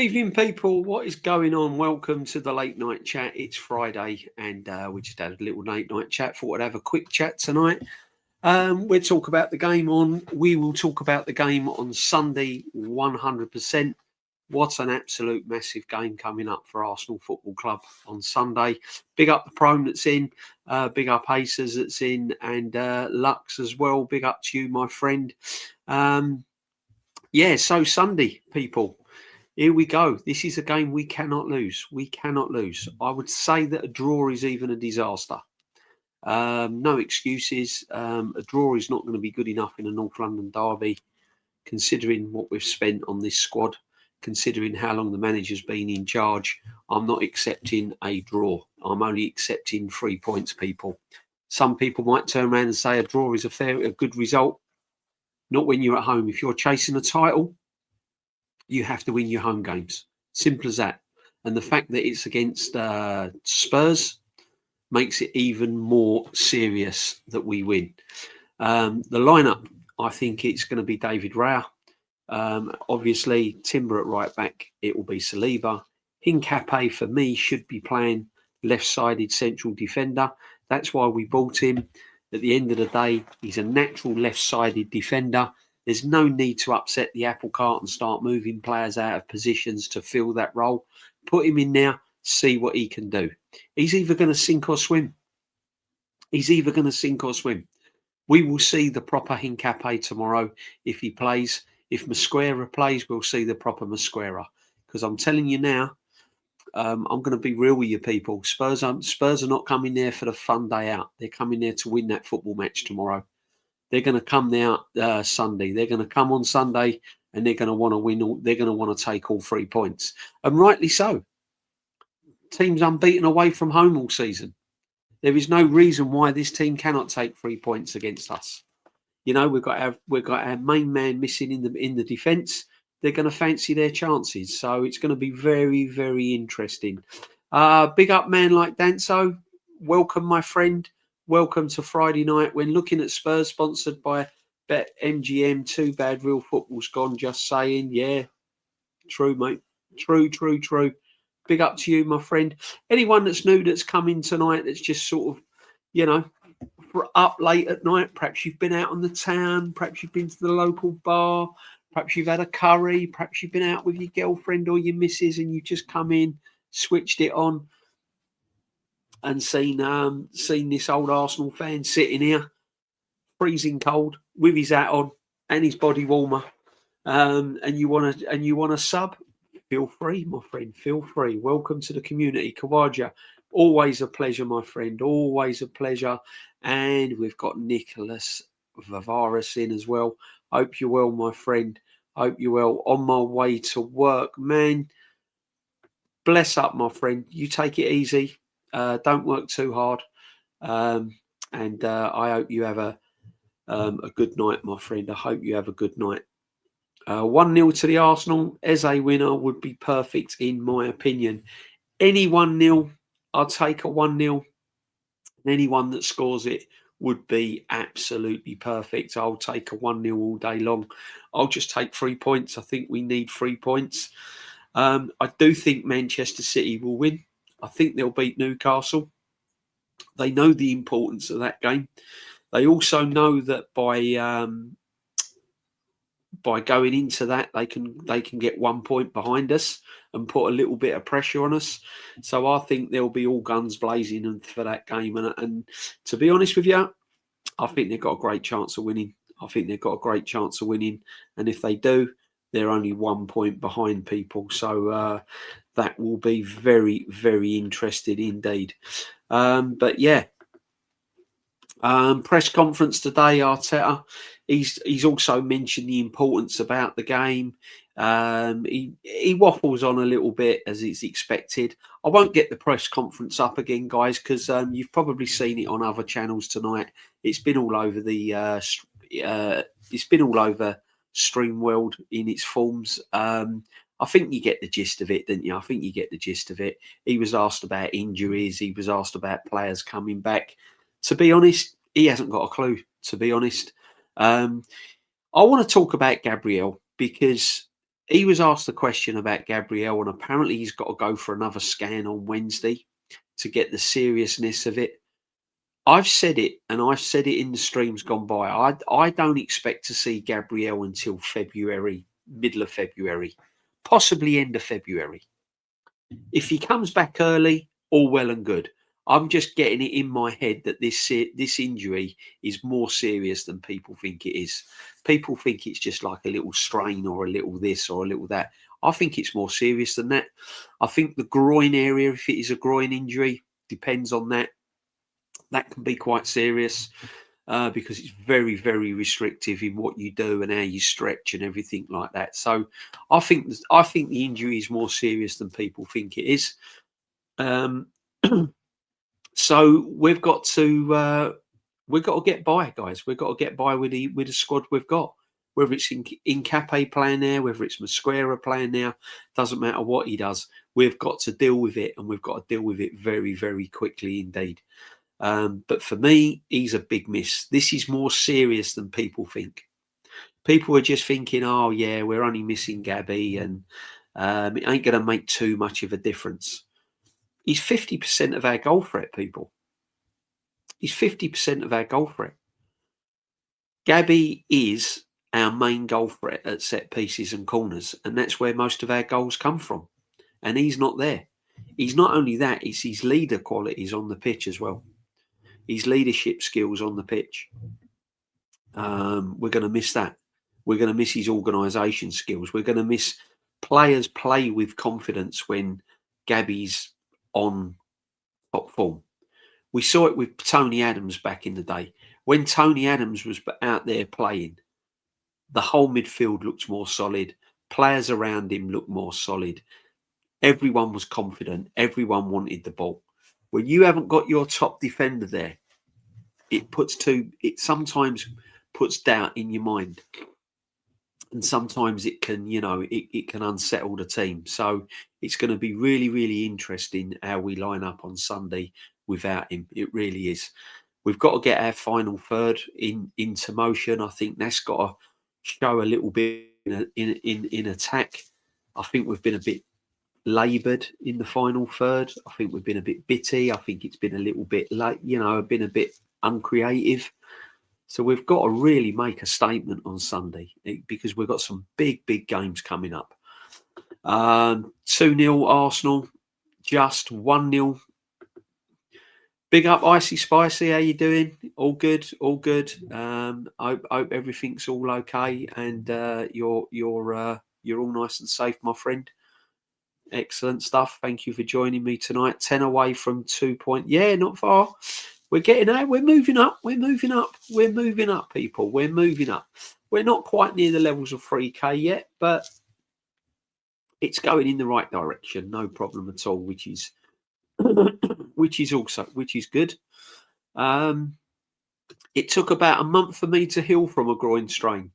Evening, people. What is going on? Welcome to the late night chat. It's Friday, and we just had a little late night chat. Thought I'd have a quick chat tonight. We'll talk about the game on. We will talk about the game on Sunday, 100%. What an absolute massive game coming up for Arsenal Football Club on Sunday. Big up the Prome that's in, big up Aces that's in, and Lux as well. Big up to you, my friend. So Sunday, people. Here we go. This is a game we cannot lose. We cannot lose. I would say that a draw is even a disaster. No excuses. A draw is not going to be good enough in a North London derby, considering what we've spent on this squad, considering how long the manager's been in charge. I'm not accepting a draw. I'm only accepting 3 points, people. Some people might turn around and say a draw is a good result. Not when you're at home. If you're chasing a title, you have to win your home games. Simple as that. And the fact that it's against Spurs makes it even more serious that we win. The lineup, I think it's going to be David Raya. Obviously, Timber at right back, it will be Saliba. Hincapié, for me, should be playing left-sided central defender. That's why we bought him. At the end of the day, he's a natural left-sided defender. There's no need to upset the apple cart and start moving players out of positions to fill that role. Put him in there, see what he can do. He's either going to sink or swim. He's either going to sink or swim. We will see the proper Hincapié tomorrow if he plays. If Mosquera plays, we'll see the proper Mosquera. Because I'm telling you now, I'm going to be real with you people. Spurs are not coming there for the fun day out. They're coming there to win that football match tomorrow. They're going to come there Sunday. They're going to come on Sunday and they're going to want to win. They're going to want to take all 3 points. And rightly so. Team's unbeaten away from home all season. There is no reason why this team cannot take 3 points against us. You know, we've got our main man missing in the defence. They're going to fancy their chances. So it's going to be very, very interesting. Big up man like Danso. Welcome, my friend. Welcome to Friday night. When looking at Spurs, sponsored by BetMGM, too bad real football's gone. Just saying. Yeah, true, mate. True. Big up to you, my friend. Anyone that's new that's come in tonight that's just sort of, up late at night. Perhaps you've been out on the town. Perhaps you've been to the local bar. Perhaps you've had a curry. Perhaps you've been out with your girlfriend or your missus and you just come in, switched it on, and seen this old Arsenal fan sitting here, freezing cold, with his hat on and his body warmer, and you want to sub, feel free, my friend. Feel free. Welcome to the community, Kawaja. Always a pleasure, my friend. Always a pleasure. And we've got Nicholas Vavaris in as well. Hope you're well, my friend. Hope you're well. On my way to work, man. Bless up, my friend. You take it easy. Don't work too hard, and I hope you have a good night, my friend. I hope you have a good night. 1-0 to the Arsenal. Eze winner would be perfect, in my opinion. Any 1-0, I'll take a 1-0. Anyone that scores it would be absolutely perfect. I'll take a 1-0 all day long. I'll just take 3 points. I think we need 3 points. I do think Manchester City will win. I think they'll beat Newcastle. They know the importance of that game. They also know that by going into that, they can get 1 point behind us and put a little bit of pressure on us. So I think they'll be all guns blazing for that game. And to be honest with you, I think they've got a great chance of winning. And if they do, they're only 1 point behind people. So that will be very, very interesting indeed. But yeah, press conference today, Arteta. He's also mentioned the importance about the game. He waffles on a little bit as is expected. I won't get the press conference up again, guys, because you've probably seen it on other channels tonight. It's been all over Streamworld in its forms. I think you get the gist of it, didn't you? He was asked about injuries. He was asked about players coming back. To be honest, he hasn't got a clue, to be honest. I want to talk about Gabriel because He was asked the question about Gabriel, and apparently he's got to go for another scan on Wednesday to get the seriousness of it. I've said it, and I've said it in the streams gone by. I don't expect to see Gabriel until February, middle of February, possibly end of February. If he comes back early, all well and good. I'm just getting it in my head that this injury is more serious than people think it is. People think it's just like a little strain or a little this or a little that. I think it's more serious than that. I think the groin area, if it is a groin injury, depends on that. That can be quite serious because it's very, very restrictive in what you do and how you stretch and everything like that. So I think the injury is more serious than people think it is. Um, so we've got to get by, guys. We've got to get by with the squad we've got. Whether it's in Cape playing there, whether it's Mosquera playing there, doesn't matter what he does. We've got to deal with it, and we've got to deal with it very, very quickly indeed. But for me, he's a big miss. This is more serious than people think. People are just thinking, oh, yeah, we're only missing Gabby and it ain't going to make too much of a difference. He's 50% of our goal threat, people. He's 50% of our goal threat. Gabby is our main goal threat at set pieces and corners, and that's where most of our goals come from. And he's not there. He's not only that, it's his leader qualities on the pitch as well. His leadership skills on the pitch. We're going to miss that. We're going to miss his organisation skills. We're going to miss players play with confidence when Gabby's on top form. We saw it with Tony Adams back in the day. When Tony Adams was out there playing, the whole midfield looked more solid. Players around him looked more solid. Everyone was confident. Everyone wanted the ball. When you haven't got your top defender there, it sometimes puts doubt in your mind. And sometimes it can, it can unsettle the team. So it's going to be really, really interesting how we line up on Sunday without him. It really is. We've got to get our final third into motion. I think that's got to show a little bit in attack. I think we've been a bit laboured in the final third. I think we've been a bit bitty. I think it's been a little bit like, been a bit uncreative. So we've got to really make a statement on Sunday because we've got some big, big games coming up. 2-0 Arsenal, just 1-0. Big up Icy Spicy, how you doing? All good, all good. I hope everything's all okay and you're all nice and safe, my friend. Excellent stuff. Thank you for joining me tonight. 10 away from 2 point. Yeah, not far. We're getting out. We're moving up. We're moving up. We're moving up, people. We're moving up. We're not quite near the levels of 3K yet, but it's going in the right direction. No problem at all, which is good. It took about a month for me to heal from a groin strain.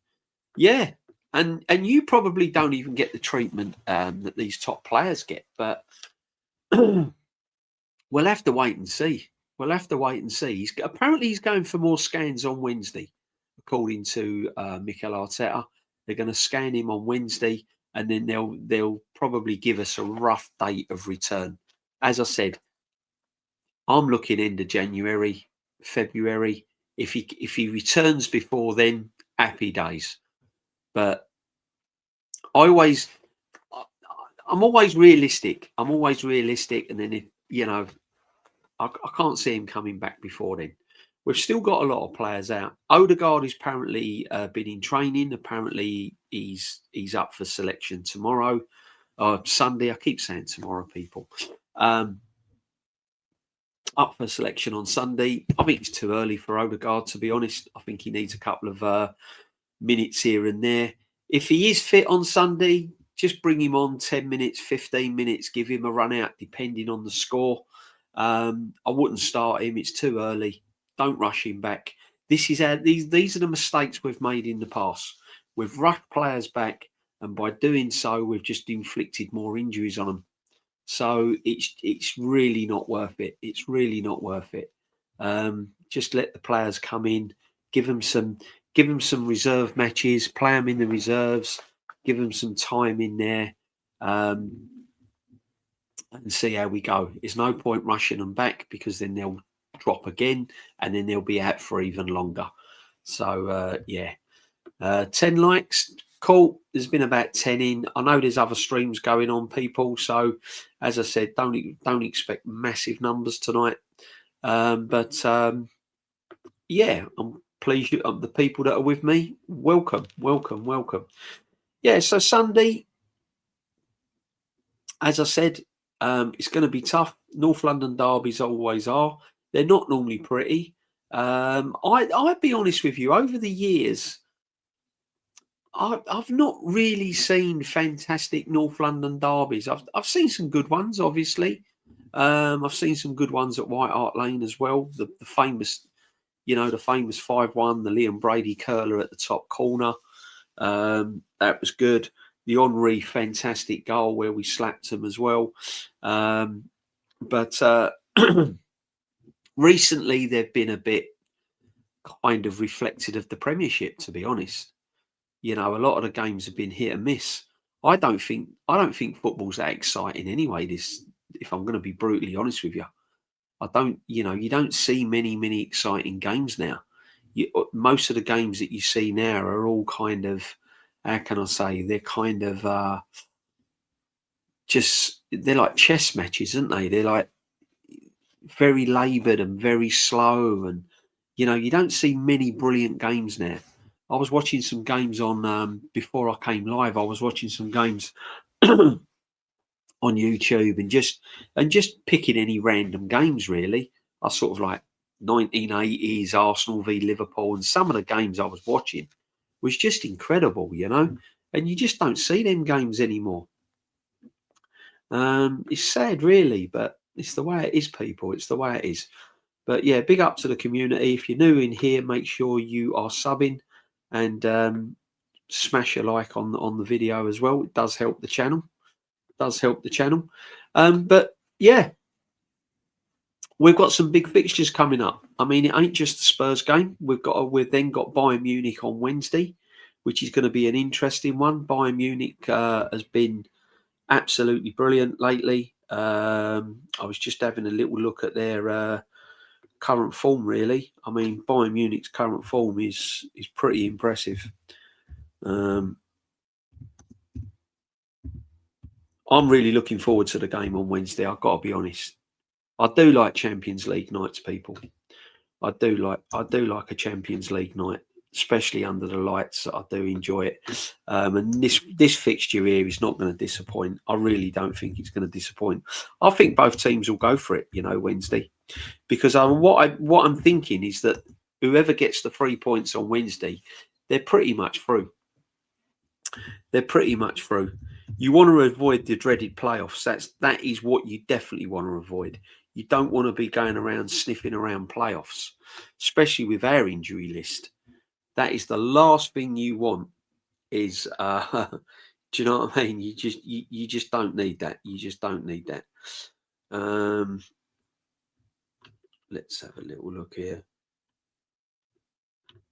Yeah. And you probably don't even get the treatment that these top players get, but we'll have to wait and see. We'll have to wait and see. Apparently he's going for more scans on Wednesday, according to Mikel Arteta. They're going to scan him on Wednesday, and then they'll probably give us a rough date of return. As I said, I'm looking end of January, February. If he returns before then, happy days. But I'm always realistic. I'm always realistic, and then I can't see him coming back before then. We've still got a lot of players out. Odegaard is apparently been in training. Apparently he's up for selection tomorrow, Sunday. I keep saying tomorrow, people. Up for selection on Sunday. I think it's too early for Odegaard, to be honest. I think he needs a couple of minutes here and there. If he is fit on Sunday, just bring him on 10 minutes, 15 minutes, give him a run out, depending on the score. I wouldn't start him. It's too early. Don't rush him back. These are the mistakes we've made in the past. We've rushed players back, and by doing so, we've just inflicted more injuries on them. So it's really not worth it. It's really not worth it. Just let the players come in, give them some reserve matches, play them in the reserves, give them some time in there, and see how we go. There's no point rushing them back because then they'll drop again, and then they'll be out for even longer. So yeah, 10 likes. Cool. There's been about 10 in. I know there's other streams going on, people. So, as I said, don't expect massive numbers tonight. But yeah, I'm pleased. The people that are with me, welcome. Yeah. So Sunday, as I said, it's going to be tough. North London derbies always are. They're not normally pretty. I'd be honest with you. Over the years, I've not really seen fantastic North London derbies. I've seen some good ones, obviously. I've seen some good ones at White Hart Lane as well. The famous, the famous 5-1, the Liam Brady curler at the top corner. That was good. The Henry fantastic goal where we slapped them as well. But recently they've been a bit kind of reflected of the Premiership, to be honest. A lot of the games have been hit and miss. I don't think football's that exciting anyway. If I'm going to be brutally honest with you, I don't. You don't see many exciting games now. Most of the games that you see now are all kind of, how can I say? They're kind of they're like chess matches, aren't they? They're like very laboured and very slow, and you don't see many brilliant games now. I was watching some games on before I came live. I was watching some games on YouTube and just picking any random games. Really, I sort of like 1980s Arsenal v Liverpool, and some of the games I was watching was just incredible, and you just don't see them games anymore. It's sad, really, but it's the way it is, people. It's the way it is. But yeah, big up to the community. If you're new in here, make sure you are subbing and smash a like on the video as well. It does help the channel. But yeah, we've got some big fixtures coming up. I mean, it ain't just the Spurs game. We've then got Bayern Munich on Wednesday, which is going to be an interesting one. Bayern Munich has been absolutely brilliant lately. I was just having a little look at their current form, really. I mean, Bayern Munich's current form is pretty impressive. I'm really looking forward to the game on Wednesday. I've got to be honest. I do like Champions League nights, people. I do like a Champions League night, especially under the lights. I do enjoy it. And this fixture here is not going to disappoint. I really don't think it's going to disappoint. I think both teams will go for it, Wednesday, because what I'm thinking is that whoever gets the 3 points on Wednesday, they're pretty much through. You want to avoid the dreaded playoffs. That is what you definitely want to avoid. You don't want to be going around sniffing around playoffs, especially with our injury list. That is the last thing you want. Is do you know what I mean? You just don't need that. You just don't need that. Let's have a little look here.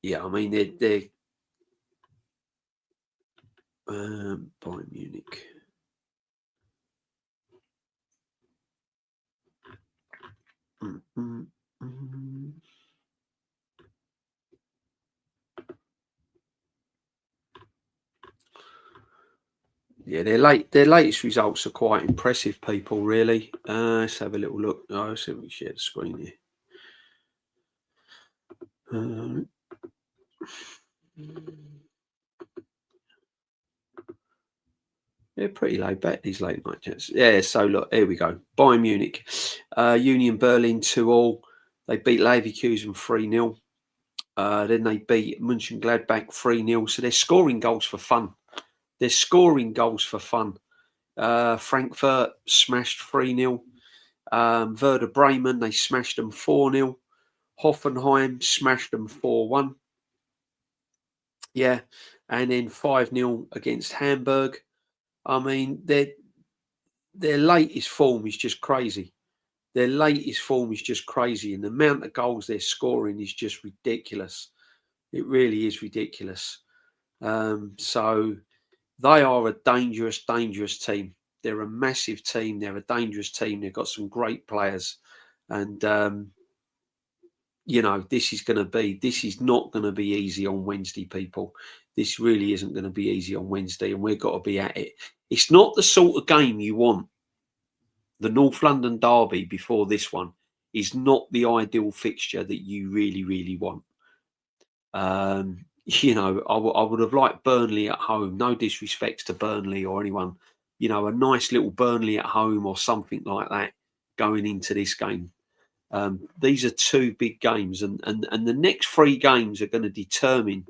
Yeah, I mean they're Bayern Munich. Yeah, their latest results are quite impressive, people. Really. Let's have a little look. Oh, let's see if we share the screen here. They're pretty laid back, these late night chats. Yeah, so look, here we go. Bayern Munich, Union Berlin 2-2. They beat Leverkusen 3-0. Then they beat Mönchengladbach 3-0. So they're scoring goals for fun. Frankfurt smashed 3-0. Werder Bremen, they smashed them 4-0. Hoffenheim smashed them 4-1. Yeah, and then 5-0 against Hamburg. I mean, their latest form is just crazy. And the amount of goals they're scoring is just ridiculous. It really is ridiculous. So, They are a dangerous, dangerous team. They're a massive team. They're a dangerous team. They've got some great players, and this is not going to be easy on Wednesday, people. This really isn't going to be easy on Wednesday, and we've got to be at it. It's not the sort of game you want. The North London derby before this one is not the ideal fixture that you really, really want. I would have liked Burnley at home. No disrespect to Burnley or anyone. A nice little Burnley at home or something like that going into this game. These are two big games, and the next three games are going to determine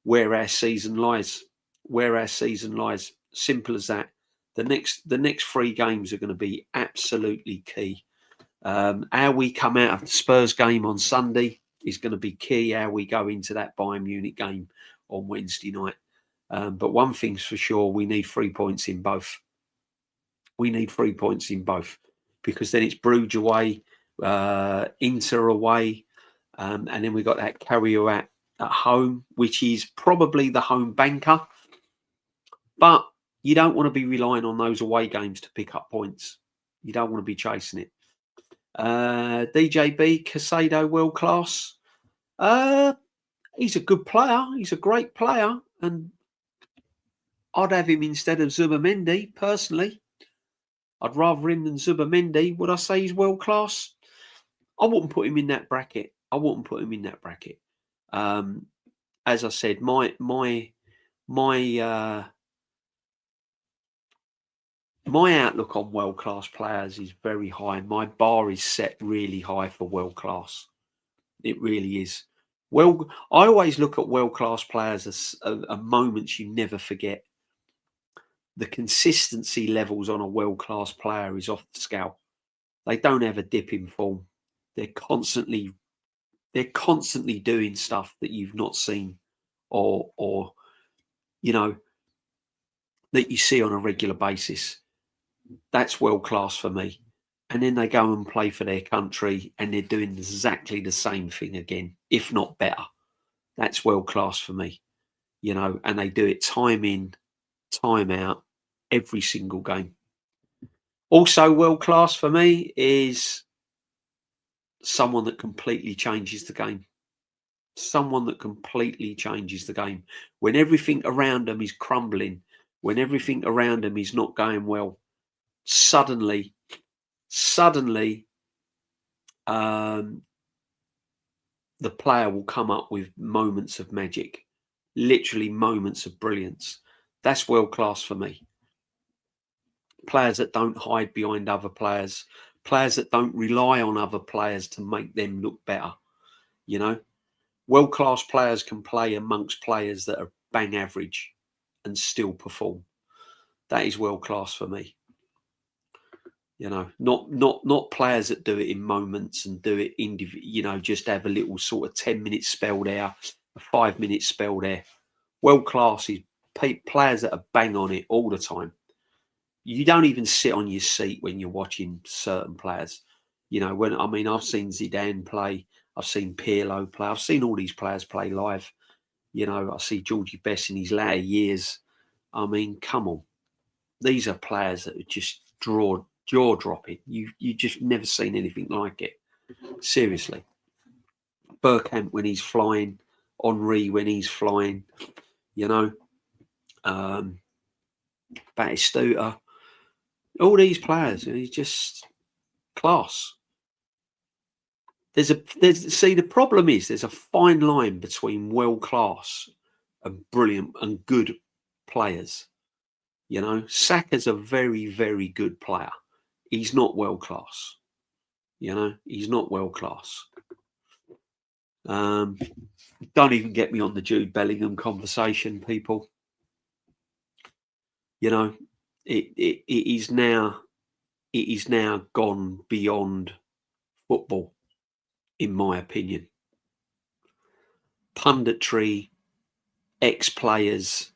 where our season lies. Where our season lies. Simple as that. The next three games are going to be absolutely key. How we come out of the Spurs game on Sunday is going to be key. How we go into that Bayern Munich game on Wednesday night. But one thing's for sure: we need 3 points in both. We need 3 points in both, because then it's Bruges away, Inter away, and then we got that Carrier at home, which is probably the home banker. But you don't want to be relying on those away games to pick up points. You don't want to be chasing it. DJB Casado, world class. He's a good player. He's a great player, and I'd have him instead of Zubamendi personally. I'd rather him than Zubamendi. Would I say he's world class? I wouldn't put him in that bracket. As I said, my outlook on world class players is very high. My bar is set really high for world class. It really is. Well, I always look at world class players as a moments you never forget. The consistency levels on a world class player is off the scale. They don't have a dip in form. They're constantly doing stuff that you've not seen, or that you see on a regular basis. That's world class for me. And then they go and play for their country, and they're doing exactly the same thing again, if not better. That's world class for me, and they do it time in, time out, every single game. Also world class for me is someone that completely changes the game. Someone that completely changes the game. When everything around them is crumbling, when everything around them is not going well, suddenly, the player will come up with moments of magic, literally moments of brilliance. That's world class for me. Players that don't hide behind other players, players that don't rely on other players to make them look better. World class players can play amongst players that are bang average and still perform. That is world class for me. Not players that do it in moments and do it just have a little sort of 10-minute spell there, a 5-minute spell there. World class is players that are bang on it all the time. You don't even sit on your seat when you're watching certain players. I've seen Zidane play, I've seen Pirlo play, I've seen all these players play live. I see Georgie Best in his latter years. Come on. These are players that are just jaw dropping. You just never seen anything like it. Seriously. Bergkamp when he's flying, Henry when he's flying, Batistuta, all these players, he's just class. The problem is there's a fine line between world class and brilliant and good players. Saka's a very, very good player. He's not world class. He's not world class. Don't even get me on the Jude Bellingham conversation, people. It is now gone beyond football, in my opinion. Punditry, ex-players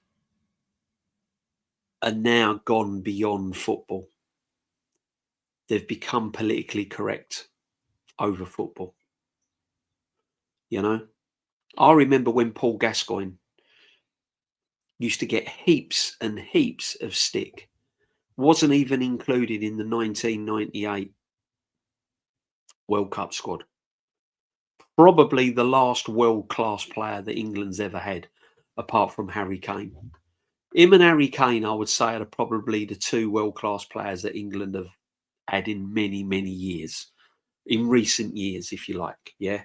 are now gone beyond football. They've become politically correct over football. I remember when Paul Gascoigne used to get heaps and heaps of stick. Wasn't even included in the 1998 World Cup squad. Probably the last world-class player that England's ever had, apart from Harry Kane. Him and Harry Kane, I would say, are probably the two world-class players that England have had in many, many years. In recent years, if you like, yeah?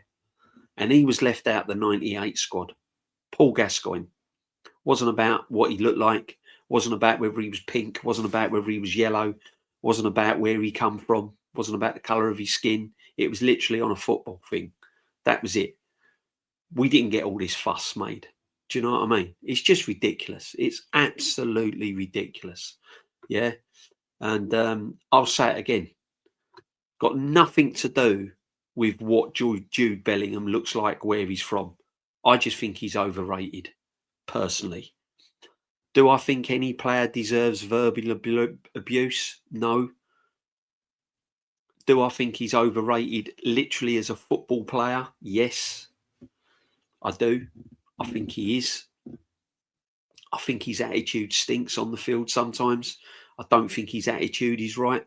And he was left out the 98 squad. Paul Gascoigne. Wasn't about what he looked like, wasn't about whether he was pink, wasn't about whether he was yellow, wasn't about where he come from, wasn't about the colour of his skin. It was literally on a football thing. That was it. We didn't get all this fuss made. Do you know what I mean? It's just ridiculous. It's absolutely ridiculous. Yeah. And I'll say it again. Got nothing to do with what Jude Bellingham looks like, where he's from. I just think he's overrated, personally. Do I think any player deserves verbal abuse? No. Do I think he's overrated literally as a football player? Yes, I do. I think he is. I think his attitude stinks on the field sometimes. I don't think his attitude is right.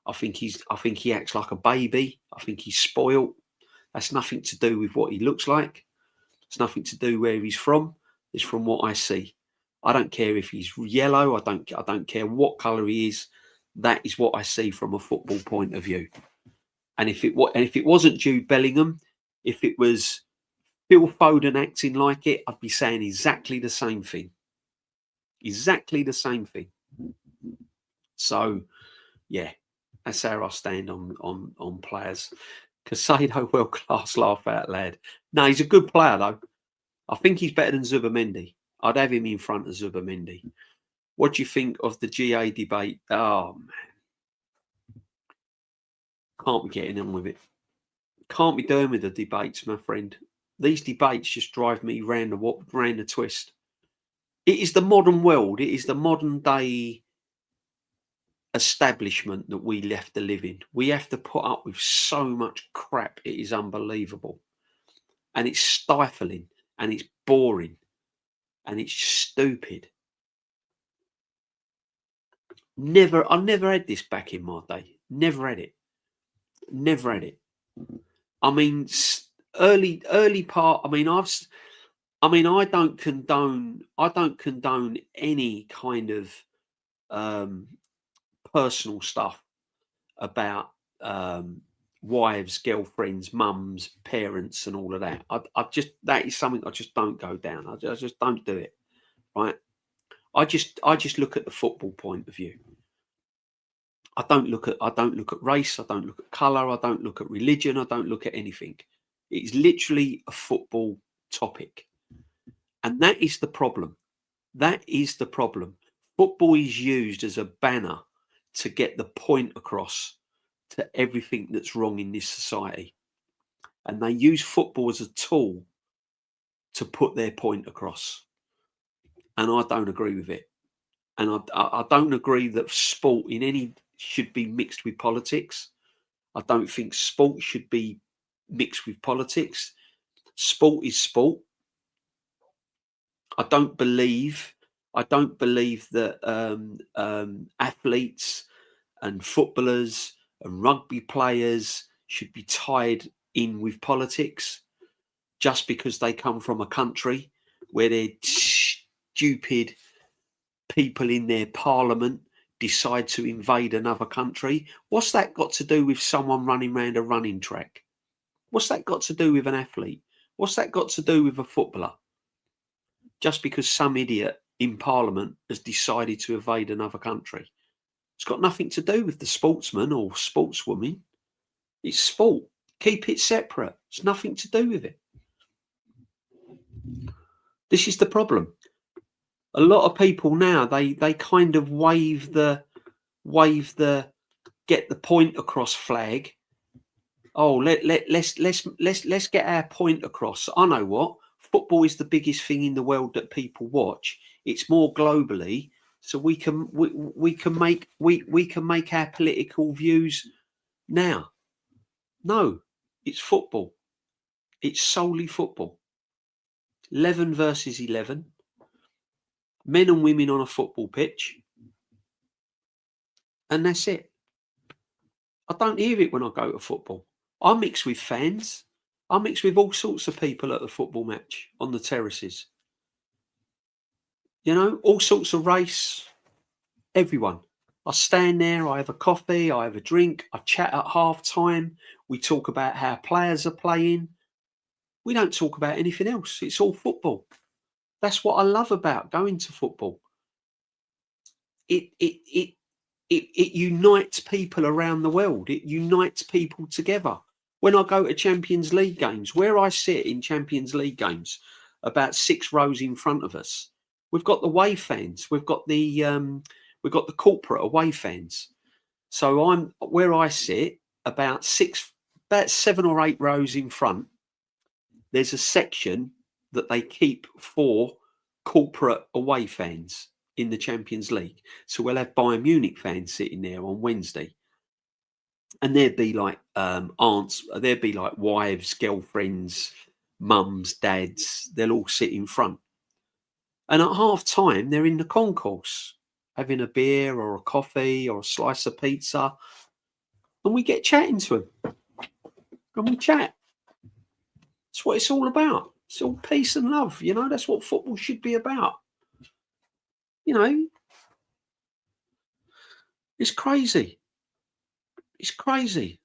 I think he acts like a baby. I think he's spoiled. That's nothing to do with what he looks like. It's nothing to do where he's from. It's from what I see. I don't care if he's yellow. I don't care what colour he is. That is what I see from a football point of view. And if it wasn't Jude Bellingham, if it was Phil Foden acting like it, I'd be saying exactly the same thing. Exactly the same thing. So, yeah, that's how I stand on players. Casado, world class, laugh out loud. No, he's a good player though. I think he's better than Zubamendi. I'd have him in front of Zubamendi. What do you think of the GA debate? Oh man, can't be getting on with it. Can't be doing with the debates, my friend. These debates just drive me round the twist. It is the modern world. It is the modern day establishment that we left to live in. We have to put up with so much crap. It is unbelievable. And it's stifling and it's boring and it's stupid. I never had this back in my day. Never had it. Never had it. I mean, early part. I don't condone any kind of personal stuff about wives, girlfriends, mums, parents, and all of that. That is something I just don't go down. I just don't do it. Right. I just look at the football point of view. I don't look at race. I don't look at colour. I don't look at religion. I don't look at anything. It's literally a football topic, and that is the problem. That is the problem. Football is used as a banner to get the point across to everything that's wrong in this society, and they use football as a tool to put their point across. And I don't agree with it. And I don't agree that sport in any should be mixed with politics. I don't think sport should be mixed with politics. Sport is sport. I don't believe that athletes and footballers and rugby players should be tied in with politics just because they come from a country where they're stupid people in their parliament decide to invade another country. What's that got to do with someone running around a running track? What's that got to do with an athlete? What's that got to do with a footballer? Just because some idiot in parliament has decided to invade another country. It's got nothing to do with the sportsman or sportswoman. It's sport. Keep it separate. It's nothing to do with it. This is the problem. A lot of people now they kind of wave the get the point across flag. Oh, let's get our point across. I know what, football is the biggest thing in the world that people watch. It's more globally, so we can make our political views now. No, it's football. It's solely football. 11 versus 11. men and women on a football pitch, and that's it. I don't hear it when I go to football. I mix with fans. I mix with all sorts of people at the football match on the terraces. You know, all sorts of race, everyone. I stand there, I have a coffee, I have a drink, I chat at half time. We talk about how players are playing. We don't talk about anything else. It's all football. That's what I love about going to football. It unites people around the world. It unites people together. When I go to Champions League games, where I sit in Champions League games, about 6 rows in front of us, we've got the away fans. We've got the corporate away fans. So I'm where I sit, about 7 or 8 rows in front. There's a section that they keep for corporate away fans in the Champions League. So we'll have Bayern Munich fans sitting there on Wednesday. And there'd be like aunts, there'd be like wives, girlfriends, mums, dads. They'll all sit in front. And at half time, they're in the concourse having a beer or a coffee or a slice of pizza. And we get chatting to them. And we chat. That's what it's all about. It's all peace and love. You know, that's what football should be about. You know, it's crazy. It's crazy.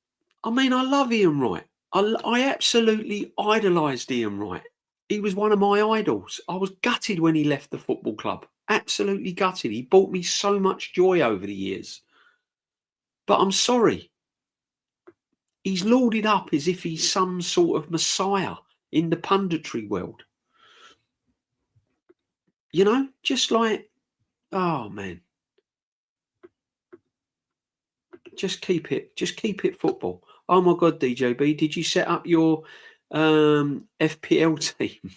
I mean, I love Ian Wright. I absolutely idolised Ian Wright. He was one of my idols. I was gutted when he left the football club. Absolutely gutted. He brought me so much joy over the years. But I'm sorry. He's lauded up as if he's some sort of messiah in the punditry world. You know, just like, oh man. Just keep it football. Oh my God, DJB, did you set up your FPL team?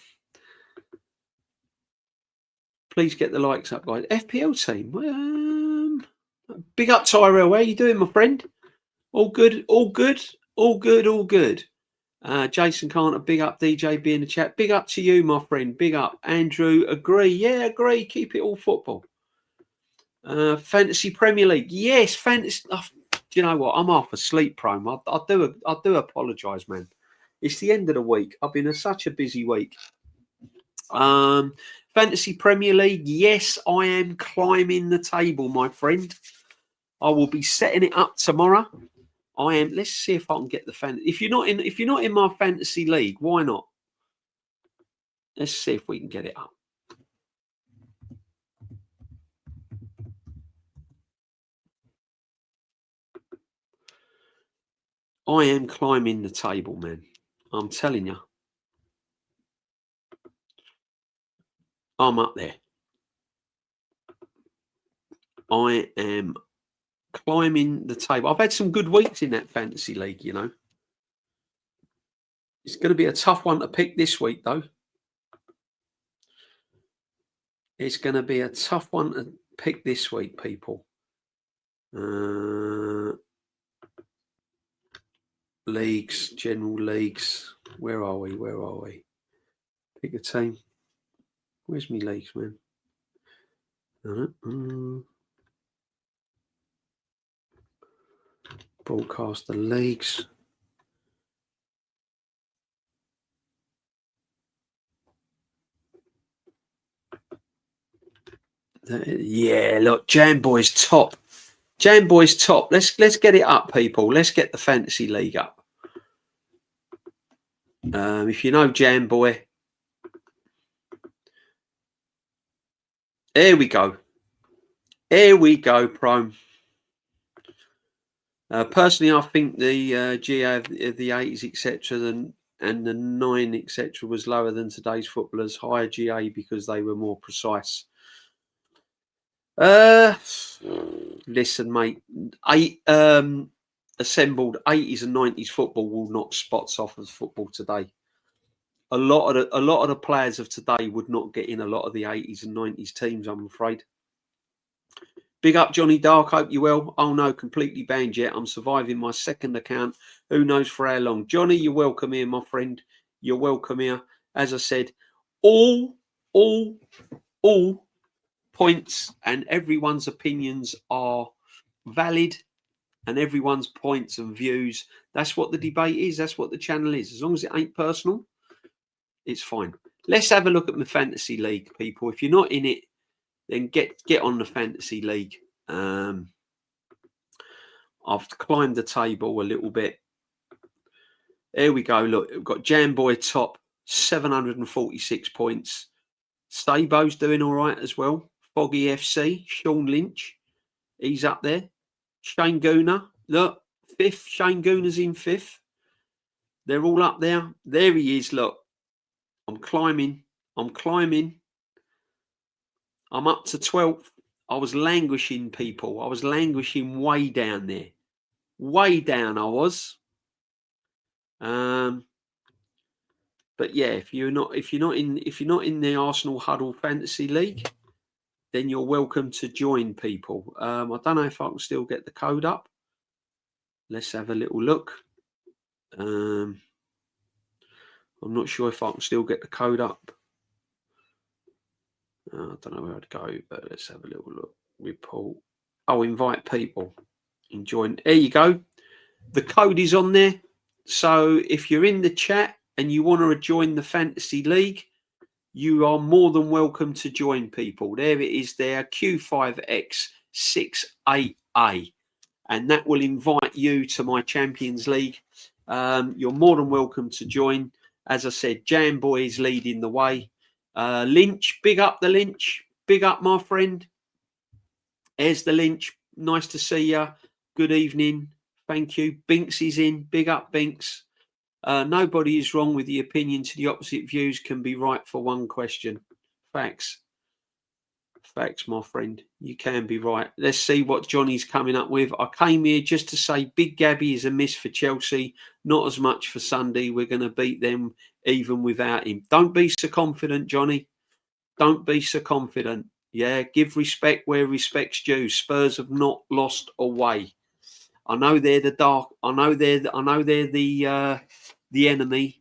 Please get the likes up, guys. FPL team. Big up Tyrell. How you doing, my friend? All good, all good, all good, all good. Jason Carter, big up DJB in the chat. Big up to you, my friend. Big up. Andrew, agree. Yeah, agree. Keep it all football. Fantasy Premier League. Yes, fantasy. Do you know what? I'm half asleep, Prome. I do apologise, man. It's the end of the week. I've been such a busy week. Fantasy Premier League. Yes, I am climbing the table, my friend. I will be setting it up tomorrow. I am. Let's see if I can get the fan. If you're not in my fantasy league, why not? Let's see if we can get it up. I am climbing the table, man. I'm telling you. I'm up there. I am climbing the table. I've had some good weeks in that fantasy league, you know. It's going to be a tough one to pick this week, though. It's going to be a tough one to pick this week, people. Leagues, general leagues. Where are we? Where are we? Pick a team. Where's me leagues, man? Broadcast the leagues. Yeah, look, Jam Boy's top. Jam Boy's top. Let's get it up, people. Let's get the fantasy league up. If you know Jam Boy, there we go. Here we go, Prome. Personally, I think the GA of the 80s, etc., and the 9, etc., was lower than today's footballers. Higher GA because they were more precise. Listen, mate. Assembled 80s and 90s football will knock spots off of football today. A lot of the players of today would not get in a lot of the 80s and 90s teams, I'm afraid. Big up Johnny Dark, hope you well. Oh no, completely banned yet. I'm surviving my second account. Who knows for how long? Johnny, you're welcome here, my friend. You're welcome here. As I said, all points, and everyone's opinions are valid, and everyone's points and views. That's what the debate is. That's what the channel is. As long as it ain't personal, it's fine. Let's have a look at the fantasy league, people. If you're not in it, then get on the fantasy league. I've climbed the table a little bit. There we go. Look, we've got Jamboy top, 746 points. Sabo's doing all right as well. Foggy FC, Sean Lynch, he's up there. Shane Gooner, look, fifth. Shane Gooner's in fifth. They're all up there. There he is. Look, I'm climbing. I'm up to 12th. I was languishing, people. I was languishing way down there. Way down I was. But yeah, if you're not in the Arsenal Huddle Fantasy League, then you're welcome to join, people. I don't know if I can still get the code up. Let's have a little look. I'm not sure if I can still get the code up. I don't know where I'd go, but let's have a little look. Report. Oh, invite people. And join. There you go. The code is on there. So if you're in the chat and you want to join the Fantasy League, you are more than welcome to join, people. There it is there, Q5X68A. And that will invite you to my Champions League. You're more than welcome to join. As I said, Jamboy is leading the way. Lynch, big up the Lynch. Big up, my friend. There's the Lynch. Nice to see you. Good evening. Thank you. Binks is in. Big up, Binks. Nobody is wrong with the opinion to the opposite views can be right for one question. Facts. Facts, my friend. You can be right. Let's see what Johnny's coming up with. I came here just to say Big Gabby is a miss for Chelsea. Not as much for Sunday. We're going to beat them even without him. Don't be so confident, Johnny. Don't be so confident. Yeah, give respect where respect's due. Spurs have not lost away. I know they're the dark. I know they're the enemy,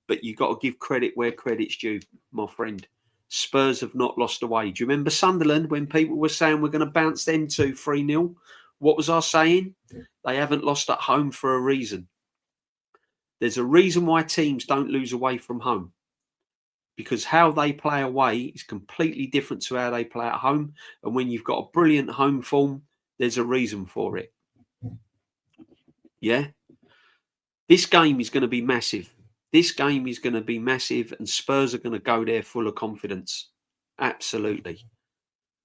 but you got to give credit where credit's due, my friend. Spurs have not lost away. Do you remember Sunderland when people were saying we're going to bounce them 2-3-0? What was I saying? They haven't lost at home for a reason. There's a reason why teams don't lose away from home. Because how they play away is completely different to how they play at home. And when you've got a brilliant home form, there's a reason for it. Yeah? This game is going to be massive. This game is going to be massive, and Spurs are going to go there full of confidence. Absolutely.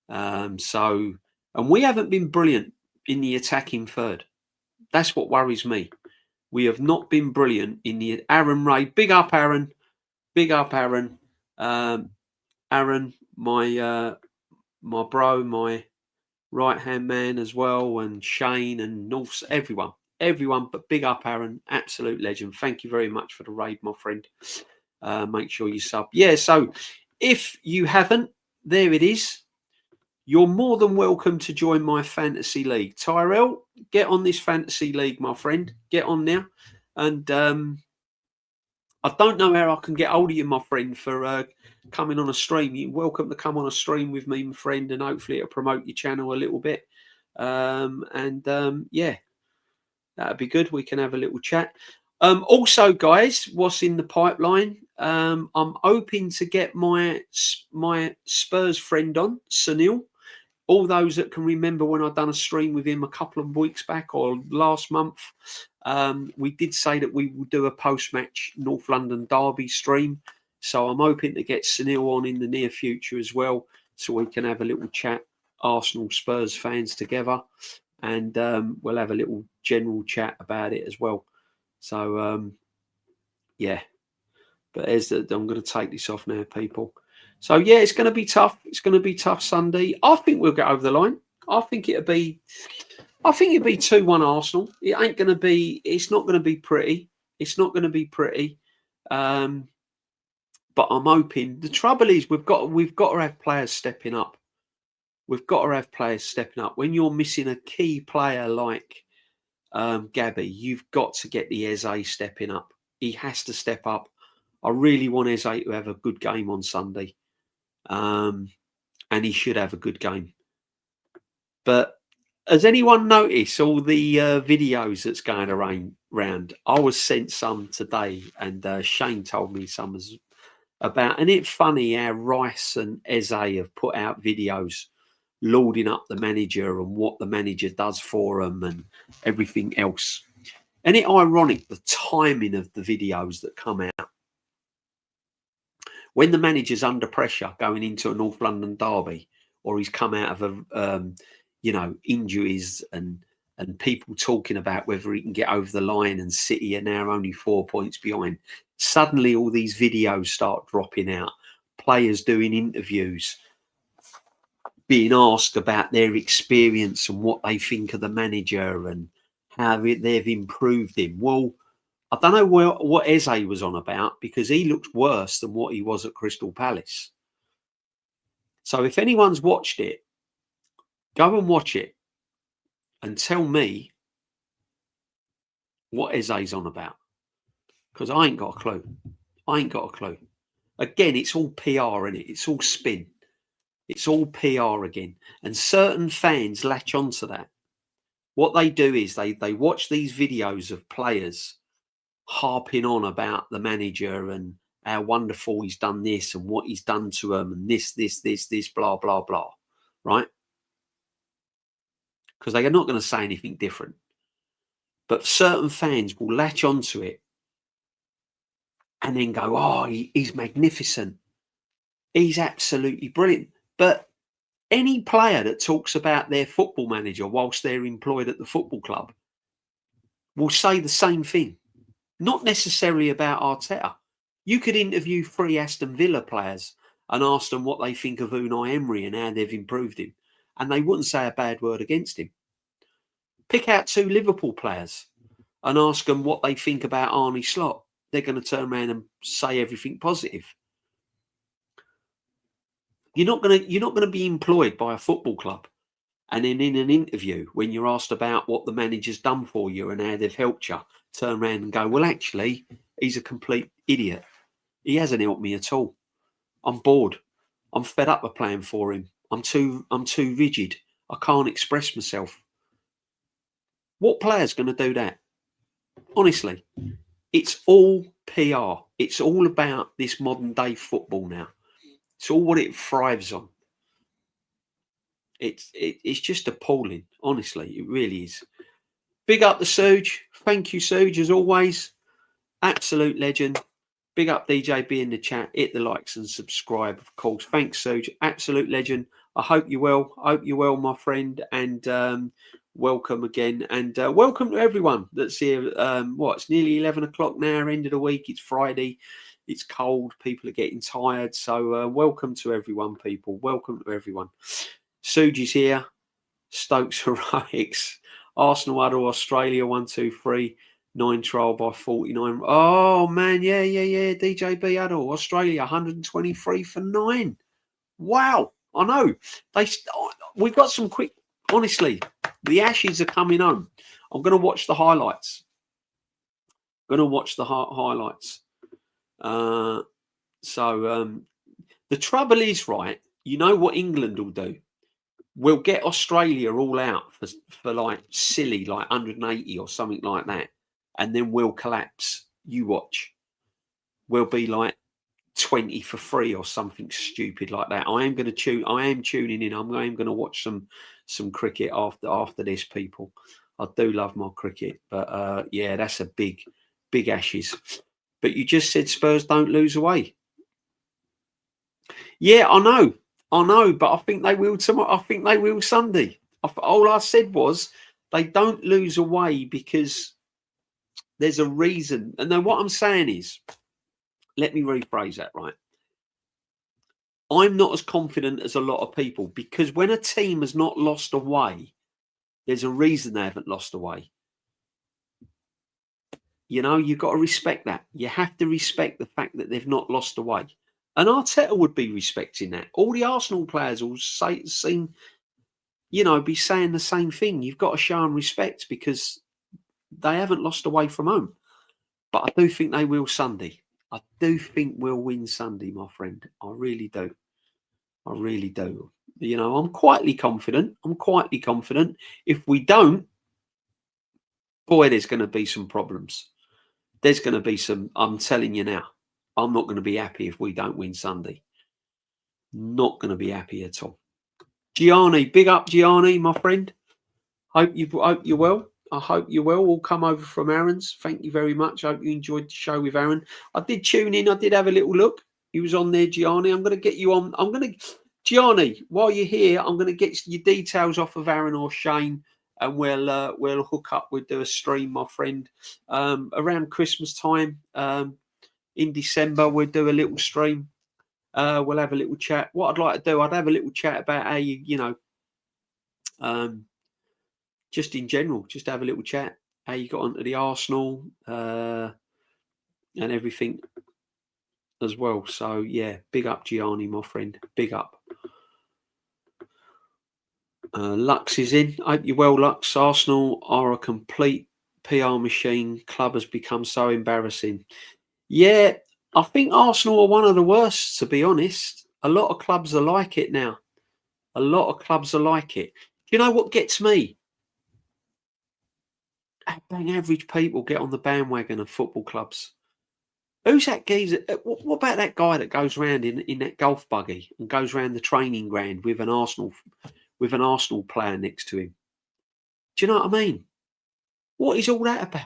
And we haven't been brilliant in the attacking third. That's what worries me. We have not been brilliant in the Aaron Ray. Big up, Aaron. Big up, Aaron. Aaron, my bro, my right-hand man as well, and Shane and Norths, everyone, but big up, Aaron, absolute legend. Thank you very much for the raid, my friend. Make sure you sub. Yeah, so if you haven't, there it is. You're more than welcome to join my fantasy league. Tyrell, get on this fantasy league, my friend. Get on there. And I don't know how I can get hold of you, my friend, for coming on a stream. You're welcome to come on a stream with me, my friend, and hopefully it'll promote your channel a little bit. Yeah, that'd be good. We can have a little chat. Also, guys, what's in the pipeline? I'm hoping to get my Spurs friend on, Sunil. All those that can remember when I've done a stream with him a couple of weeks back or last month, we did say that we will do a post-match North London derby stream. So I'm hoping to get Sunil on in the near future as well, so we can have a little chat, Arsenal Spurs fans together, and we'll have a little general chat about it as well. So, yeah. But I'm going to take this off now, people. So, yeah, it's going to be tough. It's going to be tough Sunday. I think we'll get over the line. I think it'll be 2-1 Arsenal. It's not going to be pretty. It's not going to be pretty. But I'm hoping. The trouble is we've got to have players stepping up. We've got to have players stepping up. When you're missing a key player like Gabby, you've got to get the Eze stepping up. He has to step up. I really want Eze to have a good game on Sunday. and he should have a good game. But has anyone noticed all the videos that's going around? I was sent some today, and Shane told me some about. And it's funny how Rice and Eze have put out videos lauding up the manager and what the manager does for them and everything else. And it's ironic, the timing of the videos that come out when the manager's under pressure going into a North London derby, or he's come out of a injuries and people talking about whether he can get over the line, and City are now only 4 points behind. Suddenly all these videos start dropping out, players doing interviews, being asked about their experience and what they think of the manager and how they've improved him. Well, I don't know what Eze was on about, because he looked worse than what he was at Crystal Palace. So if anyone's watched it, go and watch it and tell me what Eze's on about, because I ain't got a clue. I ain't got a clue. Again, it's all PR, in it. It's all spin. It's all PR again. And certain fans latch onto that. What they do is they watch these videos of players harping on about the manager and how wonderful he's done this and what he's done to them and this, blah, blah, blah. Right? Because they are not going to say anything different. But certain fans will latch onto it and then go, oh, he's magnificent. He's absolutely brilliant. But any player that talks about their football manager whilst they're employed at the football club will say the same thing. Not necessarily about Arteta. You could interview 3 Aston Villa players and ask them what they think of Unai Emery and how they've improved him, and they wouldn't say a bad word against him. Pick out 2 Liverpool players and ask them what they think about Arne Slot. They're going to turn around and say everything positive. You're not going to be employed by a football club and then in an interview, when you're asked about what the manager's done for you and how they've helped you, turn around and go, well, actually, he's a complete idiot. He hasn't helped me at all. I'm bored. I'm fed up with playing for him. I'm too rigid. I can't express myself. What player's going to do that? Honestly, it's all PR. It's all about this modern day football now. It's all what it thrives on. It's just appalling. Honestly, it really is. Big up the Suge. Thank you, Suge, as always. Absolute legend. Big up DJB in the chat. Hit the likes and subscribe, of course. Thanks, Suge. Absolute legend. I hope you're well. I hope you're well, my friend. And welcome again. And welcome to everyone that's here. It's nearly 11 o'clock now, end of the week. It's Friday. It's cold. People are getting tired. So welcome to everyone, people. Welcome to everyone. Suji's here. Stokes Heroics. Arsenal Huddle, Australia 1-2-3. 9 trial by 49. Oh man, yeah. DJB Huddle, Australia 123 for 9. Wow, I know. We've got some quick. Honestly, the Ashes are coming home. I'm going to watch the highlights. The trouble is, right, you know what England will do? We'll get Australia all out for like silly, like 180 or something like that. And then we'll collapse. You watch. We'll be like 20 for 3 or something stupid like that. I am tuning in. I'm going to watch some cricket after this, people. I do love my cricket. But yeah, that's a big Ashes. But you just said Spurs don't lose away. Yeah, I know, but I think they will tomorrow. I think they will Sunday. All I said was they don't lose away because there's a reason. And then what I'm saying is, let me rephrase that, right? I'm not as confident as a lot of people, because when a team has not lost away, there's a reason they haven't lost away. You know, you've got to respect that. You have to respect the fact that they've not lost away. And Arteta would be respecting that. All the Arsenal players will be saying the same thing. You've got to show them respect because they haven't lost away from home. But I do think they will Sunday. I do think we'll win Sunday, my friend. I really do. You know, I'm quietly confident. I'm quietly confident. If we don't, boy, there's going to be some problems. There's going to be some. I'm telling you now, I'm not going to be happy if we don't win Sunday. Not going to be happy at all. Gianni, big up Gianni, my friend. Hope you're well. I hope you're well. All come over from Aaron's. Thank you very much. I hope you enjoyed the show with Aaron. I did tune in. I did have a little look. He was on there, Gianni. I'm going to get you on. Gianni, while you're here, I'm going to get your details off of Aaron or Shane, and we'll hook up. We'll do a stream, my friend, around Christmas time. In December, we'll do a little stream. We'll have a little chat. What I'd like to do, I'd have a little chat about how just in general, just have a little chat. How you got onto the Arsenal and everything as well. So yeah, big up Gianni, my friend. Big up. Lux is in. I hope you're well, Lux. Arsenal are a complete PR machine. Club has become so embarrassing. Yeah, I think Arsenal are one of the worst, to be honest. A lot of clubs are like it now. A lot of clubs are like it. Do you know what gets me? Bang average people get on the bandwagon of football clubs. Who's that geezer? What about that guy that goes around in that golf buggy and goes around the training ground with an Arsenal player next to him? Do you know what I mean? What is all that about?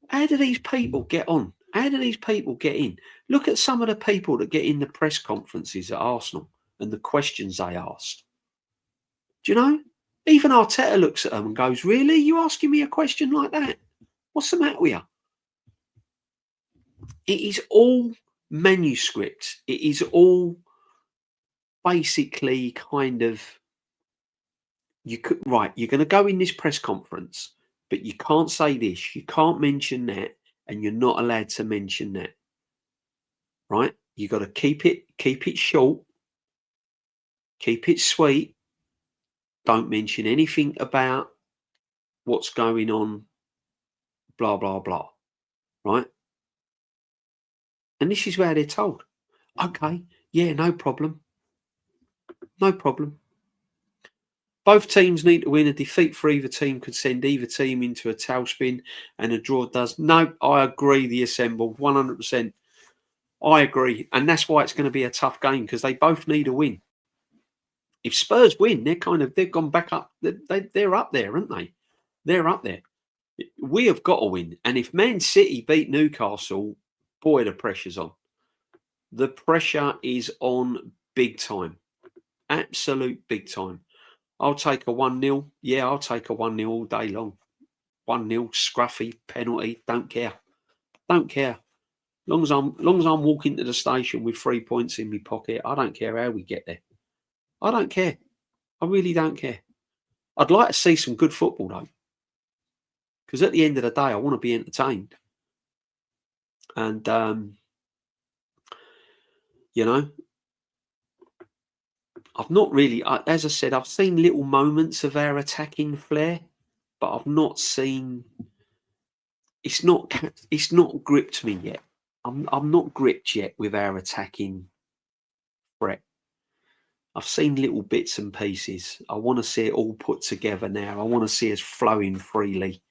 How do these people get on? How do these people get in? Look at some of the people that get in the press conferences at Arsenal and the questions they asked. Do you know? Even Arteta looks at them and goes, "Really? You asking me a question like that? What's the matter with you?" It is all manuscript. It is all basically kind of you're going to go in this press conference, but you can't say this, you can't mention that, and you're not allowed to mention that. Right? You got to keep it short, keep it sweet. Don't mention anything about what's going on, blah blah blah. Right? And this is where they're told, okay, yeah, no problem. No problem. Both teams need to win. A defeat for either team could send either team into a tailspin, and a draw does. No, I agree, the assembled, 100%. I agree. And that's why it's going to be a tough game, because they both need a win. If Spurs win, they've gone back up. They're up there, aren't they? They're up there. We have got to win. And if Man City beat Newcastle, boy, the pressure's on. The pressure is on big time. Absolute big time. I'll take a 1-0. Yeah, I'll take a 1-0 all day long. 1-0, scruffy, penalty, don't care. Don't care. Long as I'm walking to the station with 3 points in my pocket, I don't care how we get there. I don't care. I really don't care. I'd like to see some good football though. Because at the end of the day, I want to be entertained. And I've not really, as I said, I've seen little moments of our attacking flair, but I've not seen. It's not gripped me yet. I'm not gripped yet with our attacking threat. I've seen little bits and pieces. I want to see it all put together now. I want to see us flowing freely.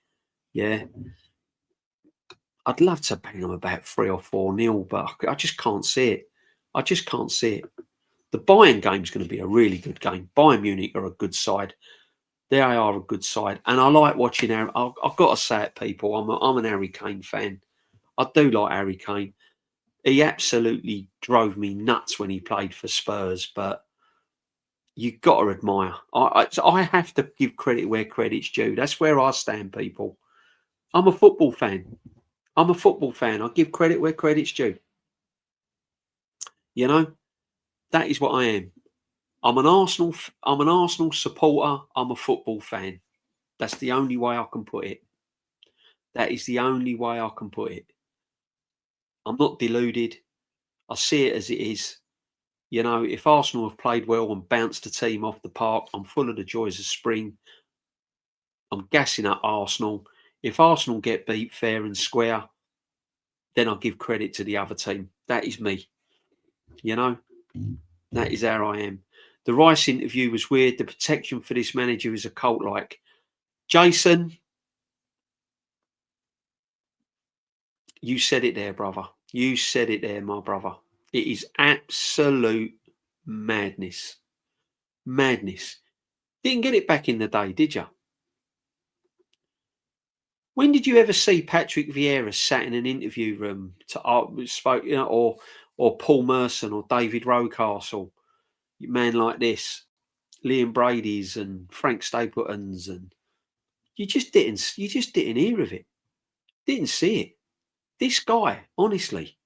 Yeah. I'd love to bang them about 3 or 4-0, but I just can't see it. I just can't see it. The Bayern game's going to be a really good game. Bayern Munich are a good side. They are a good side. And I like watching I've got to say it, people. I'm an Harry Kane fan. I do like Harry Kane. He absolutely drove me nuts when he played for Spurs, but you've got to admire. I have to give credit where credit's due. That's where I stand, people. I'm a football fan. I give credit where credit's due. You know, that is what I am. I'm an Arsenal supporter. I'm a football fan. That's the only way I can put it. That is the only way I can put it. I'm not deluded. I see it as it is. You know, if Arsenal have played well and bounced the team off the park, I'm full of the joys of spring. I'm gassing up Arsenal. If Arsenal get beat fair and square, then I'll give credit to the other team. That is me. You know, That is how I am. The Rice interview was weird. The protection for this manager is a cult-like. Jason, you said it there, brother. You said it there, my brother. It is absolute madness. Madness. Didn't get it back in the day, did you? When did you ever see Patrick Vieira sat in an interview room to spoke, or Paul Merson or David Rocastle, man like this, Liam Brady's and Frank Stapleton's, and you just didn't hear of it, didn't see it. This guy, honestly,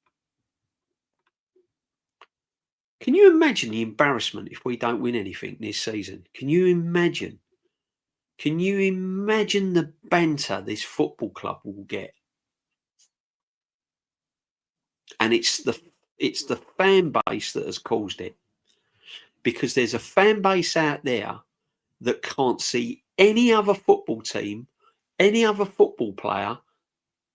can you imagine the embarrassment if we don't win anything this season? Can you imagine? Can you imagine the banter this football club will get? And it's the fan base that has caused it, because there's a fan base out there that can't see any other football team, any other football player,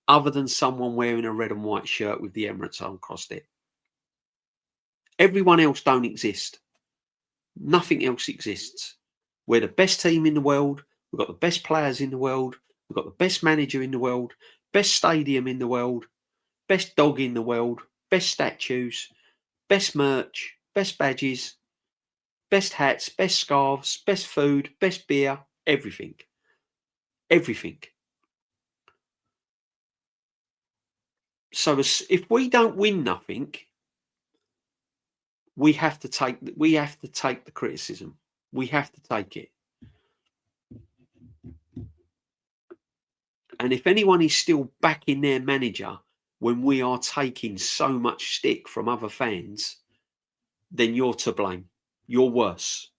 other than someone wearing a red and white shirt with the Emirates on across it. Everyone else don't exist. Nothing else exists. We're the best team in the world. We've got the best players in the world. We've got the best manager in the world, best stadium in the world, best dog in the world, best statues, best merch, best badges, best hats, best scarves, best food, best beer, everything. Everything. So if we don't win nothing, we have to take the criticism. We have to take it. And if anyone is still backing their manager when we are taking so much stick from other fans, then you're to blame. You're worse.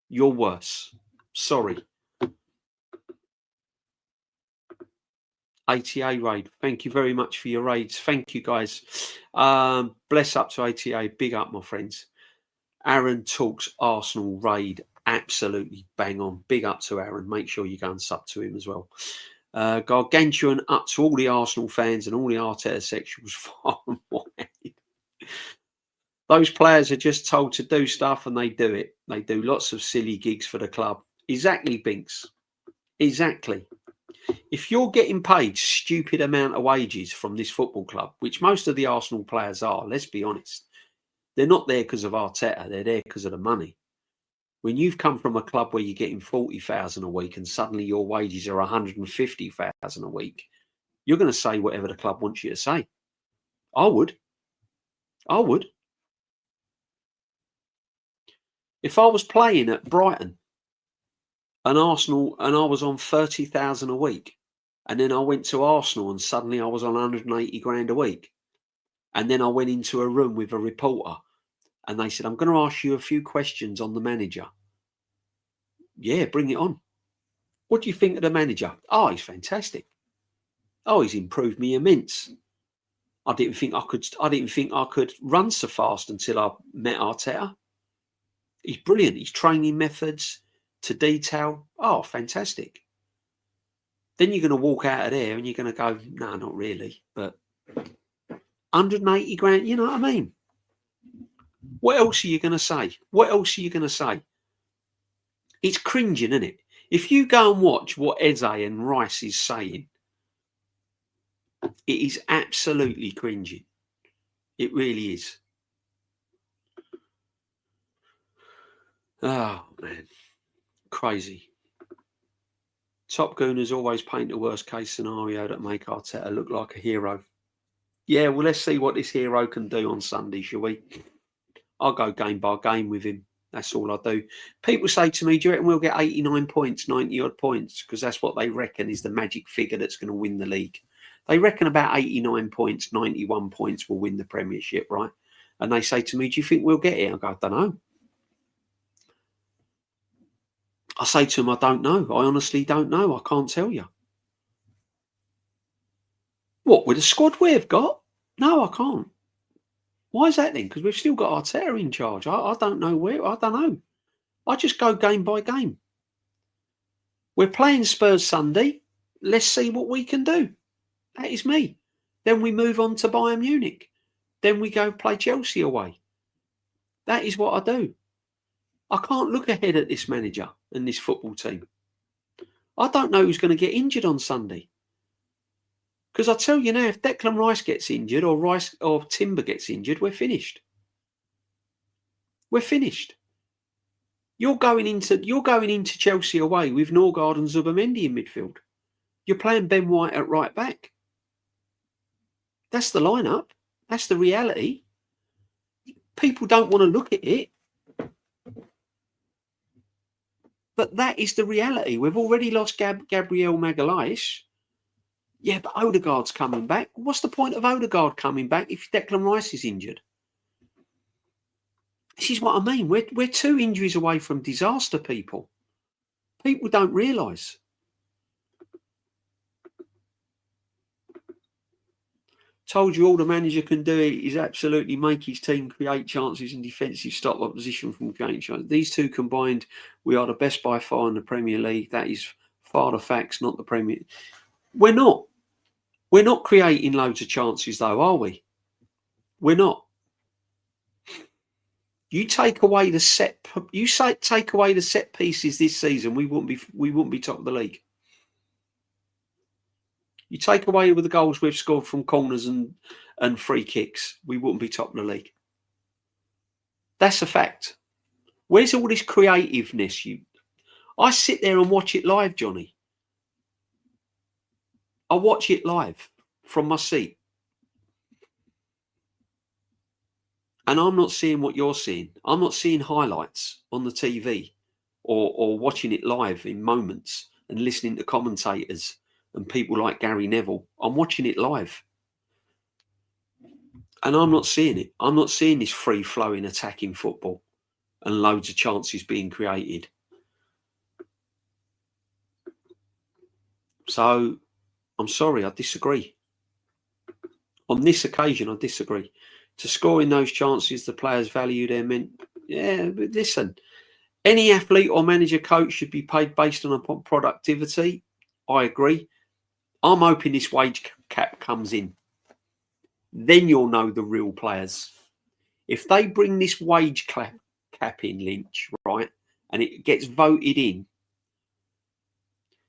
You're worse. Sorry. ATA raid. Thank you very much for your raids. Thank you, guys. Bless up to ATA. Big up, my friends. Aaron talks Arsenal raid. Absolutely bang on. Big up to Aaron. Make sure you go and sub to him as well. Gargantuan up to all the Arsenal fans and all the Arteta sexuals far and wide. Those players are just told to do stuff and they do it. They do lots of silly gigs for the club. Exactly, Binks. Exactly. If you're getting paid stupid amount of wages from this football club, which most of the Arsenal players are, let's be honest, they're not there because of Arteta. They're there because of the money. When you've come from a club where you're getting 40,000 a week and suddenly your wages are 150,000 a week, you're going to say whatever the club wants you to say. I would. If I was playing at Brighton and Arsenal and I was on 30,000 a week, and then I went to Arsenal and suddenly I was on 180 grand a week, and then I went into a room with a reporter and they said, I'm going to ask you a few questions on the manager. Yeah, bring it on. What do you think of the manager? Oh, he's fantastic. Oh, he's improved me immense. I didn't think I could run so fast until I met Arteta. He's brilliant. His training methods to detail. Oh, fantastic. Then you're going to walk out of there and you're going to go, no, not really. But 180 grand, you know what I mean? What else are you going to say? What else are you going to say? It's cringing, isn't it? If you go and watch what Eze and Rice is saying, it is absolutely cringing. It really is. Oh, man. Crazy. Top Gooners always paint the worst case scenario that make Arteta look like a hero. Yeah, well, let's see what this hero can do on Sunday, shall we? I'll go game by game with him. That's all I do. People say to me, do you reckon we'll get 89 points, 90 odd points? Because that's what they reckon is the magic figure that's going to win the league. They reckon about 89 points, 91 points will win the Premiership, right? And they say to me, do you think we'll get it? I go, I don't know. I say to them, I don't know. I honestly don't know. I can't tell you. What, with the squad we've got? No, I can't. Why is that then? Because we've still got Arteta in charge. I don't know where. I don't know. I just go game by game. We're playing Spurs Sunday. Let's see what we can do. That is me. Then we move on to Bayern Munich. Then we go play Chelsea away. That is what I do. I can't look ahead at this manager and this football team. I don't know who's going to get injured on Sunday. Because I tell you now, if Declan Rice gets injured or Timber gets injured, we're finished. We're finished. You're going into Chelsea away with Norgard and Zubamendi in midfield. You're playing Ben White at right back. That's the lineup. That's the reality. People don't want to look at it. But that is the reality. We've already lost Gabriel Magalhaes. Yeah, but Odegaard's coming back. What's the point of Odegaard coming back if Declan Rice is injured? This is what I mean. We're 2 injuries away from disaster, people. People don't realise. Told you all the manager can do is absolutely make his team create chances and defensive stop opposition from creating chances. These two combined, we are the best by far in the Premier League. That is far the facts, not the Premier. We're not. We're not creating loads of chances, though, are we? We're not. You take away the set. Take away the set pieces this season. We wouldn't be top of the league. You take away with the goals we've scored from corners and free kicks, we wouldn't be top of the league. That's a fact. Where's all this creativeness? I sit there and watch it live, Johnny. I watch it live from my seat. And I'm not seeing what you're seeing. I'm not seeing highlights on the TV or watching it live in moments and listening to commentators and people like Gary Neville. I'm watching it live. And I'm not seeing it. I'm not seeing this free-flowing attacking football and loads of chances being created. So, I'm sorry, I disagree. On this occasion, I disagree. To score in those chances, the players value their men. Yeah, but listen, any athlete or manager coach should be paid based on productivity. I agree. I'm hoping this wage cap comes in. Then you'll know the real players. If they bring this wage cap in, Lynch, right, and it gets voted in.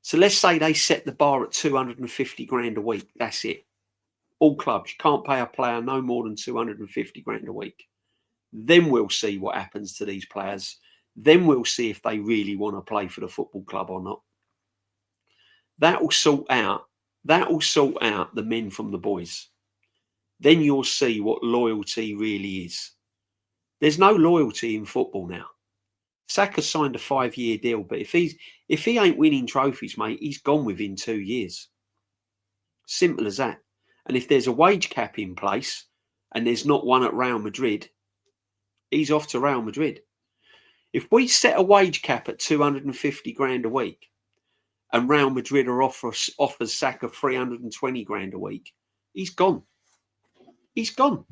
So let's say they set the bar at 250 grand a week. That's it. All clubs, you can't pay a player no more than 250 grand a week. Then we'll see what happens to these players. Then we'll see if they really want to play for the football club or not. That will sort out the men from the boys. Then you'll see what loyalty really is. There's no loyalty in football now. Saka signed a 5-year deal, but if he ain't winning trophies, mate, he's gone within 2 years. Simple as that. And if there's a wage cap in place and there's not one at Real Madrid, he's off to Real Madrid. If we set a wage cap at 250 grand a week and Real Madrid offers Saka 320 grand a week, he's gone. He's gone.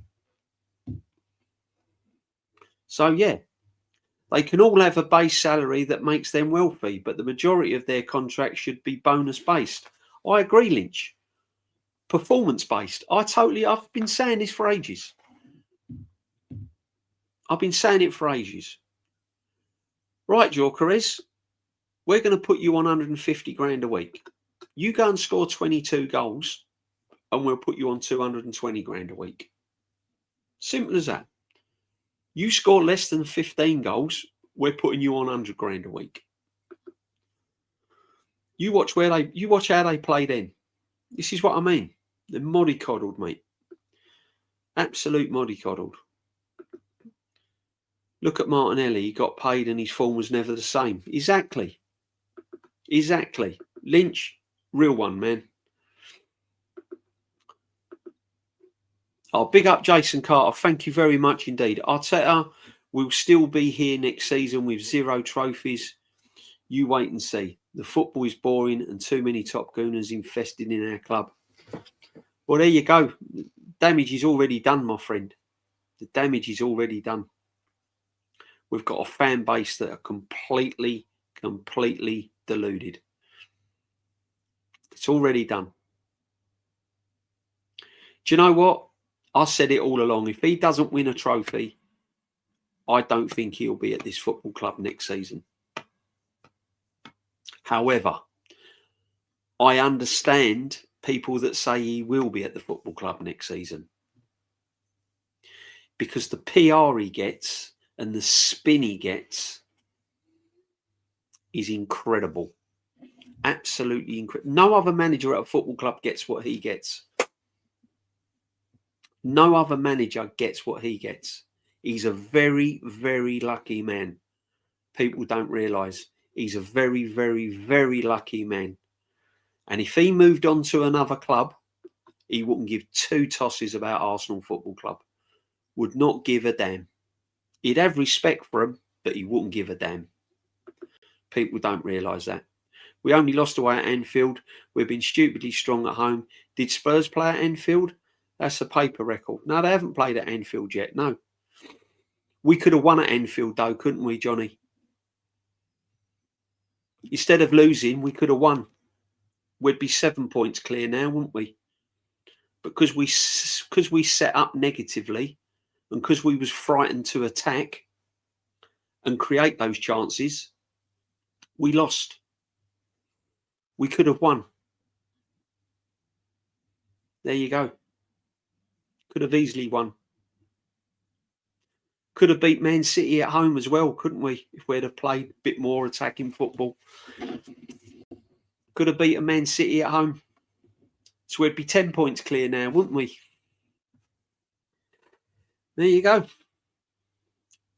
So, yeah, they can all have a base salary that makes them wealthy, but the majority of their contracts should be bonus-based. I agree, Lynch. Performance-based. I've been saying this for ages. I've been saying it for ages. Right, Gyökeres, we're going to put you on 150 grand a week. You go and score 22 goals and we'll put you on 220 grand a week. Simple as that. You score less than 15 goals, we're putting you on 100 grand a week. You watch how they play then. This is what I mean. They're mollycoddled, mate. Absolute mollycoddled. Look at Martinelli. He got paid and his form was never the same. Exactly. Lynch, real one, man. Oh, big up Jason Carter. Thank you very much indeed. Arteta will still be here next season with 0 trophies. You wait and see. The football is boring and too many top gooners infested in our club. Well, there you go. Damage is already done, my friend. The damage is already done. We've got a fan base that are completely deluded. It's already done. Do you know what? I said it all along. If he doesn't win a trophy, I don't think he'll be at this football club next season. However, I understand people that say he will be at the football club next season, because the PR he gets and the spin he gets is incredible. Absolutely incredible. No other manager at a football club gets what he gets. No other manager gets what he gets. He's a very, very lucky man. People don't realise he's a very, very, very lucky man. And if he moved on to another club, he wouldn't give two tosses about Arsenal Football Club. Would not give a damn. He'd have respect for him, but he wouldn't give a damn. People don't realise that. We only lost away at Anfield. We've been stupidly strong at home. Did Spurs play at Anfield? That's a paper record. No, they haven't played at Anfield yet. No. We could have won at Anfield, though, couldn't we, Johnny? Instead of losing, we could have won. We'd be 7 points clear now, wouldn't we? Because we set up negatively, and because we was frightened to attack and create those chances, we lost. We could have won. There you go. Could have easily won. Could have beat Man City at home as well, couldn't we? If we'd have played a bit more attacking football. Could have beaten Man City at home. So we'd be 10 points clear now, wouldn't we? There you go.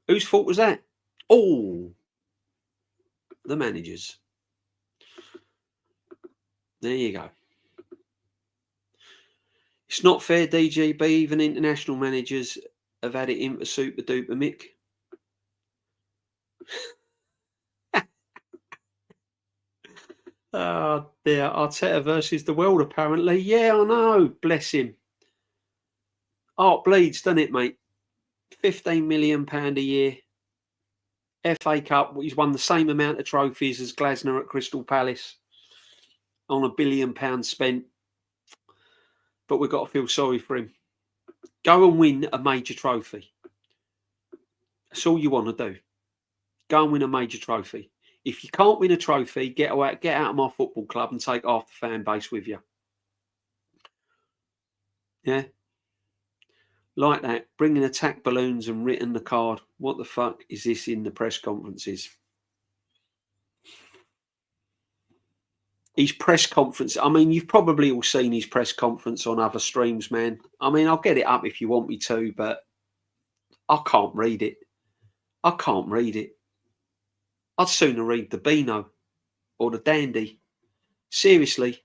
Whose fault was that? Oh, the managers. There you go. It's not fair, DGB. Even international managers have had it in for super duper Mick. Oh dear, Arteta versus the world, apparently. Yeah, I know. Bless him. Heart bleeds, doesn't it, mate? £15 million a year. FA Cup, he's won the same amount of trophies as Glasner at Crystal Palace on £1 billion spent. But we've got to feel sorry for him. Go and win a major trophy. That's all you want to do. Go and win a major trophy. If you can't win a trophy, get out of my football club and take half the fan base with you. Yeah? Like that, bringing attack balloons and written the card. What the fuck is this in the press conferences? His press conference, I mean, you've probably all seen his press conference on other streams, man. I mean, I'll get it up if you want me to, but I can't read it. I can't read it. I'd sooner read the Beano or the Dandy. Seriously.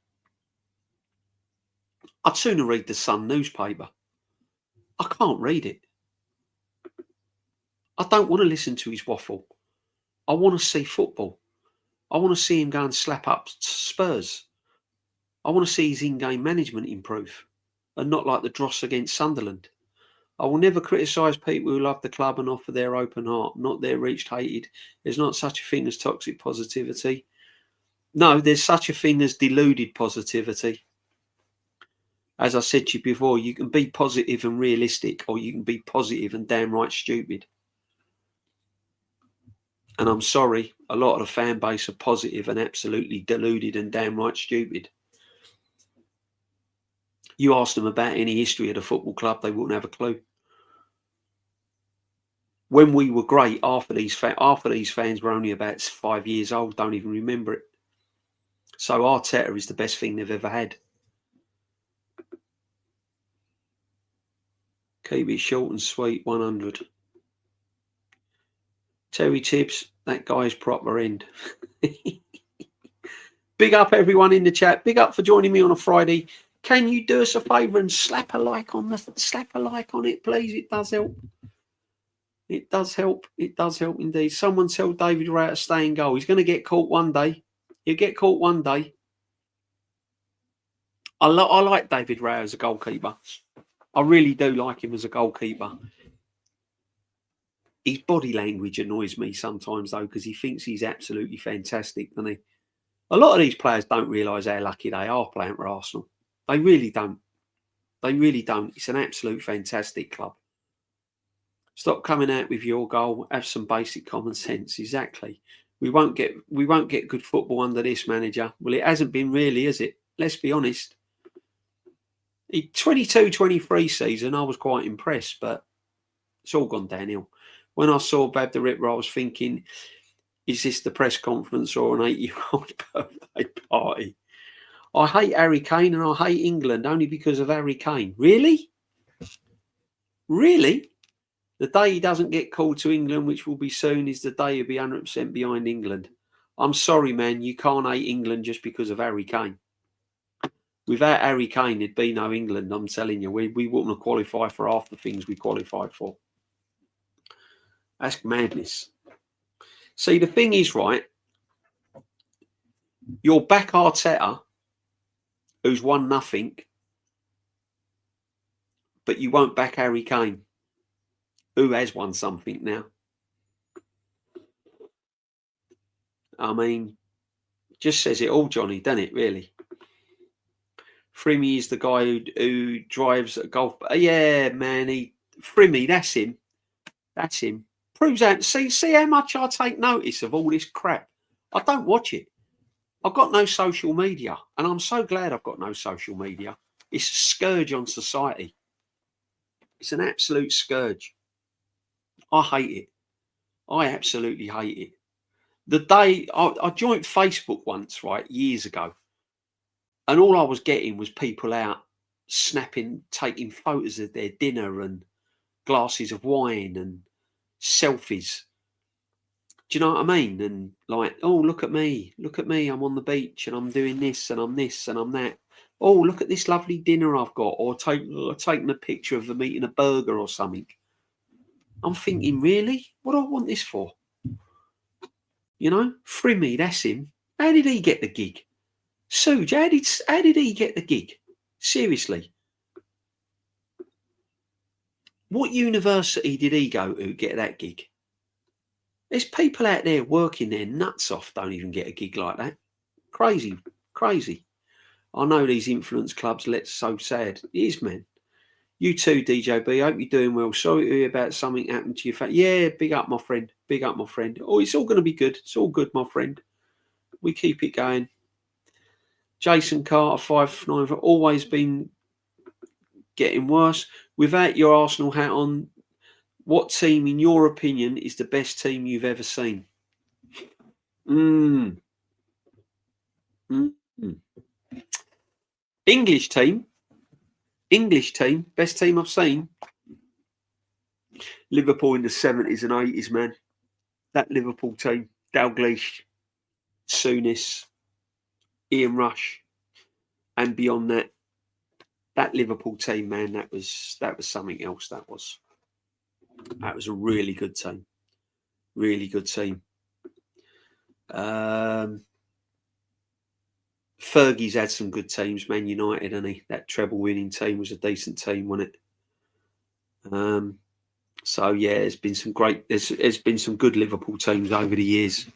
I'd sooner read the Sun newspaper. I can't read it. I don't want to listen to his waffle. I want to see football. I want to see him go and slap up Spurs. I want to see his in-game management improve and not like the dross against Sunderland. I will never criticise people who love the club and offer their open heart, not their reached hated. There's not such a thing as toxic positivity. No, there's such a thing as deluded positivity. As I said to you before, you can be positive and realistic, or you can be positive and damn right stupid. And I'm sorry, a lot of the fan base are positive and absolutely deluded and damn right stupid. You ask them about any history of the football club, they wouldn't have a clue. When we were great, half of these fans were only about 5 years old, don't even remember it. So Arteta is the best thing they've ever had. Keep it short and sweet, 100. Terry Tibbs, that guy's proper end. Big up everyone in the chat. Big up for joining me on a Friday. Can you do us a favour and slap a like on it, please? It does help. It does help. It does help indeed. Someone tell David Raya to stay in goal. He's going to get caught one day. He'll get caught one day. I like David Raya as a goalkeeper. I really do like him as a goalkeeper. His body language annoys me sometimes, though, because he thinks he's absolutely fantastic, doesn't he? A lot of these players don't realise how lucky they are playing for Arsenal. They really don't. They really don't. It's an absolute fantastic club. Stop coming out with your goal. Have some basic common sense. Exactly. We won't get good football under this manager. Well, it hasn't been really, has it? Let's be honest. 22-23 season, I was quite impressed, but it's all gone downhill. When I saw Bab the Ripper, I was thinking, is this the press conference or an 8-year-old birthday party? I hate Harry Kane and I hate England only because of Harry Kane. Really? Really? The day he doesn't get called to England, which will be soon, is the day he'll be 100% behind England. I'm sorry, man. You can't hate England just because of Harry Kane. Without Harry Kane, there'd be no England. I'm telling you, we wouldn't have qualified for half the things we qualified for. That's madness. See, the thing is, right, you're back Arteta, who's won nothing, but you won't back Harry Kane, who has won something now. I mean, just says it all, Johnny, doesn't it, really? Frimmy is the guy who drives a golf. Yeah, man, Frimmy, that's him. That's him. Proves out. See how much I take notice of all this crap. I don't watch it. I've got no social media, and I'm so glad I've got no social media. It's a scourge on society. It's an absolute scourge. I hate it. I absolutely hate it. The day I joined Facebook once, right, years ago, and all I was getting was people out snapping, taking photos of their dinner and glasses of wine and selfies. Do you know what I mean? And like, oh, look at me, I'm on the beach and I'm doing this and I'm this and I'm that. Oh, look at this lovely dinner I've got, or taking a picture of them eating a burger or something. I'm thinking, really? What do I want this for? You know, Frimmy, that's him. How did he get the gig? Suge, how did he get the gig? Seriously. What university did he go to get that gig? There's people out there working their nuts off, don't even get a gig like that. Crazy, crazy. I know these influence clubs let so sad. It is, man. You too, DJB. Hope you're doing well. Sorry to hear about something happened to your Yeah, big up, my friend. Big up, my friend. Oh, it's all going to be good. It's all good, my friend. We keep it going. Jason Carter, 5'9", always been getting worse. Without your Arsenal hat on, what team, in your opinion, is the best team you've ever seen? English team, best team I've seen. Liverpool in the 70s and 80s, man. That Liverpool team, Dalglish, Souness, Ian Rush, and beyond that, that Liverpool team, man, that was something else. That was a really good team. Really good team. Fergie's had some good teams, Man United, and that treble winning team was a decent team, wasn't it? So yeah, there's been some great. There's been some good Liverpool teams over the years.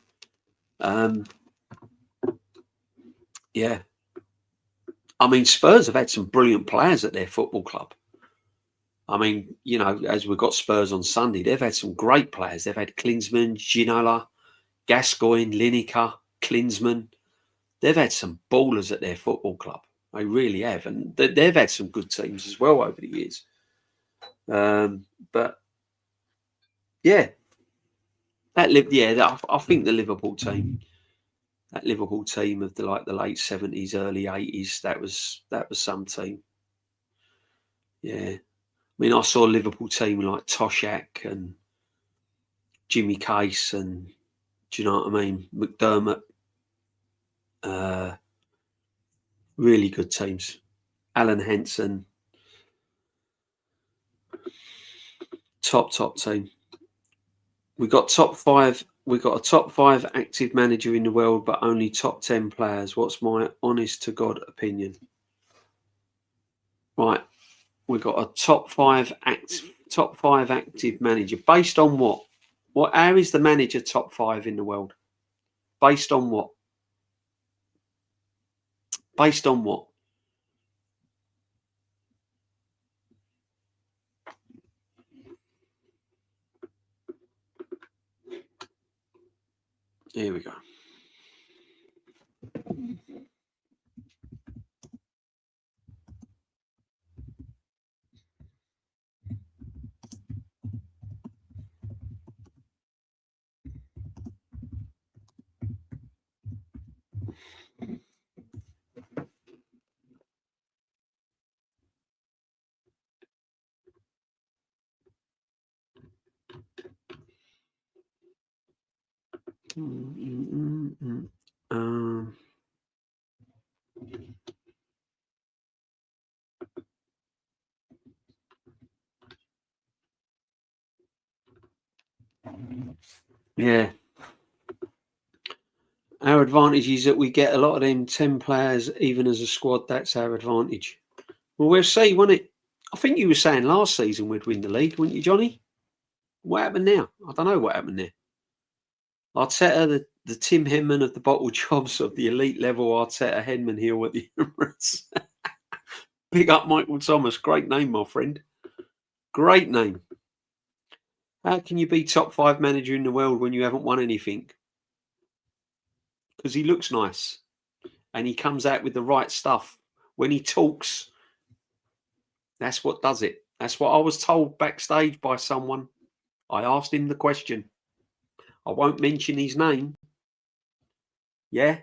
Yeah, I mean Spurs have had some brilliant players at their football club. I mean, you know, as we've got Spurs on Sunday, they've had some great players. They've had Klinsmann, Ginola, Gascoigne, Lineker, Klinsmann. They've had some ballers at their football club. They really have, and they've had some good teams as well over the years. But yeah, I think the Liverpool team, that Liverpool team of the late 70s, early 80s, that was some team. Yeah, I mean, I saw a Liverpool team like Toshak and Jimmy Case, and do you know what I mean? McDermott. Really good teams. Alan Henson, top team. We got top five. We got a top 5 active manager in the world, but only top 10 players. What's my honest to God opinion? Right, we got a top 5 active manager. Based on what? How is the manager top 5 in the world? Based on what? Based on what? Here we go. Um, yeah. Our advantage is that we get a lot of them 10 players, even as a squad. That's our advantage. Well, we'll see, won't it? I think you were saying last season we'd win the league, weren't you, Johnny? What happened now? I don't know what happened there. Arteta, the Tim Henman of the bottle jobs of the elite level, Arteta Henman here at the Emirates. Big up Michael Thomas. Great name, my friend. Great name. How can you be top 5 manager in the world when you haven't won anything? Because he looks nice and he comes out with the right stuff. When he talks, that's what does it. That's what I was told backstage by someone. I asked him the question. I won't mention his name. Yeah.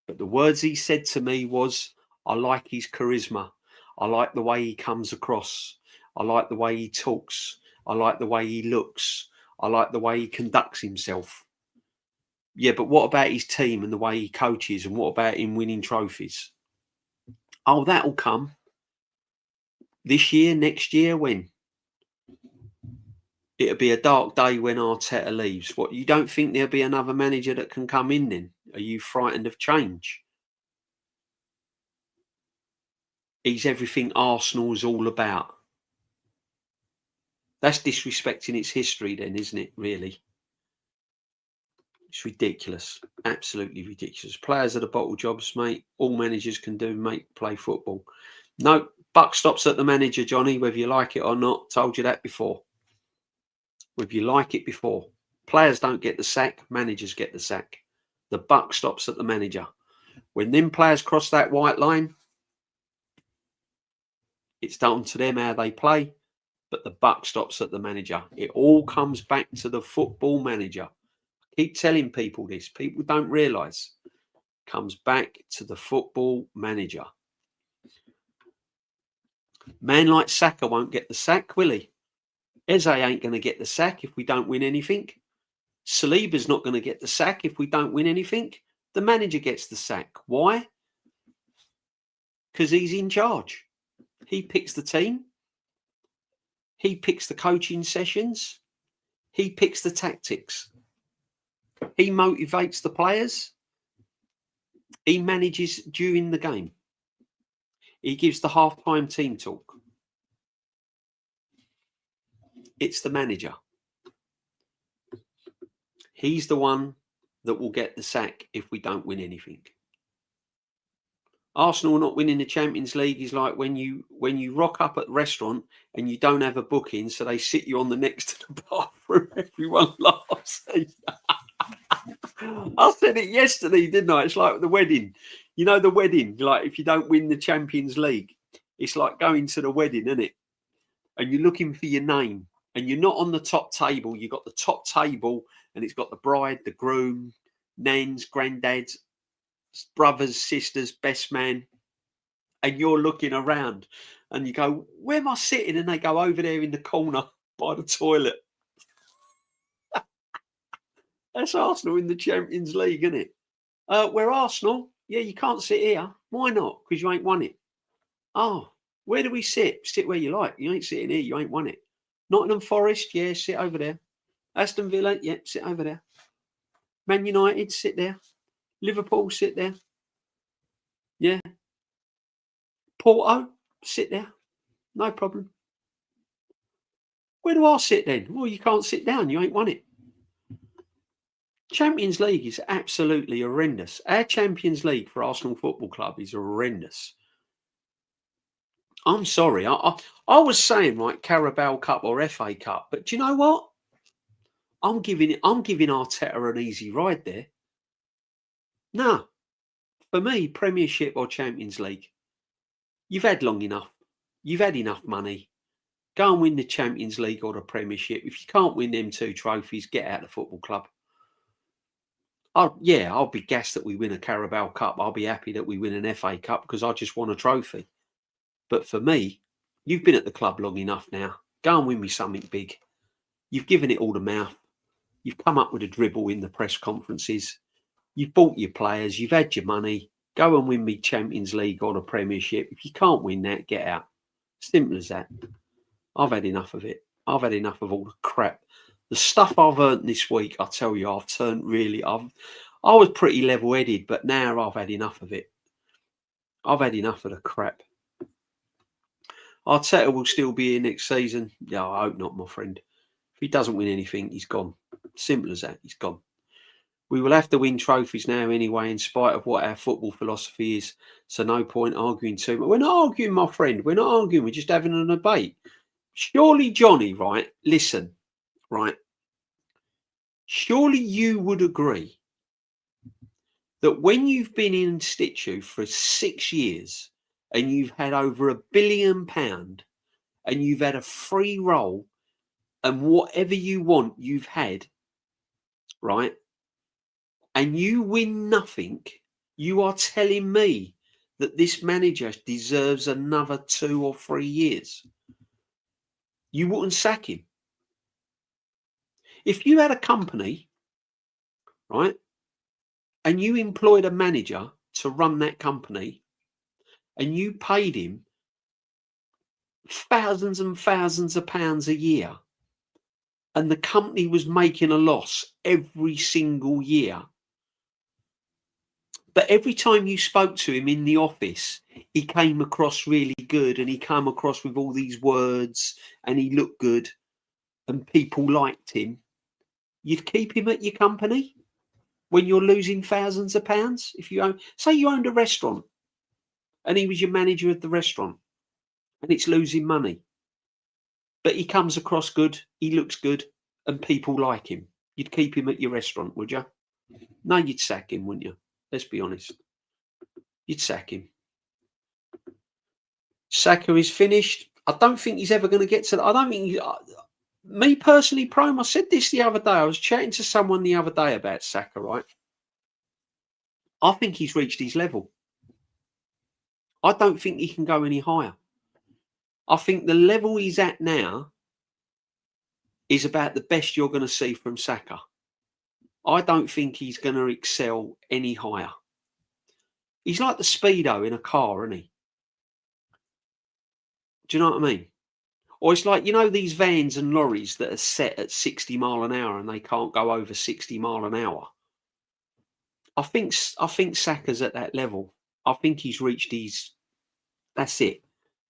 But the words he said to me was, I like his charisma. I like the way he comes across. I like the way he talks. I like the way he looks. I like the way he conducts himself. Yeah, but what about his team and the way he coaches? And what about him winning trophies? Oh, that'll come. This year, next year, when? It'll be a dark day when Arteta leaves. What, you don't think there'll be another manager that can come in then? Are you frightened of change? He's everything Arsenal's all about. That's disrespecting its history then, isn't it, really? It's ridiculous. Absolutely ridiculous. Players are the bottle jobs, mate. All managers can do, mate, play football. No, buck stops at the manager, Johnny, whether you like it or not. Told you that before. Whether you like it before. Players don't get the sack, managers get the sack. The buck stops at the manager. When them players cross that white line, it's down to them how they play, but the buck stops at the manager. It all comes back to the football manager. Keep telling people this. People don't realise. Comes back to the football manager. Man like Saka won't get the sack, will he? Eze ain't going to get the sack if we don't win anything. Saliba's not going to get the sack if we don't win anything. The manager gets the sack. Why? Because he's in charge. He picks the team. He picks the coaching sessions. He picks the tactics. He motivates the players. He manages during the game. He gives the half-time team talk. It's the manager. He's the one that will get the sack if we don't win anything. Arsenal not winning the Champions League is like when you rock up at the restaurant and you don't have a booking, so they sit you on the next to the bathroom. Everyone laughs. I said it yesterday, didn't I? It's like the wedding. You know, the wedding, like if you don't win the Champions League, it's like going to the wedding, isn't it? And you're looking for your name and you're not on the top table. You've got the top table and it's got the bride, the groom, nans, granddads, brothers, sisters, best man. And you're looking around and you go, where am I sitting? And they go over there in the corner by the toilet. That's Arsenal in the Champions League, isn't it? We're Arsenal. Yeah, you can't sit here. Why not? Because you ain't won it. Oh, where do we sit? Sit where you like. You ain't sitting here. You ain't won it. Nottingham Forest. Yeah, sit over there. Aston Villa. Yeah, sit over there. Man United. Sit there. Liverpool. Sit there. Yeah. Porto. Sit there. No problem. Where do I sit then? Well, you can't sit down. You ain't won it. Champions League is absolutely horrendous. Our Champions League for Arsenal Football Club is horrendous. I'm sorry. I was saying, right, Carabao Cup or FA Cup, but do you know what? I'm giving Arteta an easy ride there. No, for me, Premiership or Champions League. You've had long enough. You've had enough money. Go and win the Champions League or the Premiership. If you can't win them two trophies, get out of the football club. I'll be gassed that we win a Carabao Cup. I'll be happy that we win an FA Cup because I just want a trophy. But for me, you've been at the club long enough now. Go and win me something big. You've given it all the mouth. You've come up with a dribble in the press conferences. You've bought your players. You've had your money. Go and win me Champions League or the Premiership. If you can't win that, get out. Simple as that. I've had enough of it. I've had enough of all the crap. The stuff I've earned this week, I tell you, I was pretty level-headed, but now I've had enough of it. I've had enough of the crap. Arteta will still be here next season. Yeah, I hope not, my friend. If he doesn't win anything, he's gone. Simple as that. He's gone. We will have to win trophies now anyway, in spite of what our football philosophy is. So no point arguing too much. We're not arguing, my friend. We're not arguing. We're just having a debate. Surely, Johnny, right? Listen, right? Surely you would agree that when you've been in situ for 6 years and you've had over £1 billion and you've had a free roll and whatever you want you've had, right? And you win nothing, you are telling me that this manager deserves another 2 or 3 years. You wouldn't sack him. If you had a company, right, and you employed a manager to run that company and you paid him thousands and thousands of pounds a year and the company was making a loss every single year, but every time you spoke to him in the office, he came across really good and he came across with all these words and he looked good and people liked him, you'd keep him at your company when you're losing thousands of pounds? If you say you owned a restaurant and he was your manager of the restaurant and it's losing money, but he comes across good, he looks good and people like him, you'd keep him at your restaurant, would you? No, you'd sack him, wouldn't you? Let's be honest. You'd sack him. Saka is finished. I don't think he's ever going to get to. I don't think. Me personally, Prime, I said this the other day. I was chatting to someone the other day about Saka, right? I think he's reached his level. I don't think he can go any higher. I think the level he's at now is about the best you're going to see from Saka. I don't think he's going to excel any higher. He's like the speedo in a car, isn't he? Do you know what I mean? Or it's like, you know, these vans and lorries that are set at 60 mile an hour and they can't go over 60 mile an hour. I think Saka's at that level. I think he's reached his. That's it.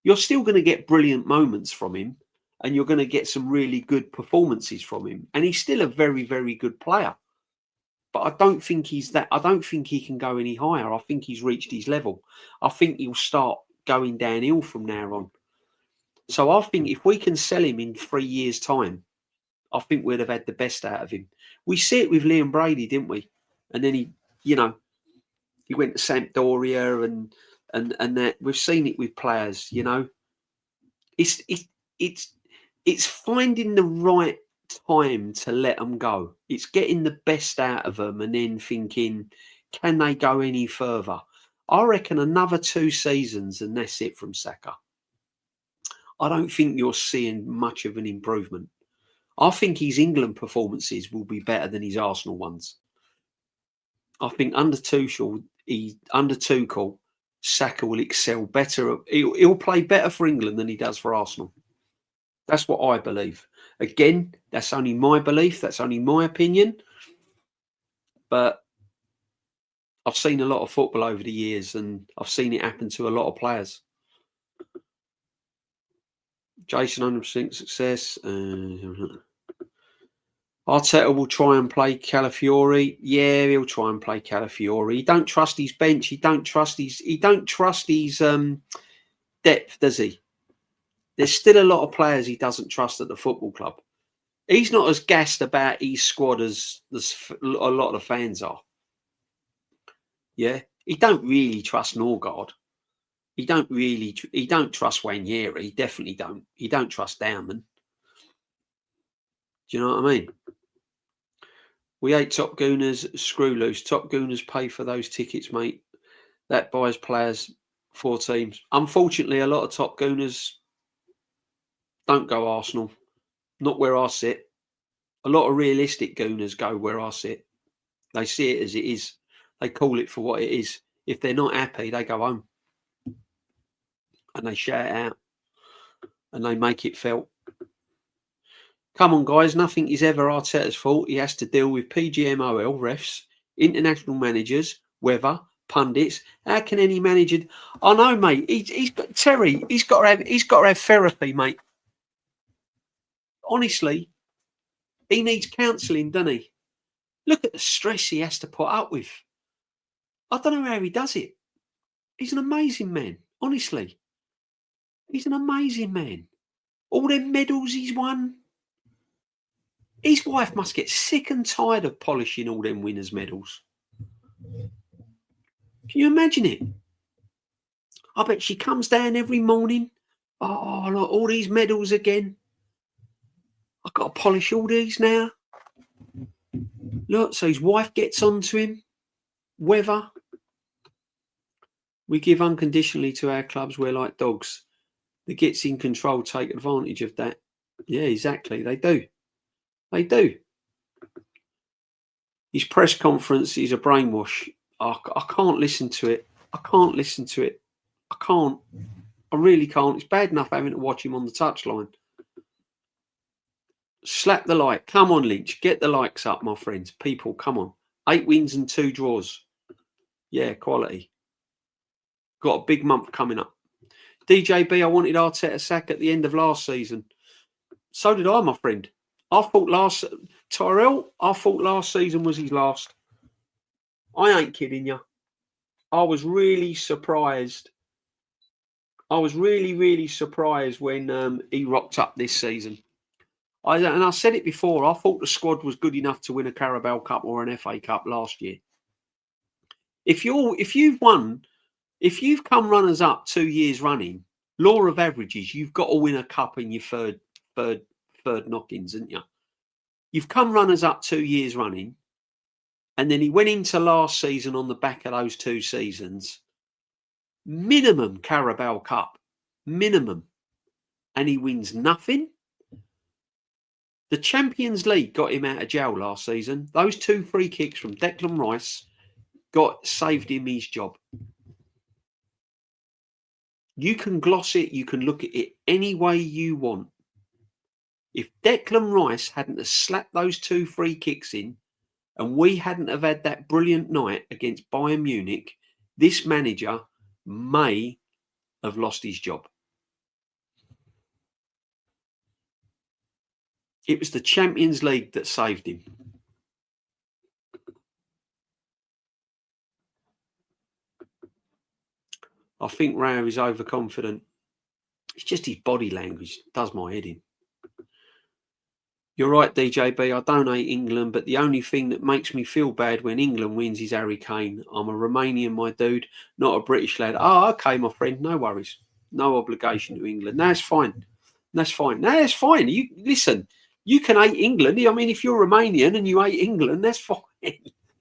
You're still going to get brilliant moments from him, and you're going to get some really good performances from him. And he's still a very, very good player. But I don't think he's that. I don't think he can go any higher. I think he's reached his level. I think he'll start going downhill from now on. So I think if we can sell him in 3 years' time, I think we'd have had the best out of him. We see it with Liam Brady, didn't we? And then he went to Sampdoria and that. We've seen it with players, you know. It's finding the right time to let them go. It's getting the best out of them and then thinking, can they go any further? I reckon another 2 seasons and that's it from Saka. I don't think you're seeing much of an improvement. I think his England performances will be better than his Arsenal ones. I think under Tuchel, Saka will excel better. He'll play better for England than he does for Arsenal. That's what I believe. Again, that's only my belief. That's only my opinion. But I've seen a lot of football over the years and I've seen it happen to a lot of players. Jason, 100% success. Arteta will try and play Calafiori. Yeah, he'll try and play Calafiori. He don't trust his bench. He don't trust his depth, does he? There's still a lot of players he doesn't trust at the football club. He's not as gassed about his squad as a lot of the fans are. Yeah, he don't really trust Norgard. He don't trust Wanyeri. He definitely don't. He don't trust Dowman. Do you know what I mean? We hate Top Gooners. Screw loose. Top Gooners pay for those tickets, mate. That buys players for teams. Unfortunately, a lot of Top Gooners don't go Arsenal. Not where I sit. A lot of realistic Gooners go where I sit. They see it as it is. They call it for what it is. If they're not happy, they go home. And they shout it out. And they make it felt. Come on, guys. Nothing is ever Arteta's fault. He has to deal with PGMOL refs, international managers, weather, pundits. How can any manager? I know, mate. He's got Terry. He's got to have therapy, mate. Honestly, he needs counselling, doesn't he? Look at the stress he has to put up with. I don't know how he does it. He's an amazing man. Honestly, he's an amazing man. All them medals he's won. His wife must get sick and tired of polishing all them winners' medals. Can you imagine it? I bet she comes down every morning. Oh, look, all these medals again. I've got to polish all these now. Look, so his wife gets onto him. Weather. We give unconditionally to our clubs. We're like dogs. The gets in control take advantage of that. Yeah, exactly. They do. They do. His press conference is a brainwash. I can't listen to it. I can't listen to it. I can't. I really can't. It's bad enough having to watch him on the touchline. Slap the like. Come on, Lynch. Get the likes up, my friends. People, come on. 8 wins and 2 draws. Yeah, quality. Got a big month coming up. DJB, I wanted Arteta sack at the end of last season. So did I, my friend. I thought last season was his last. I ain't kidding you. I was really surprised. I was really surprised when he rocked up this season. I said it before. I thought the squad was good enough to win a Carabao Cup or an FA Cup last year. If you've come runners up 2 years running, law of averages, you've got to win a cup in your third knockings, haven't you? You've come runners up 2 years running, and then he went into last season on the back of those 2 seasons. Minimum Carabao Cup, minimum, and he wins nothing. The Champions League got him out of jail last season. Those 2 free kicks from Declan Rice saved him his job. You can gloss it, you can look at it any way you want. If Declan Rice hadn't have slapped those 2 free kicks in, and we hadn't have had that brilliant night against Bayern Munich, this manager may have lost his job. It was the Champions League that saved him. I think Rao is overconfident. It's just his body language does my head in. You're right, DJB. I don't hate England, but the only thing that makes me feel bad when England wins is Harry Kane. I'm a Romanian, my dude, not a British lad. Oh, okay, my friend. No worries. No obligation to England. That's fine. That's fine. No, that's fine. You listen. You can hate England. I mean, if you're Romanian and you hate England, that's fine.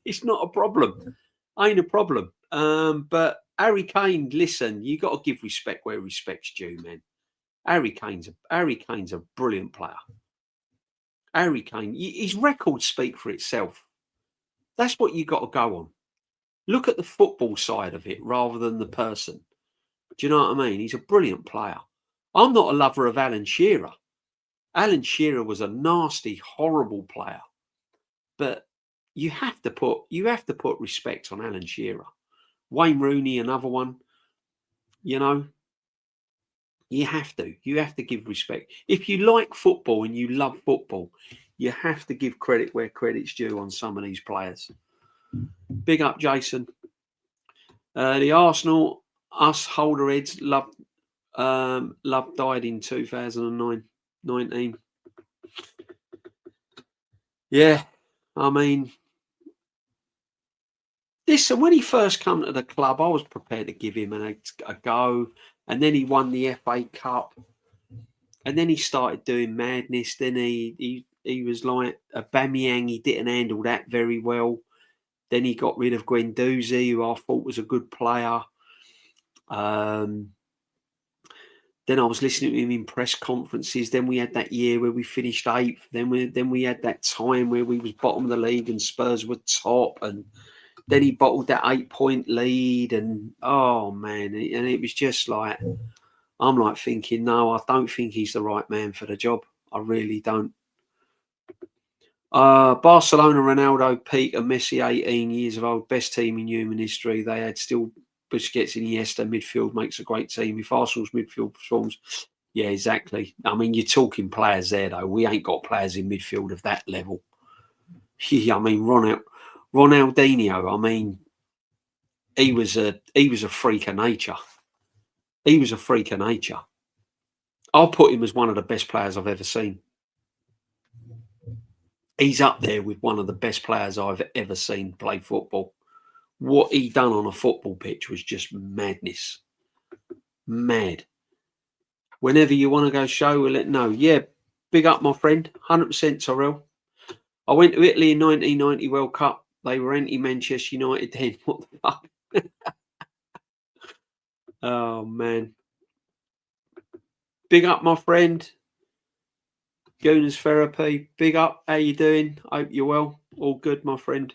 It's not a problem. Ain't a problem. But Harry Kane, listen, you got to give respect where respect's due, man. Harry Kane's a brilliant player. Harry Kane, his records speak for itself. That's what you got to go on. Look at the football side of it rather than the person. Do you know what I mean? He's a brilliant player. I'm not a lover of Alan Shearer. Alan Shearer was a nasty, horrible player. But you have to put respect on Alan Shearer. Wayne Rooney, another one. You know, you have to give respect. If you like football and you love football, you have to give credit where credit's due on some of these players. Big up, Jason. The Arsenal, us holder heads, love died in 2019. Yeah, I mean, listen, when he first come to the club, I was prepared to give him a go, and then he won the FA Cup, and then he started doing madness. Then he was like a Bamiyang. He didn't handle that very well. Then he got rid of Guendouzi, who I thought was a good player. Um, then I was listening to him in press conferences. Then we had that year where we finished 8th. Then we had that time where we was bottom of the league and Spurs were top, and then he bottled that 8-point lead. And oh man, and it was just like, I'm like thinking, no, I don't think he's the right man for the job. I really don't. Barcelona, Ronaldo, peak, and Messi, 18 years of old, best team in human history. They had still Busquets and Iniesta. Midfield makes a great team. If Arsenal's midfield performs, yeah, exactly. I mean, you're talking players there, though. We ain't got players in midfield of that level. I mean, Ronaldinho. I mean, he was a freak of nature. He was a freak of nature. I'll put him as one of the best players I've ever seen. He's up there with one of the best players I've ever seen play football. What he done on a football pitch was just madness. Mad. Whenever you want to go show, we'll let know. Yeah, big up, my friend. 100% Tyrell. I went to Italy in 1990 World Cup. They were anti-Manchester United then. What the fuck? Oh, man. Big up, my friend. Gooners Therapy. Big up. How you doing? Hope you're well. All good, my friend.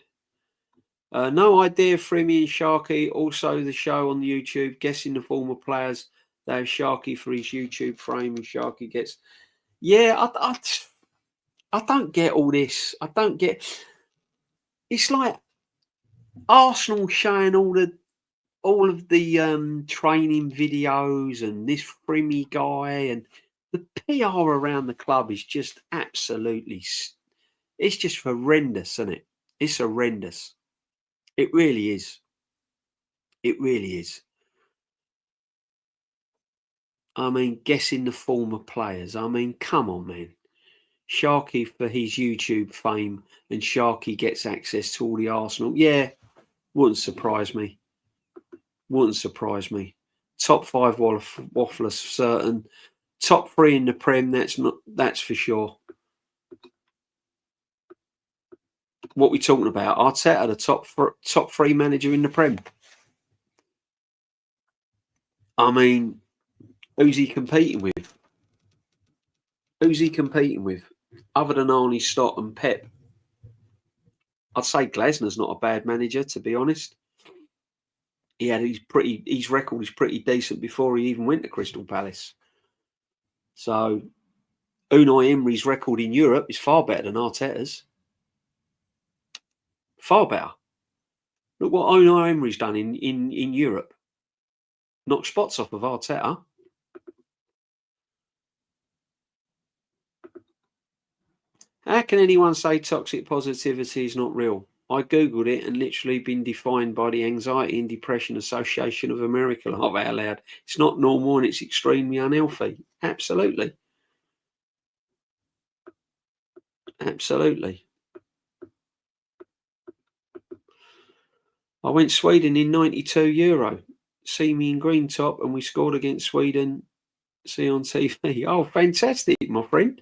No idea, Frimmy and Sharky. Also, the show on YouTube, guessing the former players. They have Sharky for his YouTube frame, and Sharky gets. Yeah, I don't get all this. I don't get. It's like Arsenal showing all of the training videos and this Frimmy guy, and the PR around the club is just absolutely. It's just horrendous, isn't it? It's horrendous. It really is. It really is. I mean, guessing the former players. I mean, come on, man. Sharky for his YouTube fame, and Sharky gets access to all the Arsenal. Yeah, wouldn't surprise me. Wouldn't surprise me. Top 5 wafflers certain. Top 3 in the Prem. That's for sure. What we talking about? Arteta, the top 3 manager in the Prem. I mean, who's he competing with? Who's he competing with? Other than Arnie Stott and Pep, I'd say Glasner's not a bad manager, to be honest. His record is pretty decent before he even went to Crystal Palace. So Unai Emery's record in Europe is far better than Arteta's. Far better. Look what Unai Emery's done in Europe. Knocked spots off of Arteta. How can anyone say toxic positivity is not real? I googled it and literally been defined by the Anxiety and Depression Association of America. Laugh out loud. It's not normal and it's extremely unhealthy. Absolutely. Absolutely. I went Sweden in 92 Euro. See me in green top and we scored against Sweden. See on TV. Oh, fantastic, my friend.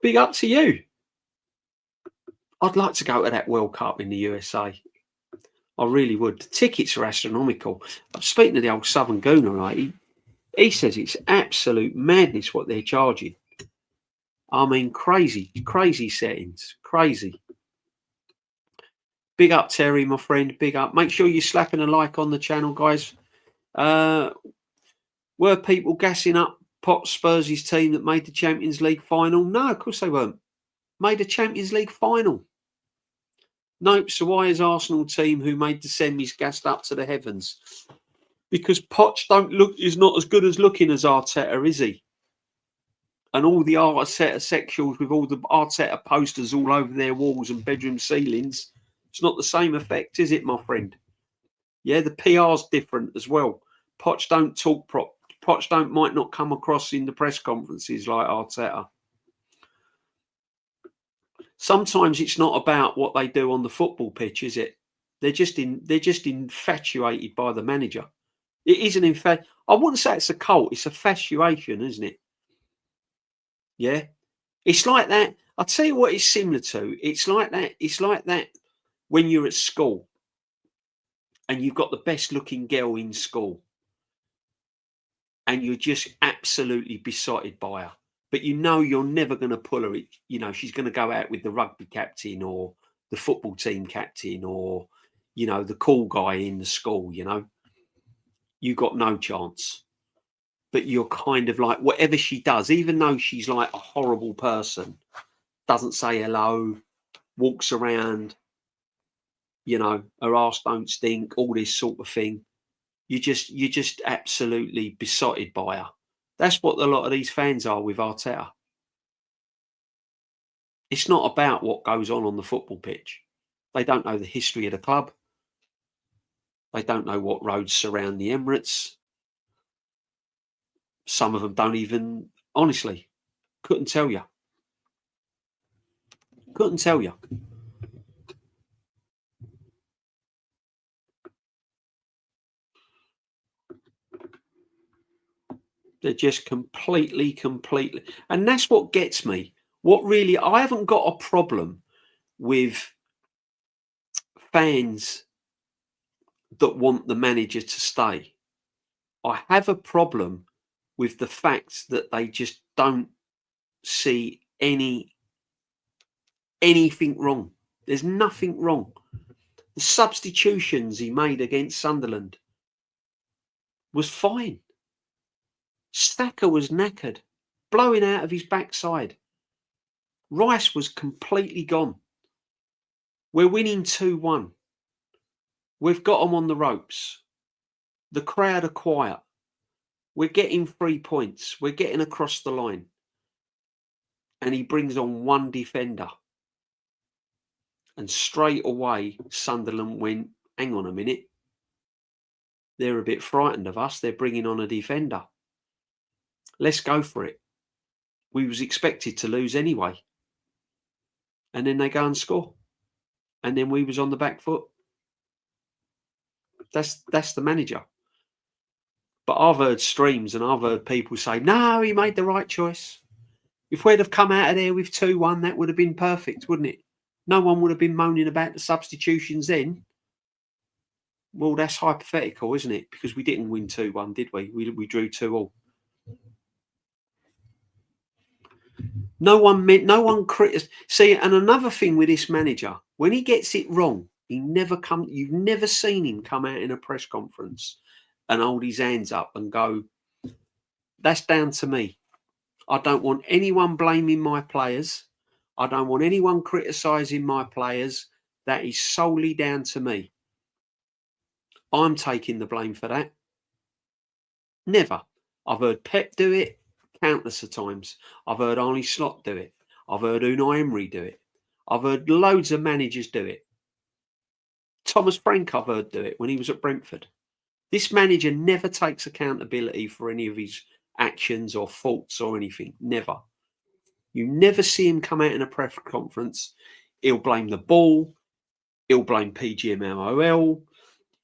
Big up to you. I'd like to go to that World Cup in the USA. I really would. The tickets are astronomical. I'm speaking to the old Southern Gooner, right? He says it's absolute madness what they're charging. I mean, crazy settings. Crazy. Big up, Terry, my friend. Big up. Make sure you're slapping a like on the channel, guys. Were people gassing up Spurs' team that made the Champions League final? No, of course they weren't. Made a Champions League final. Nope. So why is Arsenal team who made the semis gassed up to the heavens? Because Poch is not as good as looking as Arteta, is he? And all the Arteta sexuals with all the Arteta posters all over their walls and bedroom ceilings, it's not the same effect, is it, my friend? Yeah, the PR's different as well. Poch don't talk Poch might not come across in the press conferences like Arteta. Sometimes it's not about what they do on the football pitch, is it? They're just infatuated by the manager. It isn't I wouldn't say it's a cult, it's a infatuation, isn't it? Yeah. It's like that. I'll tell you what it's similar to. It's like that when you're at school and you've got the best looking girl in school and you're just absolutely besotted by her. But you know you're never going to pull her. You know, she's going to go out with the rugby captain or the football team captain or, you know, the cool guy in the school, you know. You got no chance. But you're kind of like, whatever she does, even though she's like a horrible person, doesn't say hello, walks around, you know, her arse don't stink, all this sort of thing. You're just absolutely besotted by her. That's what a lot of these fans are with Arteta. It's not about what goes on the football pitch. They don't know the history of the club. They don't know what roads surround the Emirates. Some of them don't even, honestly, couldn't tell you. Couldn't tell you. They're just completely. And that's what gets me. What really, I haven't got a problem with fans that want the manager to stay. I have a problem with the fact that they just don't see anything wrong. There's nothing wrong. The substitutions he made against Sunderland was fine. Stacker was knackered, blowing out of his backside. Rice was completely gone. We're winning 2-1. We've got them on the ropes. The crowd are quiet. We're getting 3 points. We're getting across the line. And he brings on one defender. And straight away, Sunderland went, hang on a minute. They're a bit frightened of us. They're bringing on a defender. Let's go for it. We was expected to lose anyway. And then they go and score. And then we was on the back foot. That's the manager. But I've heard streams and I've heard people say, no, he made the right choice. If we'd have come out of there with 2-1, that would have been perfect, wouldn't it? No one would have been moaning about the substitutions then. Well, that's hypothetical, isn't it? Because we didn't win 2-1, did we? We drew 2-2. No one criticized. See, and another thing with this manager, when he gets it wrong, you've never seen him come out in a press conference and hold his hands up and go, that's down to me. I don't want anyone blaming my players. I don't want anyone criticising my players. That is solely down to me. I'm taking the blame for that. Never. I've heard Pep do it countless of times. I've heard Arne Slot do it. I've heard Unai Emery do it. I've heard loads of managers do it. Thomas Frank I've heard do it when he was at Brentford. This manager never takes accountability for any of his actions or faults or anything. Never. You never see him come out in a press conference. He'll blame the ball. He'll blame PGMOL.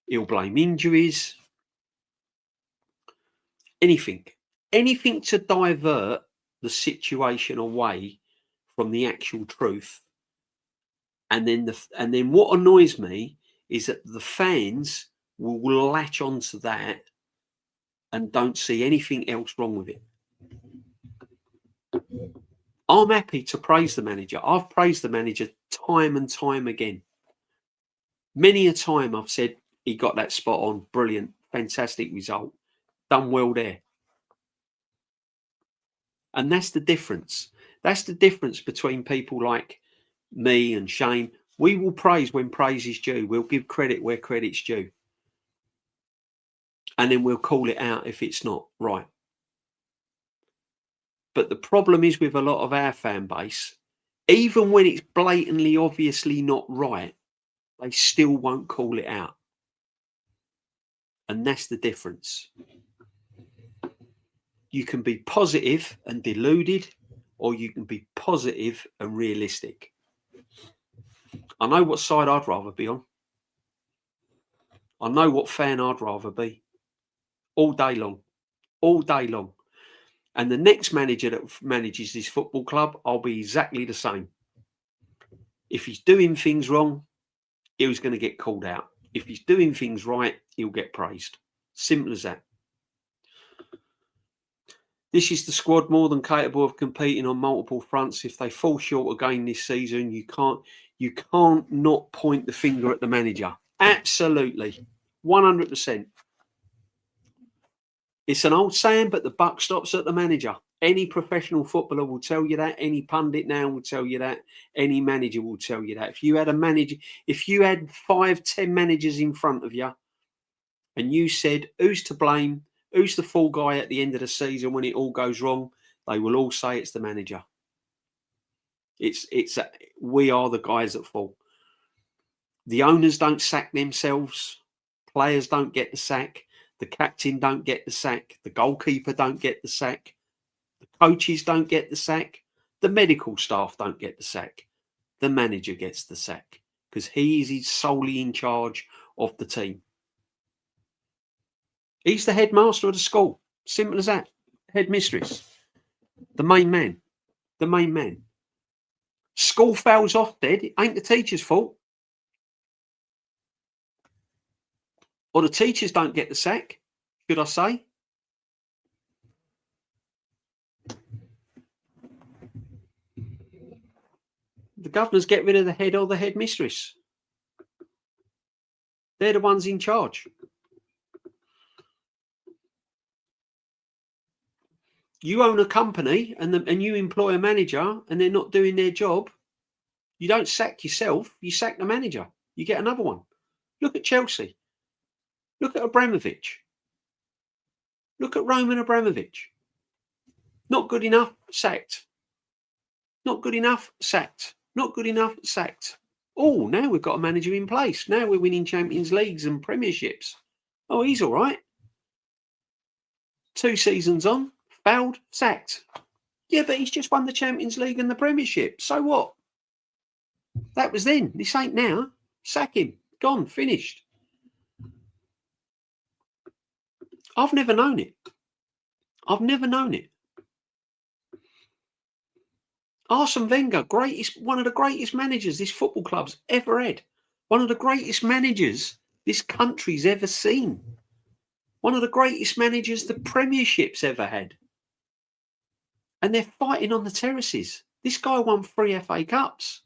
He'll blame injuries. Anything to divert the situation away from the actual truth. And then what annoys me is that the fans will latch onto that and don't see anything else wrong with it. I'm happy to praise the manager. I've praised the manager time and time again. Many a time I've said he got that spot on. Brilliant, fantastic result. Done well there. And that's the difference. That's the difference between people like me and Shane. We will praise when praise is due. We'll give credit where credit's due. And then we'll call it out if it's not right. But the problem is with a lot of our fan base, even when it's blatantly, obviously not right, they still won't call it out. And that's the difference. You can be positive and deluded, or you can be positive and realistic. I know what side I'd rather be on. I know what fan I'd rather be. All day long. All day long. And the next manager that manages this football club, I'll be exactly the same. If he's doing things wrong, he was going to get called out. If he's doing things right, he'll get praised. Simple as that. This is the squad more than capable of competing on multiple fronts. If they fall short again this season, you can't not point the finger at the manager. Absolutely. 100%. It's an old saying, but the buck stops at the manager. Any professional footballer will tell you that. Any pundit now will tell you that. Any manager will tell you that. If you had 5, 10 managers in front of you and you said, who's to blame? Who's the fall guy at the end of the season when it all goes wrong? They will all say it's the manager. We are the guys that fall. The owners don't sack themselves. Players don't get the sack. The captain don't get the sack. The goalkeeper don't get the sack. The coaches don't get the sack. The medical staff don't get the sack. The manager gets the sack because he's solely in charge of the team. He's the headmaster of the school. Simple as that. Headmistress. The main man. The main man. School fails Ofsted. It ain't the teacher's fault. Or the teachers don't get the sack, should I say? The governors get rid of the head or the headmistress. They're the ones in charge. You own a company and you employ a manager and they're not doing their job. You don't sack yourself. You sack the manager. You get another one. Look at Chelsea. Look at Abramovich. Look at Roman Abramovich. Not good enough, sacked. Not good enough, sacked. Not good enough, sacked. Oh, now we've got a manager in place. Now we're winning Champions Leagues and Premierships. Oh, he's all right. 2 seasons on, failed, sacked. Yeah, but he's just won the Champions League and the Premiership. So what? That was then. This ain't now. Sack him. Gone. Finished. I've never known it. I've never known it. Arsene Wenger, one of the greatest managers this football club's ever had. One of the greatest managers this country's ever seen. One of the greatest managers the Premiership's ever had. And they're fighting on the terraces. This guy won 3 FA Cups.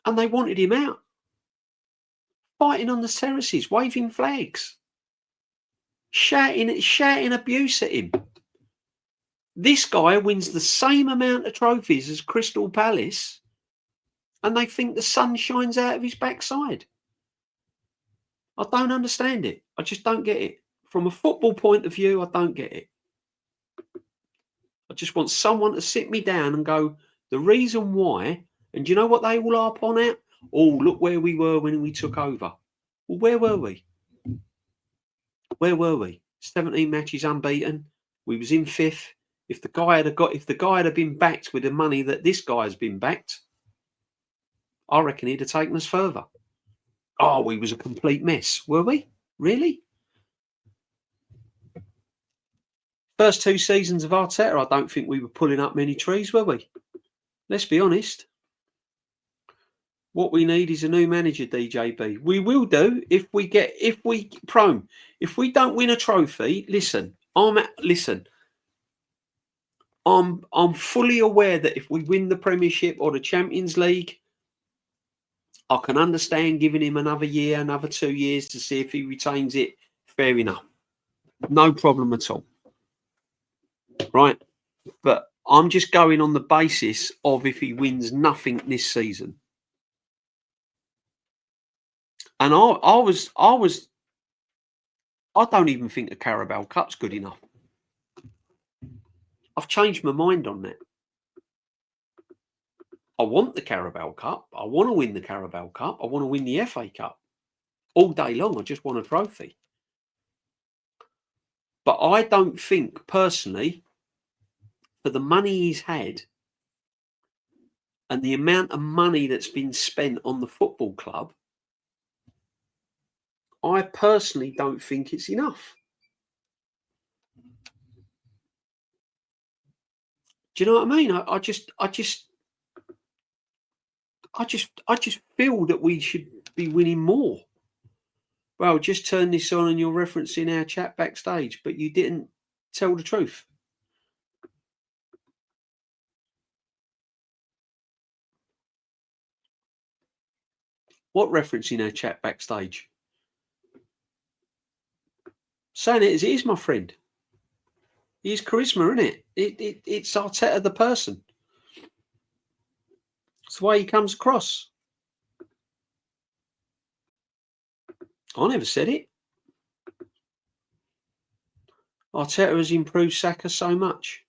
And they wanted him out. Fighting on the terraces, waving flags. Shouting abuse at him. This guy wins the same amount of trophies as Crystal Palace, and they think the sun shines out of his backside. I don't understand it. I just don't get it. From a football point of view, I don't get it. I just want someone to sit me down and go, the reason why, and do you know what they all harp on at? Oh, look where we were when we took over. Well, where were we? Where were we? 17 matches unbeaten. We was in 5th. If the guy had been backed with the money that this guy has been backed, I reckon he'd have taken us further. Oh, we was a complete mess, were we? Really? First 2 seasons of Arteta, I don't think we were pulling up many trees, were we? Let's be honest. What we need is a new manager, DJB. We will do if we don't win a trophy. I'm fully aware that if we win the Premiership or the Champions League, I can understand giving him another year, another 2 years to see if he retains it. Fair enough. No problem at all. Right? But I'm just going on the basis of if he wins nothing this season. And I don't even think the Carabao Cup's good enough. I've changed my mind on that. I want the Carabao Cup. I want to win the Carabao Cup. I want to win the FA Cup. All day long, I just want a trophy. But I don't think, personally, for the money he's had, and the amount of money that's been spent on the football club, I personally don't think it's enough. Do you know what I mean? I just feel that we should be winning more. Well, just turn this on and you're referencing our chat backstage, but you didn't tell the truth. What referencing our chat backstage? Saying it as it is, my friend. He's charisma, isn't it? It's Arteta the person. It's the way he comes across. I never said it. Arteta has improved Saka so much.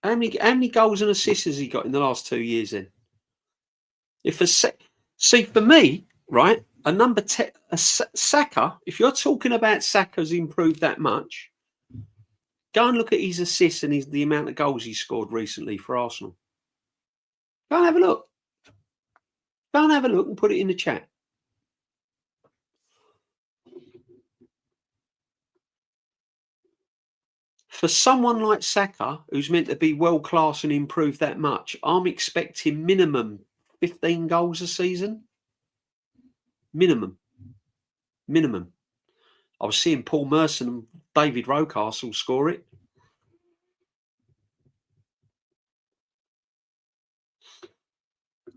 How many goals and assists has he got in the last 2 years then? See, for me, right, a number 10, Saka, if you're talking about Saka's improved that much, go and look at his assists and the amount of goals he scored recently for Arsenal. Go and have a look. Go and have a look and put it in the chat. For someone like Saka, who's meant to be world class and improved that much, I'm expecting minimum 15 goals a season. Minimum. I was seeing Paul Merson and David Rocastle score it.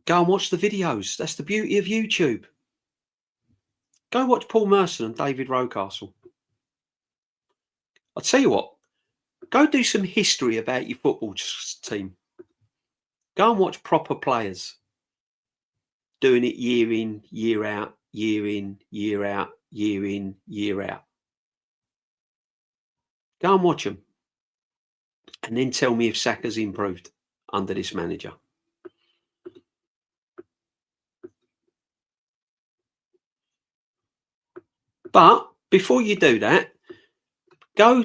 Go and watch the videos. That's the beauty of YouTube. Go watch Paul Merson and David Rocastle. I'll tell you what, go do some history about your football team. Go and watch proper players doing it year in, year out, year in, year out, year in, year out. Go and watch them. And then tell me if Saka's improved under this manager. But before you do that, go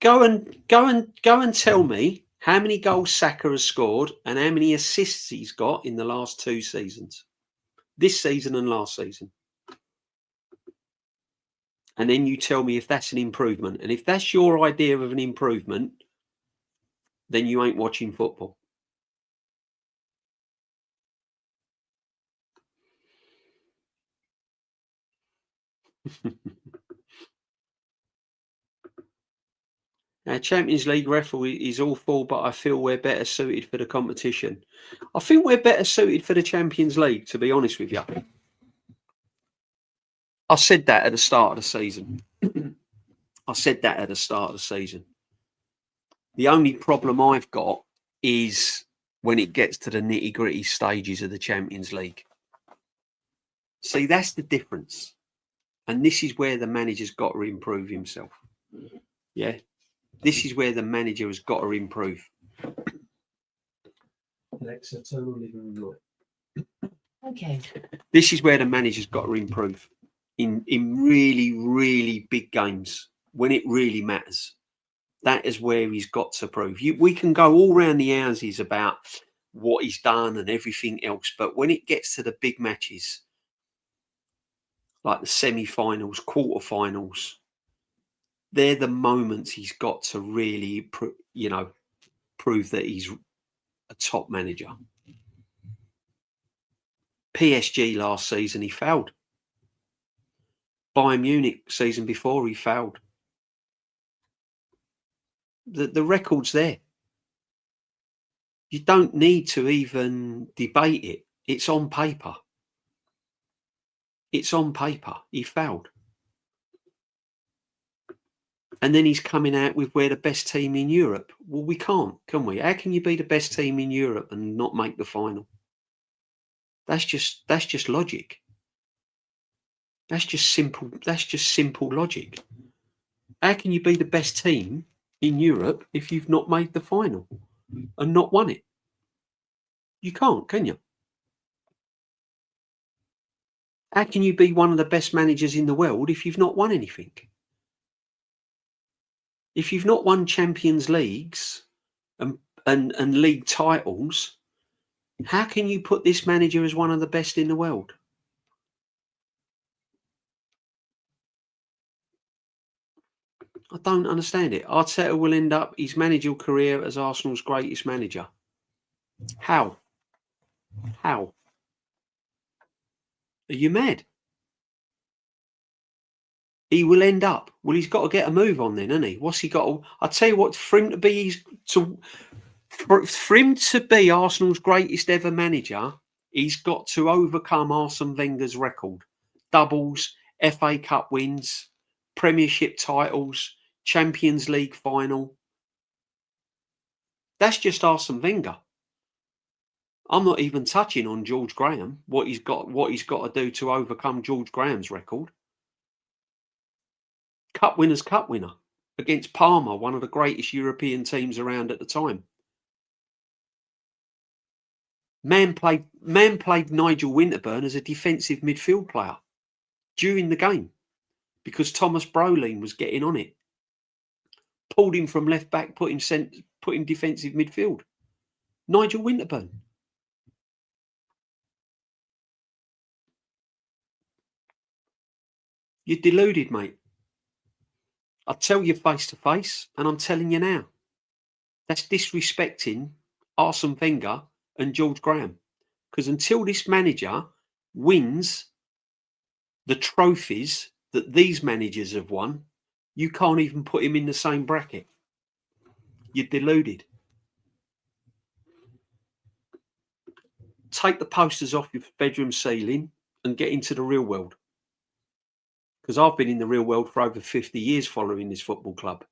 and tell me how many goals Saka has scored and how many assists he's got in the last 2 seasons. This season and last season. And then you tell me if that's an improvement. And if that's your idea of an improvement, then you ain't watching football. Our Champions League referee is awful, but I feel we're better suited for the competition. I think we're better suited for the Champions League, to be honest with you. I said that at the start of the season. The only problem I've got is when it gets to the nitty-gritty stages of the Champions League. See, that's the difference. And this is where the manager's got to improve himself. Yeah. This is where the manager has got to improve. Alexa, turn on living room light. Okay. This is where the manager's got to improve in really, really big games when it really matters. That is where he's got to prove. We can go all round the houses about what he's done and everything else, but when it gets to the big matches, like the semi-finals, quarter-finals, they're the moments he's got to really, prove that he's a top manager. PSG last season, he failed. Bayern Munich season before, he failed. The record's there. You don't need to even debate it. It's on paper. It's on paper. He failed. And then he's coming out with we're the best team in Europe. Well, we can't, can we? How can you be the best team in Europe and not make the final? That's just logic. That's just simple logic. How can you be the best team in Europe if you've not made the final and not won it? You can't, can you? How can you be one of the best managers in the world if you've not won anything? If you've not won Champions Leagues and league titles, How can you put this manager as one of the best in the world? I don't understand it. Arteta will end up his managerial career as Arsenal's greatest manager. How? How? Are you mad? He will end up. Well, he's got to get a move on then, hasn't he? What's he got to, I tell you what, for him to be Arsenal's greatest ever manager, he's got to overcome Arsene Wenger's record. Doubles, FA Cup wins, Premiership titles, Champions League final. That's just Arsene Wenger. I'm not even touching on George Graham, what he's got to do to overcome George Graham's record. Cup winner against Parma, one of the greatest European teams around at the time. Man played Nigel Winterburn as a defensive midfield player during the game because Thomas Brolin was getting on it. Pulled him from left back, put him defensive midfield. Nigel Winterburn. You're deluded, mate. I'll tell you face to face, and I'm telling you now. That's disrespecting Arsene Wenger and George Graham. Because until this manager wins the trophies that these managers have won, you can't even put him in the same bracket. You're deluded. Take the posters off your bedroom ceiling and get into the real world. Because I've been in the real world for over 50 years following this football club.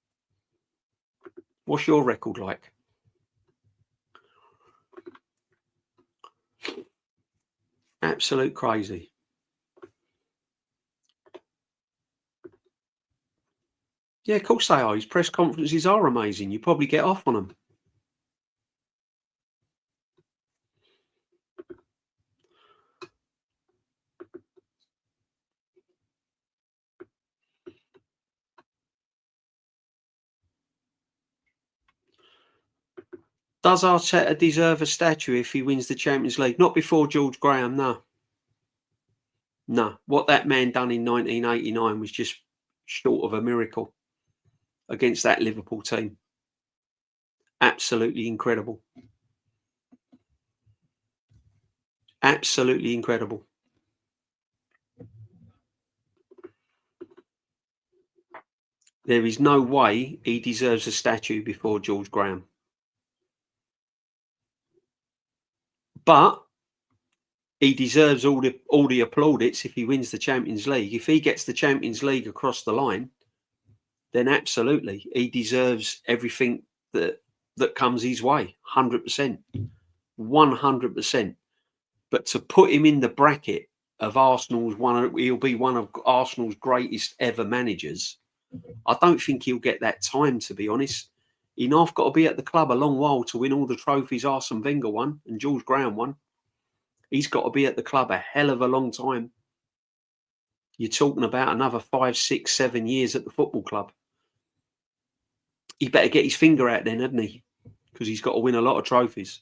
What's your record like? Absolute crazy. Yeah, of course they are. His press conferences are amazing. You probably get off on them. Does Arteta deserve a statue if he wins the Champions League? Not before George Graham, no. No. What that man done in 1989 was just short of a miracle against that Liverpool team. Absolutely incredible. Absolutely incredible. There is no way he deserves a statue before George Graham. But he deserves all the plaudits if he wins the Champions League. If he gets the Champions League across the line, then absolutely he deserves everything that comes his way. 100%. 100%. But to put him in the bracket of he'll be one of Arsenal's greatest ever managers. I don't think he'll get that time, to be honest. He's got to be at the club a long while to win all the trophies Arsene Wenger won and George Graham won. He's got to be at the club a hell of a long time. You're talking about another 5, 6, 7 years at the football club. He better get his finger out then, hadn't he? Because he's got to win a lot of trophies.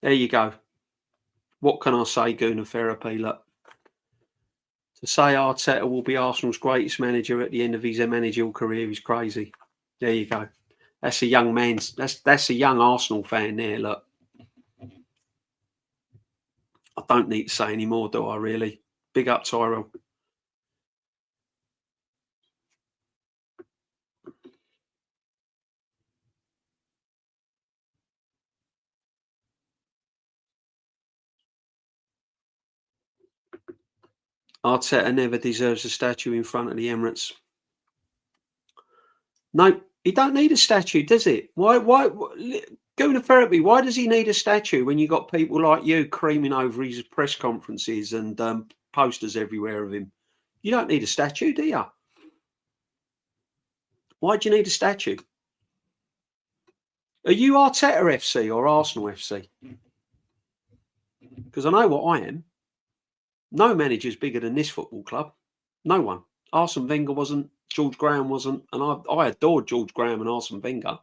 There you go. What can I say, Gooner Therapy? Look, to say Arteta will be Arsenal's greatest manager at the end of his managerial career is crazy. There you go. That's a young man's. That's a young Arsenal fan there. Look, I don't need to say any more, do I? Really? Big up, Tyrell. Arteta never deserves a statue in front of the Emirates. No, he don't need a statue, does it? Why go to therapy? Why does he need a statue when you got people like you creaming over his press conferences and posters everywhere of him? You don't need a statue, do you? Why do you need a statue? Are you Arteta FC or Arsenal FC? Because I know what I am. No manager's bigger than this football club. No one. Arsene Wenger wasn't. George Graham wasn't, and I adored George Graham and Arsene Wenger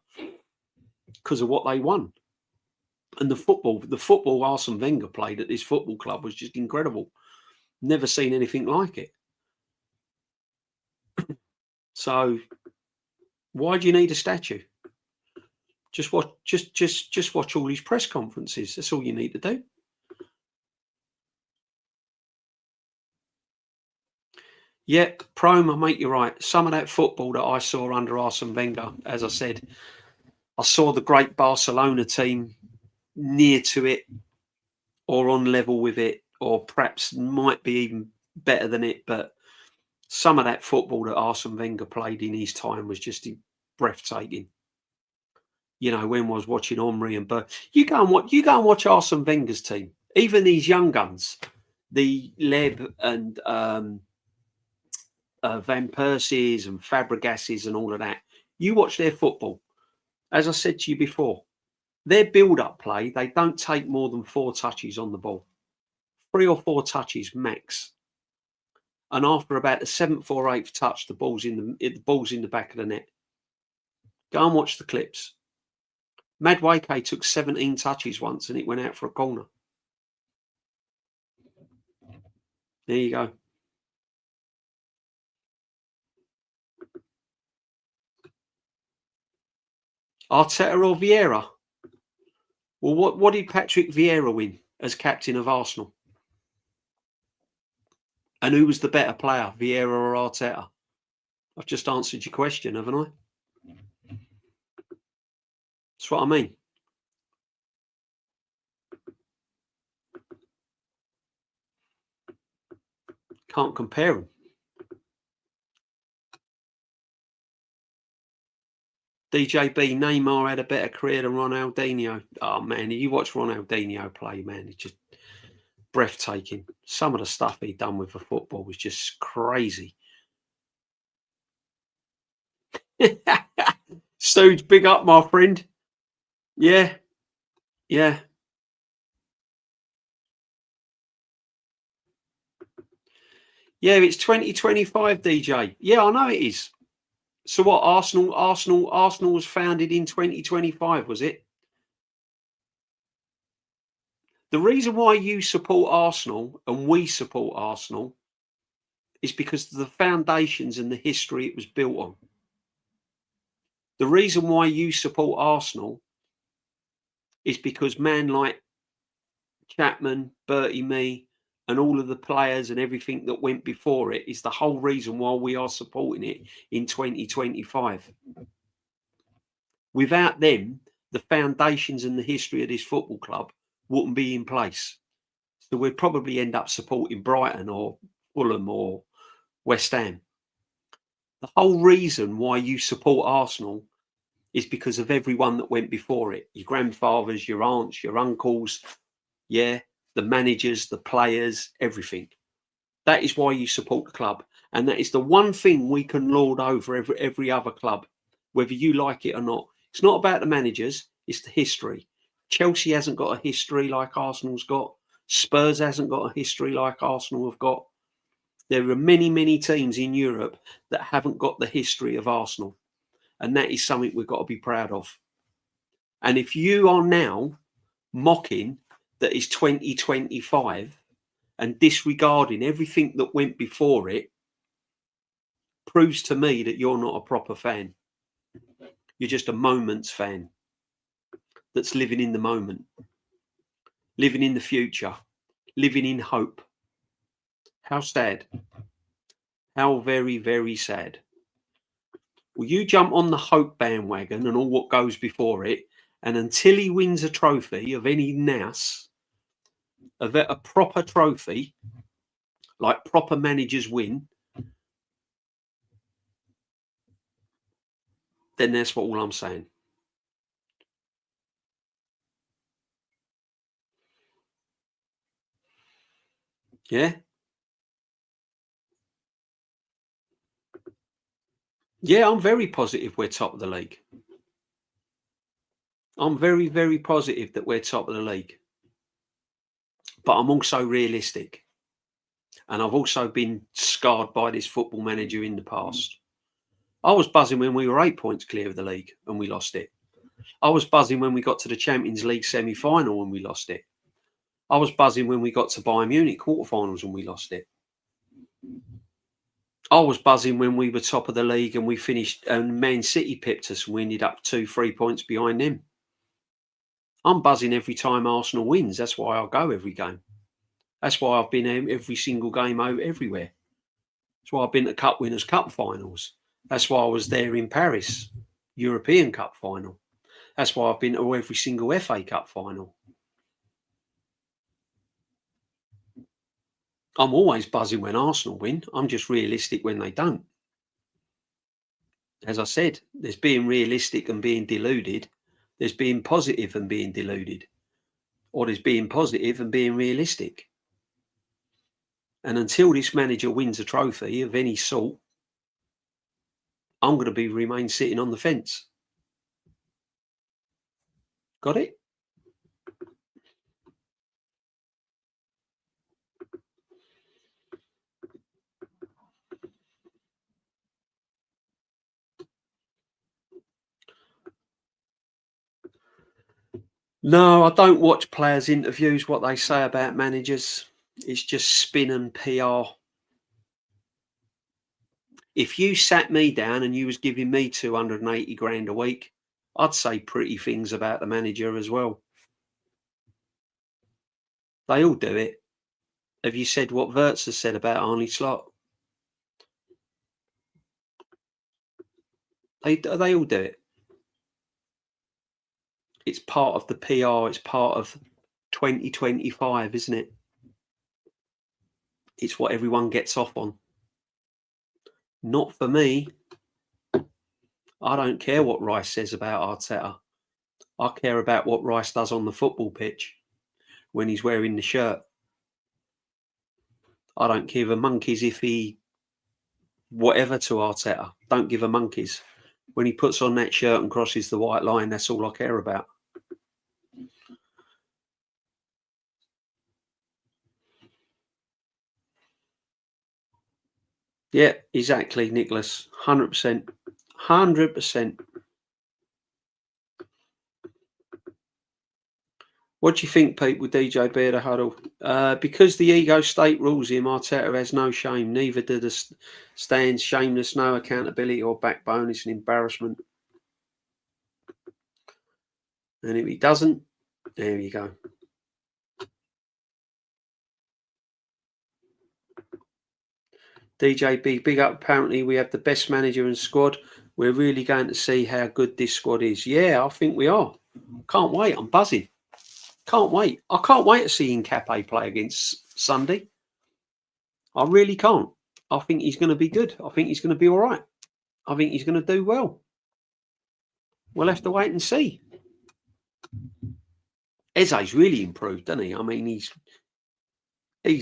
because of what they won. And the football Arsene Wenger played at this football club was just incredible. Never seen anything like it. So why do you need a statue? Just watch, just watch all these press conferences. That's all you need to do. Yeah, Proma, mate, you're right. Some of that football that I saw under Arsene Wenger, as I said, I saw the great Barcelona team near to it or on level with it, or perhaps might be even better than it. But some of that football that Arsene Wenger played in his time was just breathtaking. You know, when I was watching Omri and you go and watch Arsene Wenger's team, even these young guns, the Leb and Van Persie's and Fabregas's and all of that. You watch their football. As I said to you before, their build-up play, they don't take more than 4 touches on the ball. 3 or 4 touches max. And after about the 7th or 8th touch, the ball's in the back of the net. Go and watch the clips. Madueke took 17 touches once and it went out for a corner. There you go. Arteta or Vieira? Well, what did Patrick Vieira win as captain of Arsenal? And who was the better player, Vieira or Arteta? I've just answered your question, haven't I? That's what I mean. Can't compare them. DJB, Neymar had a better career than Ronaldinho. Oh, man, you watch Ronaldinho play, man, it's just breathtaking. Some of the stuff he'd done with the football was just crazy. Stooge, big up, my friend. Yeah. Yeah. Yeah, it's 2025, DJ. Yeah, I know it is. So what, Arsenal was founded in 2025, was it? The reason why you support Arsenal and we support Arsenal is because of the foundations and the history it was built on. The reason why you support Arsenal is because man like Chapman, Bertie Mee, and all of the players and everything that went before it is the whole reason why we are supporting it in 2025. Without them, the foundations and the history of this football club wouldn't be in place. So we'd probably end up supporting Brighton or Fulham or West Ham. The whole reason why you support Arsenal is because of everyone that went before it. Your grandfathers, your aunts, your uncles, yeah, the managers, the players, everything. That is why you support the club. And that is the one thing we can lord over every other club, whether you like it or not. It's not about the managers, it's the history. Chelsea hasn't got a history like Arsenal's got. Spurs hasn't got a history like Arsenal have got. There are many, many teams in Europe that haven't got the history of Arsenal. And that is something we've got to be proud of. And if you are now mocking that is 2025 and disregarding everything that went before it, proves to me that you're not a proper fan. You're just a moments fan that's living in the moment, living in the future, living in hope. How sad. How very, very sad. Well, you jump on the hope bandwagon and all what goes before it, and until he wins a trophy of any NAS, a proper trophy, like proper managers win, then that's what all I'm saying. Yeah? Yeah, I'm very positive we're top of the league. I'm very, very positive that we're top of the league. But I'm also realistic. And I've also been scarred by this football manager in the past. I was buzzing when we were 8 points clear of the league and we lost it. I was buzzing when we got to the Champions League semi-final and we lost it. I was buzzing when we got to Bayern Munich quarterfinals and we lost it. I was buzzing when we were top of the league and we finished and Man City pipped us and we ended up 2-3 points behind them. I'm buzzing every time Arsenal wins. That's why I go every game. That's why I've been every single game over everywhere. That's why I've been to Cup Winners' Cup finals. That's why I was there in Paris, European Cup final. That's why I've been to every single FA Cup final. I'm always buzzing when Arsenal win. I'm just realistic when they don't. As I said, there's being realistic and being deluded. There's being positive and being deluded. Or there's being positive and being realistic. And until this manager wins a trophy of any sort, I'm going to remain sitting on the fence. Got it? No, I don't watch players' interviews, what they say about managers. It's just spin and PR. If you sat me down and you was giving me 280 grand a week, I'd say pretty things about the manager as well. They all do it. Have you said what Wirtz has said about Arne Slot? They all do it. It's part of the PR. It's part of 2025, isn't it? It's what everyone gets off on. Not for me. I don't care what Rice says about Arteta. I care about what Rice does on the football pitch when he's wearing the shirt. I don't give a monkeys if he whatever to Arteta. Don't give a monkeys. When he puts on that shirt and crosses the white line, that's all I care about. Yeah, exactly, Nicholas. 100%. 100%. What do you think, Pete, with DJ Beard a huddle? Because the ego state rules him, Arteta has no shame. Neither do the stands. Shameless, no accountability or backbone. It's an embarrassment. And if he doesn't, there you go. DJB, big up. Apparently, we have the best manager and squad. We're really going to see how good this squad is. Yeah, I think we are. Can't wait. I'm buzzing. Can't wait. I can't wait to see Nkape play against Sunday. I really can't. I think he's going to be good. I think he's going to be all right. I think he's going to do well. We'll have to wait and see. Eze's really improved, doesn't he? I mean, he's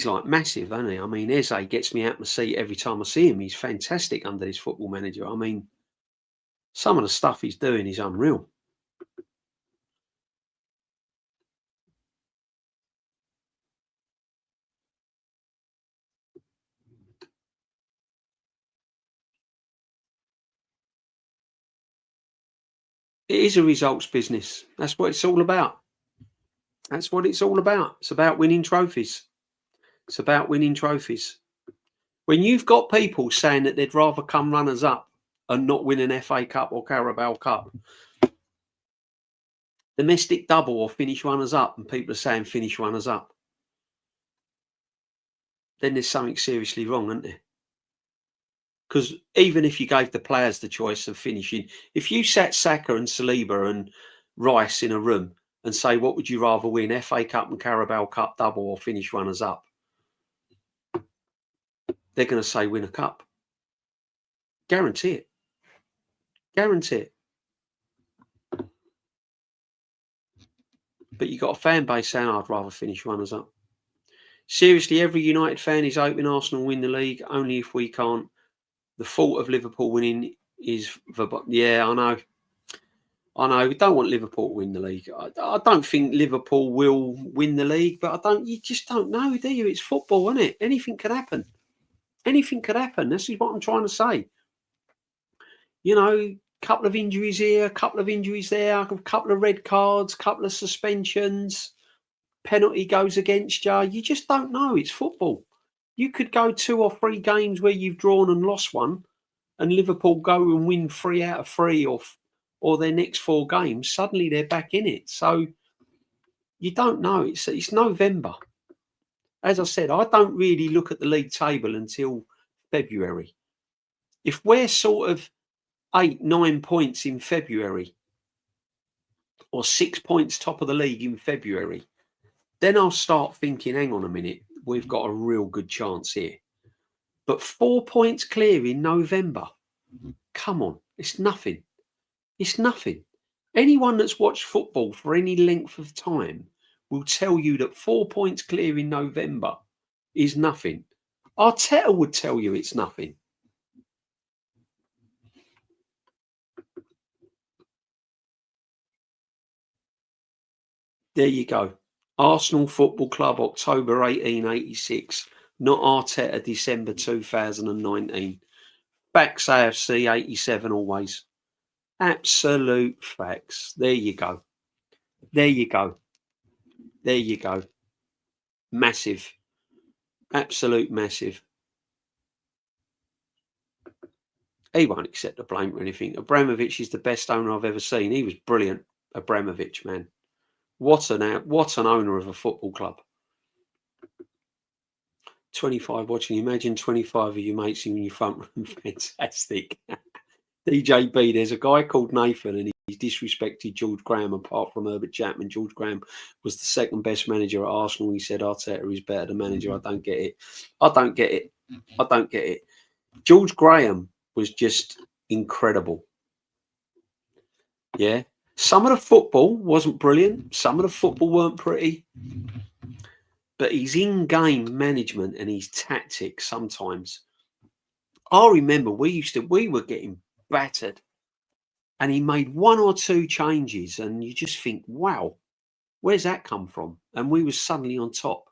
like massive, isn't he? I mean, Eze gets me out my seat every time I see him. He's fantastic under this football manager. I mean, some of the stuff he's doing is unreal. It is a results business. That's what it's all about. That's what it's all about. It's about winning trophies. It's about winning trophies. When you've got people saying that they'd rather come runners up and not win an FA Cup or Carabao Cup, domestic double or finish runners up, and people are saying finish runners up, then there's something seriously wrong, isn't there? Because even if you gave the players the choice of finishing, if you sat Saka and Saliba and Rice in a room and say, what would you rather win, FA Cup and Carabao Cup double or finish runners up? They're going to say win a cup. Guarantee it. Guarantee it. But you've got a fan base saying, I'd rather finish runners up. Seriously, every United fan is hoping Arsenal win the league, only if we can't. The fault of Liverpool winning is... Yeah, I know. We don't want Liverpool to win the league. I don't think Liverpool will win the league, but you just don't know, do you? It's football, isn't it? Anything could happen. Anything could happen. This is what I'm trying to say. You know, couple of injuries here, a couple of injuries there, a couple of red cards, couple of suspensions, penalty goes against you. You just don't know. It's football. You could go 2 or 3 games where you've drawn and lost one, and Liverpool go and win 3 out of 3 or their next 4 games. Suddenly they're back in it. So you don't know. It's November. As I said, I don't really look at the league table until February. If we're sort of 8, 9 points in February, or 6 points top of the league in February, then I'll start thinking, hang on a minute, we've got a real good chance here. But 4 points clear in November, come on, it's nothing. It's nothing. Anyone that's watched football for any length of time will tell you that 4 points clear in November is nothing. Arteta would tell you it's nothing. There you go. Arsenal Football Club, October 1886. Not Arteta, December 2019. Facts AFC 87 always. Absolute facts. There you go. There you go. There you go. Massive. Absolute massive. He won't accept the blame or anything. Abramovich is the best owner I've ever seen. He was brilliant. Abramovich, man. What an owner of a football club. 25 watching. Imagine 25 of your mates in your front room. Fantastic. DJB, there's a guy called Nathan and he's disrespected George Graham apart from Herbert Chapman. George Graham was the second best manager at Arsenal. He said Arteta is better than manager. I don't get it. I don't get it. I don't get it. George Graham was just incredible. Yeah. Some of the football wasn't brilliant. Some of the football weren't pretty. But his in-game management and his tactics sometimes. I remember we were getting battered. And he made 1 or 2 changes and you just think, wow, where's that come from? And we were suddenly on top,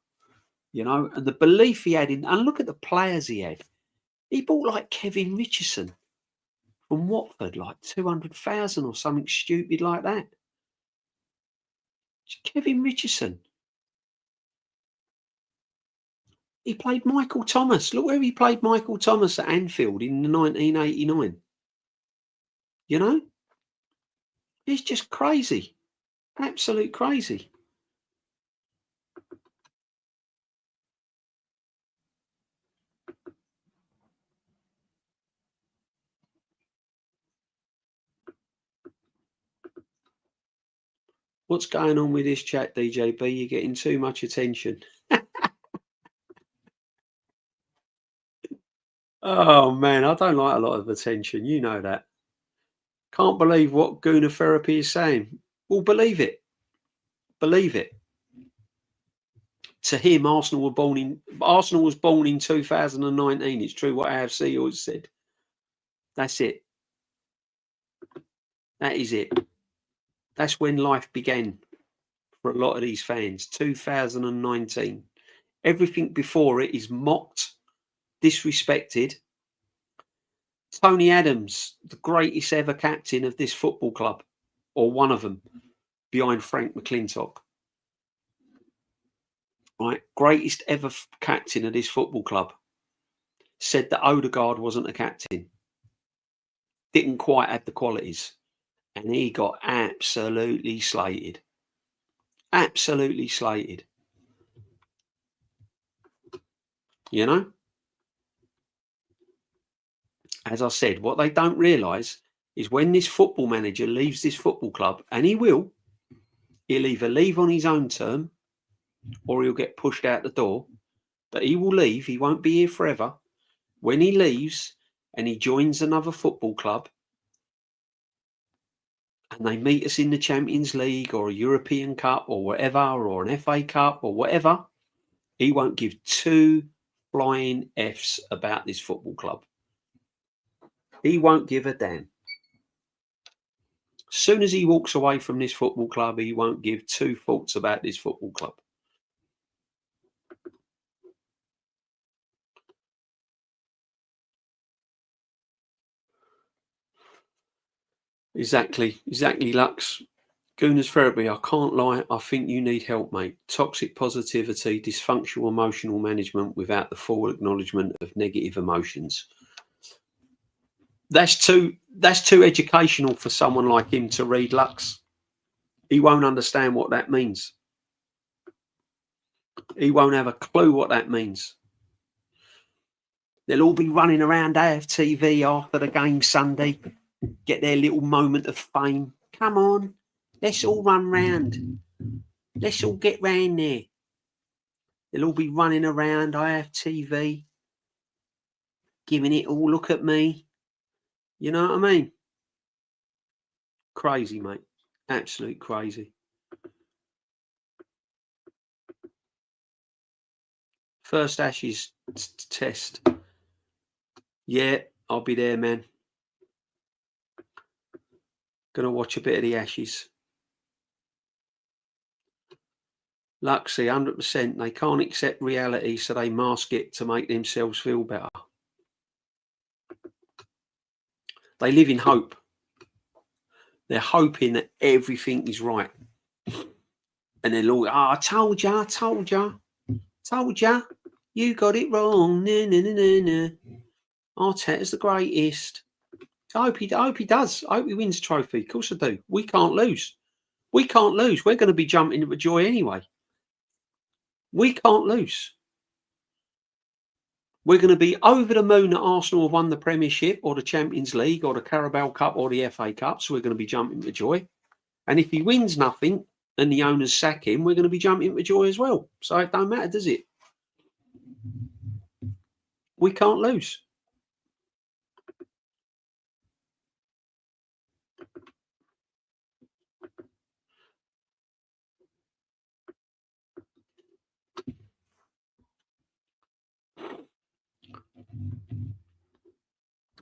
you know, and the belief he had in, and look at the players he had. He bought like Kevin Richardson from Watford, like 200,000 or something stupid like that. Kevin Richardson. He played Michael Thomas. Look where he played Michael Thomas at Anfield in 1989. You know? It's just crazy. Absolute crazy. What's going on with this chat, DJB? You're getting too much attention. Oh man, I don't like a lot of attention. You know that. Can't believe what Guna Therapy is saying. Well, believe it. Believe it. To him, Arsenal was born in 2019. It's true what AFC always said. That's it. That is it. That's when life began for a lot of these fans. 2019. Everything before it is mocked, disrespected. Tony Adams, the greatest ever captain of this football club, or one of them, behind Frank McClintock. Right, greatest ever captain of this football club, said that Odegaard wasn't a captain, didn't quite have the qualities, and he got absolutely slated. Absolutely slated. You know? As I said, what they don't realise is when this football manager leaves this football club, and he'll either leave on his own term or he'll get pushed out the door, but he will leave. He won't be here forever. When he leaves and he joins another football club and they meet us in the Champions League or a European Cup or whatever, or an FA Cup or whatever, he won't give 2 flying Fs about this football club. He won't give a damn. As soon as he walks away from this football club, he won't give 2 thoughts about this football club. Exactly, Lux. Gooners therapy, I can't lie, I think you need help, mate. Toxic positivity, dysfunctional emotional management without the full acknowledgement of negative emotions. That's too educational for someone like him to read, Lux. He won't understand what that means. He won't have a clue what that means. They'll all be running around AFTV after the game Sunday, get their little moment of fame. Come on, let's all run round. Let's all get round there. They'll all be running around IFTV, giving it all, look at me. You know what I mean? Crazy, mate. Absolute crazy. First Ashes test. Yeah, I'll be there, man. Gonna watch a bit of the Ashes. Luxy, 100%. They can't accept reality, so they mask it to make themselves feel better. They live in hope. They're hoping that everything is right. And they're all, I told ya, you got it wrong. No. Arteta's the greatest. I hope he does. I hope he wins a trophy. Of course I do. We can't lose. We're going to be jumping with joy anyway. We can't lose. We're going to be over the moon that Arsenal have won the Premiership or the Champions League or the Carabao Cup or the FA Cup. So we're going to be jumping with joy. And if he wins nothing and the owners sack him, we're going to be jumping with joy as well. So it don't matter, does it? We can't lose.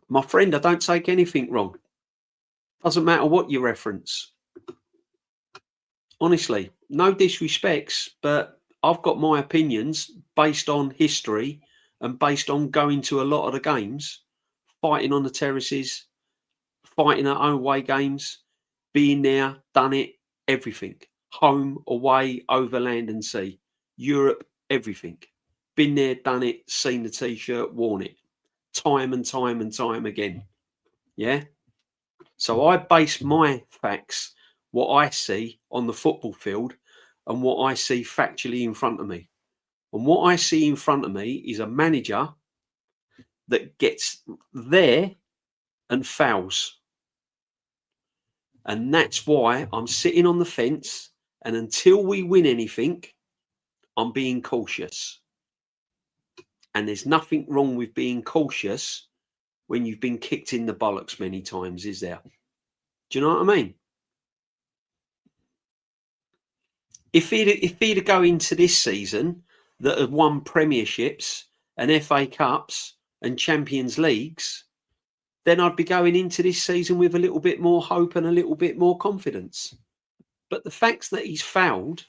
My friend, I don't take anything wrong. Doesn't matter what you reference. Honestly, no disrespects, but I've got my opinions based on history and based on going to a lot of the games, fighting on the terraces, fighting at away games, being there, done it, everything. Home, away, over land and sea, Europe, everything. Been there, done it, seen the T-shirt, worn it. Time and time and time again. Yeah? So I base my facts, what I see on the football field and what I see factually in front of me. And what I see in front of me is a manager that gets there and fouls. And that's why I'm sitting on the fence. And until we win anything, I'm being cautious. And there's nothing wrong with being cautious when you've been kicked in the bollocks many times, is there? Do you know what I mean? If he'd go into this season that had won premierships and FA Cups and Champions Leagues, then I'd be going into this season with a little bit more hope and a little bit more confidence. But the fact that he's fouled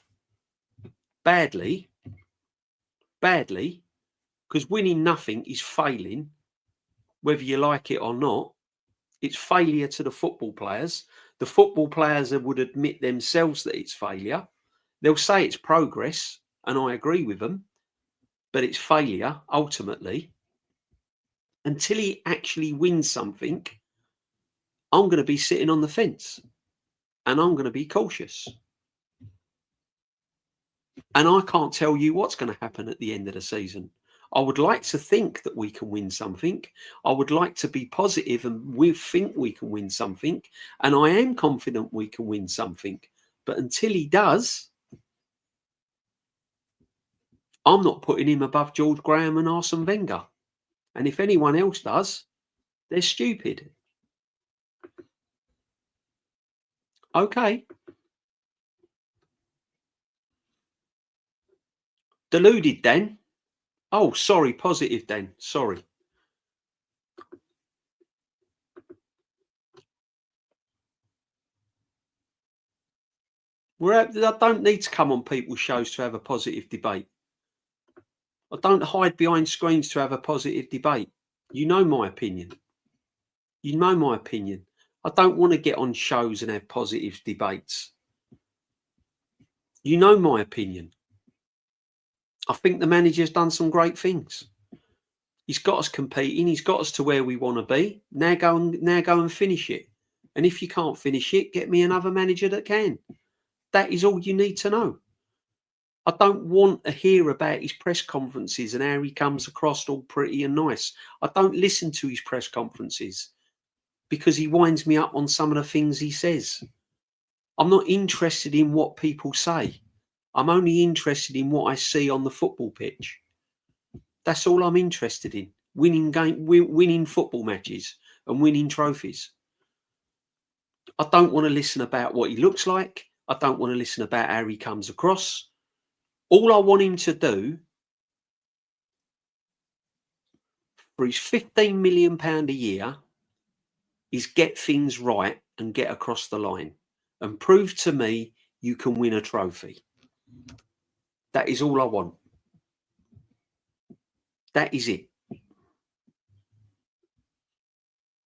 badly, because winning nothing is failing, whether you like it or not. It's failure to the football players. The football players would admit themselves that it's failure. They'll say it's progress, and I agree with them, but it's failure ultimately. Until he actually wins something, I'm going to be sitting on the fence and I'm going to be cautious. And I can't tell you what's going to happen at the end of the season. I would like to think that we can win something. I would like to be positive and we think we can win something. And I am confident we can win something. But until he does, I'm not putting him above George Graham and Arsene Wenger. And if anyone else does, they're stupid. Okay. Deluded, Dan. Oh, sorry, positive, Dan. Sorry. I don't need to come on people's shows to have a positive debate. I don't hide behind screens to have a positive debate. You know my opinion. I don't want to get on shows and have positive debates. You know my opinion. I think the manager's done some great things. He's got us competing. He's got us to where we want to be. Now go and finish it. And if you can't finish it, get me another manager that can. That is all you need to know. I don't want to hear about his press conferences and how he comes across all pretty and nice. I don't listen to his press conferences because he winds me up on some of the things he says. I'm not interested in what people say. I'm only interested in what I see on the football pitch. That's all I'm interested in. Winning football matches and winning trophies. I don't want to listen about what he looks like. I don't want to listen about how he comes across. All I want him to do for his £15 million a year is get things right and get across the line and prove to me you can win a trophy. That is all I want. That is it.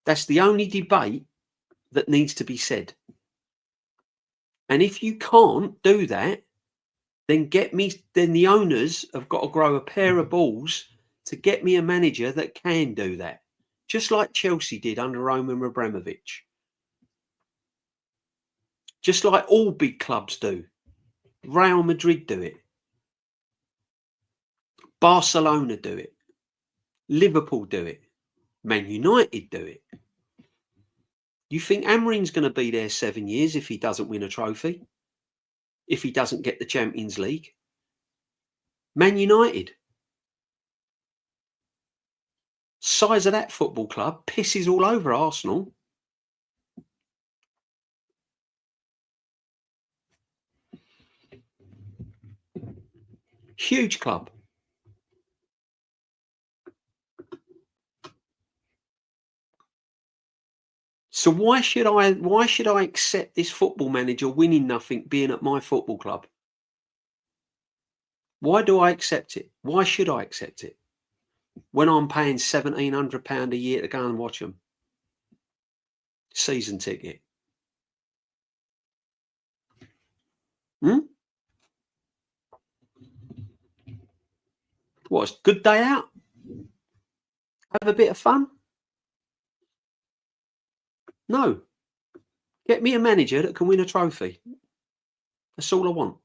That's the only debate that needs to be said. And if you can't do that, then the owners have got to grow a pair of balls to get me a manager that can do that. Just like Chelsea did under Roman Abramovich. Just like all big clubs do. Real Madrid do it. Barcelona do it. Liverpool do it. Man United do it. You think Amorim's going to be there 7 years if he doesn't win a trophy? If he doesn't get the Champions League? Man United. Size of that football club pisses all over Arsenal. Huge club. So why should I accept this football manager winning nothing being at my football club? Why do I accept it? Why should I accept it? When I'm paying £1,700 a year to go and watch them. Season ticket. What, good day out? Have a bit of fun? No. Get me a manager that can win a trophy. That's all I want.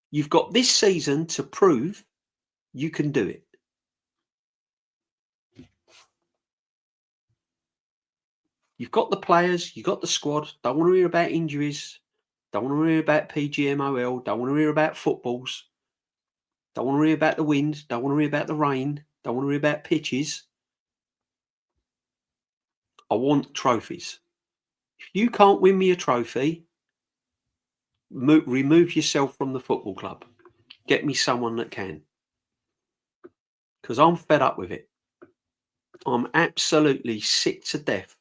You've got this season to prove you can do it. You've got the players, you've got the squad. Don't want to hear about injuries. Don't want to hear about PGMOL. Don't want to hear about footballs. Don't want to hear about the wind. Don't want to hear about the rain. Don't want to hear about pitches. I want trophies. If you can't win me a trophy, remove yourself from the football club. Get me someone that can. Because I'm fed up with it. I'm absolutely sick to death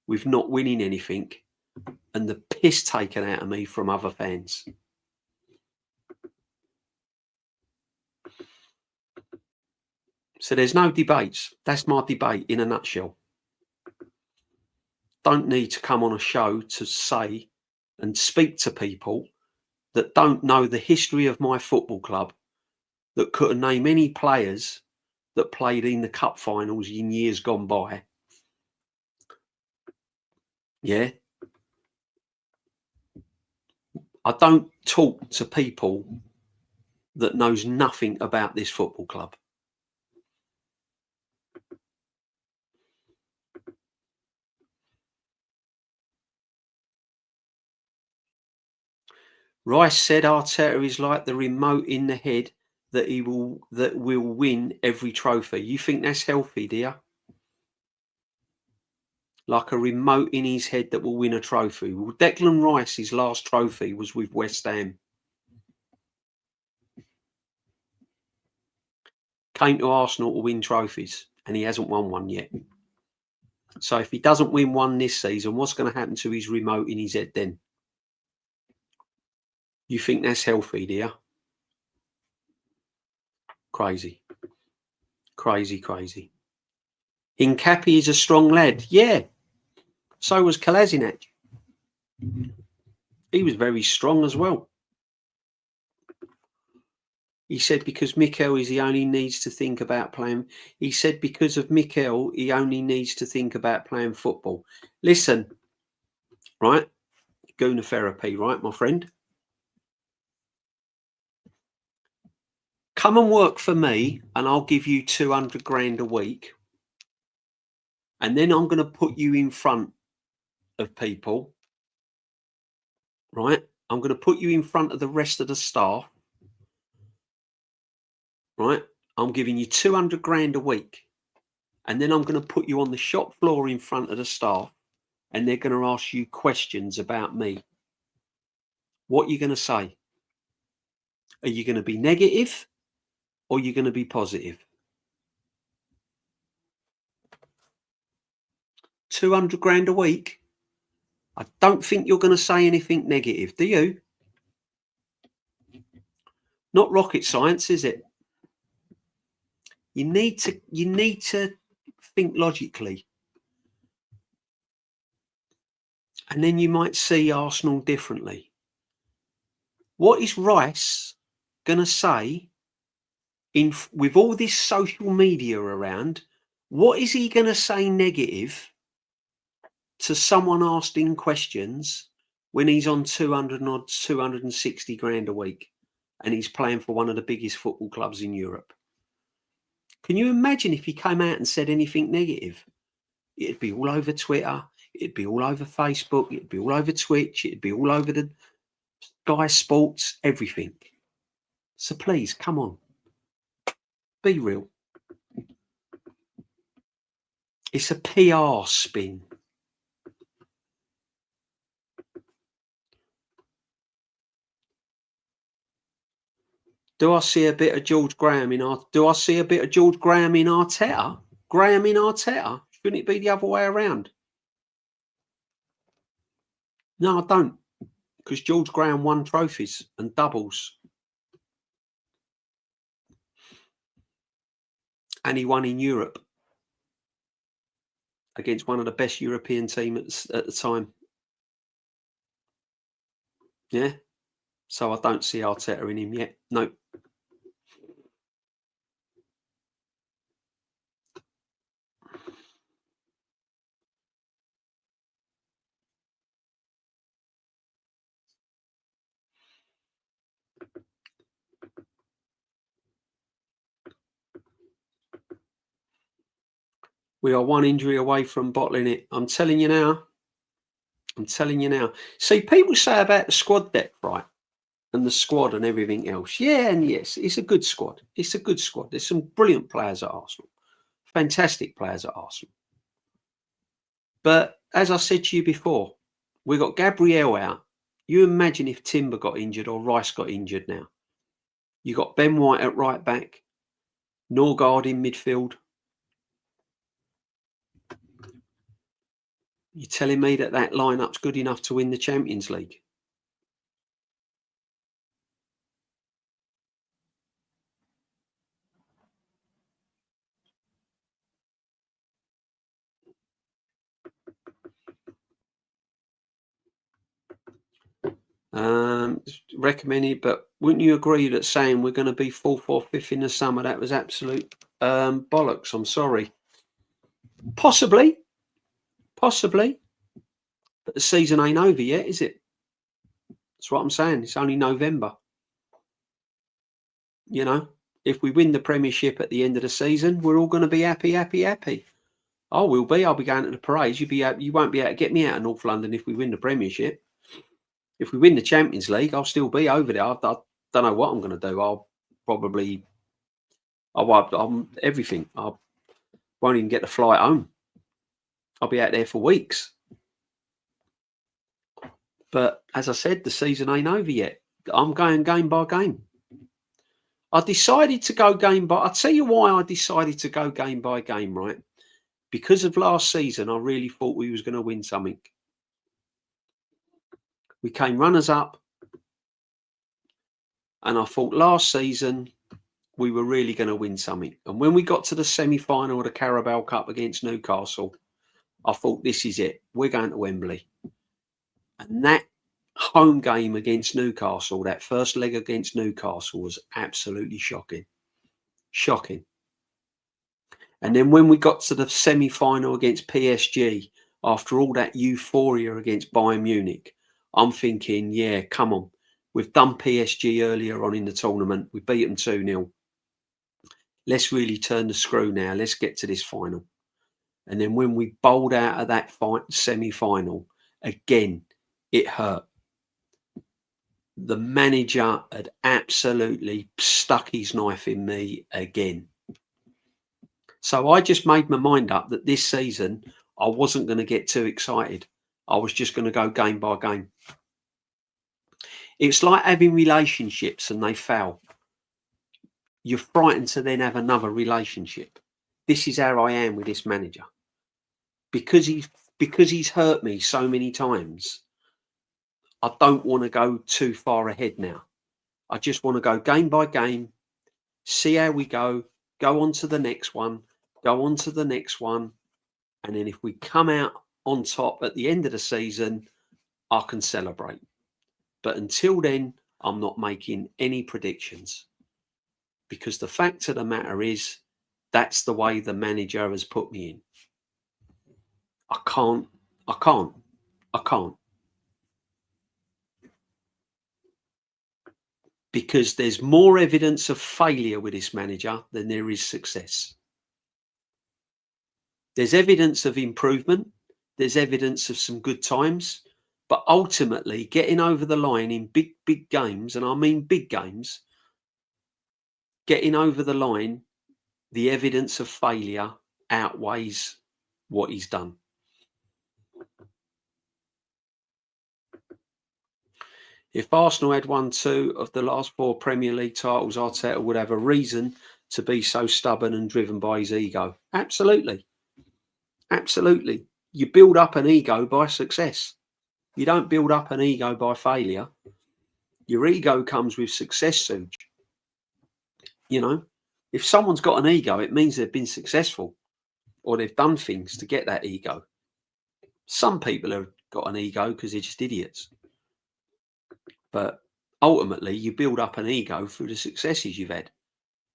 with not winning anything and the piss taken out of me from other fans. So there's no debates. That's my debate in a nutshell. Don't need to come on a show to say and speak to people that don't know the history of my football club, that couldn't name any players that played in the cup finals in years gone by. Yeah. I don't talk to people that knows nothing about this football club. Rice said Arteta is like the remote in the head that will win every trophy. You think that's healthy, dear? Like a remote in his head that will win a trophy. Well, Declan Rice's last trophy was with West Ham. Came to Arsenal to win trophies, and he hasn't won one yet. So if he doesn't win one this season, what's going to happen to his remote in his head then? You think that's healthy, dear? Crazy. Crazy, crazy. Hincapi is a strong lad. Yeah. So was Kolasinac. He was very strong as well. He said because Mikel is he only needs to think about playing. He said because of Mikel, he only needs to think about playing football. Listen, right? Guna therapy, right, my friend? Come and work for me and I'll give you 200 grand a week. And then I'm going to put you in front of people, right? I'm going to put you in front of the rest of the staff, right? I'm giving you 200 grand a week. And then I'm going to put you on the shop floor in front of the staff and they're going to ask you questions about me. What are you going to say? Are you going to be negative or are you going to be positive? 200 grand a week? I don't think you're going to say anything negative, do you? Not rocket science, is it? You need to think logically. And then you might see Arsenal differently. What is Rice going to say with all this social media around? What is he going to say negative to someone asking questions when he's on 260 grand a week and he's playing for one of the biggest football clubs in Europe? Can you imagine if he came out and said anything negative? It'd be all over Twitter. It'd be all over Facebook. It'd be all over Twitch. It'd be all over the Sky Sports, everything. So please, come on. Be real. It's a PR spin. Do I see a bit of George Graham in Arteta? Do I see a bit of George Graham in Arteta? Graham in Arteta? Shouldn't it be the other way around? No, I don't. Because George Graham won trophies and doubles. And he won in Europe against one of the best European teams at the time. Yeah. So I don't see Arteta in him yet. No. We are one injury away from bottling it. I'm telling you now. I'm telling you now. See, people say about the squad depth, right? And the squad and everything else. Yeah, and yes, it's a good squad. It's a good squad. There's some brilliant players at Arsenal. Fantastic players at Arsenal. But as I said to you before, we got Gabriel out. You imagine if Timber got injured or Rice got injured now. You got Ben White at right back, Norgard in midfield. You're telling me that lineup's good enough to win the Champions League? Recommended, but wouldn't you agree that saying we're going to be 4th or 5th in the summer, that was absolute bollocks? I'm sorry. Possibly, but the season ain't over yet, is it? That's what I'm saying. It's only November. You know, if we win the Premiership at the end of the season, we're all going to be happy. I will be. I'll be going to the parades. You won't be able to get me out of North London if we win the Premiership. If we win the Champions League, I'll still be over there. I don't know what I'm going to do. I'll everything. I won't even get the flight home. I'll be out there for weeks. But as I said, the season ain't over yet. I'm going game by game. I decided to go game by. I'll tell you why I decided to go game by game, right? Because of last season, I really thought we was going to win something. We came runners up. And I thought last season we were really going to win something. And when we got to the semi-final of the Carabao Cup against Newcastle, I thought, this is it. We're going to Wembley. And that home game against Newcastle, that first leg against Newcastle, was absolutely shocking. Shocking. And then when we got to the semi-final against PSG, after all that euphoria against Bayern Munich, I'm thinking, yeah, come on. We've done PSG earlier on in the tournament. We beat them 2-0. Let's really turn the screw now. Let's get to this final. And then when we bowled out of that semi-final, again, it hurt. The manager had absolutely stuck his knife in me again. So I just made my mind up that this season I wasn't going to get too excited. I was just going to go game by game. It's like having relationships and they fail. You're frightened to then have another relationship. This is how I am with this manager. Because he's hurt me so many times, I don't want to go too far ahead now. I just want to go game by game, see how we go on to the next one, go on to the next one. And then if we come out on top at the end of the season, I can celebrate. But until then, I'm not making any predictions. Because the fact of the matter is, that's the way the manager has put me in. I can't. Because there's more evidence of failure with this manager than there is success. There's evidence of improvement. There's evidence of some good times. But ultimately, getting over the line in big games, and I mean big games, getting over the line, the evidence of failure outweighs what he's done. If Arsenal had won 2 of the last 4 Premier League titles, Arteta would have a reason to be so stubborn and driven by his ego. Absolutely. Absolutely. You build up an ego by success. You don't build up an ego by failure. Your ego comes with success, Suge. You know, if someone's got an ego, it means they've been successful or they've done things to get that ego. Some people have got an ego because they're just idiots. But ultimately, you build up an ego through the successes you've had.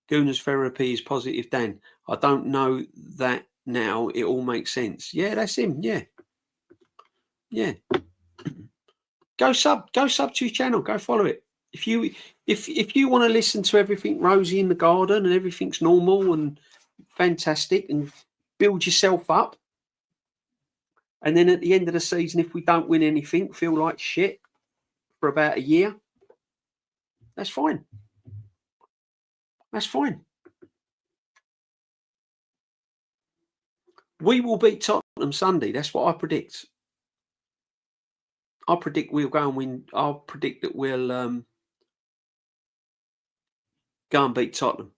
Gooner's therapy is positive, Dan. I don't know that now. It all makes sense. Yeah, that's him. Yeah. Yeah. Go sub to his channel. Go follow it. If you want to listen to everything rosy in the garden and everything's normal and fantastic and build yourself up, and then at the end of the season, if we don't win anything, feel like shit for about a year, that's fine. That's fine. We will beat Tottenham Sunday. That's what I predict. I predict we'll go and win. I'll predict that we'll go and beat Tottenham.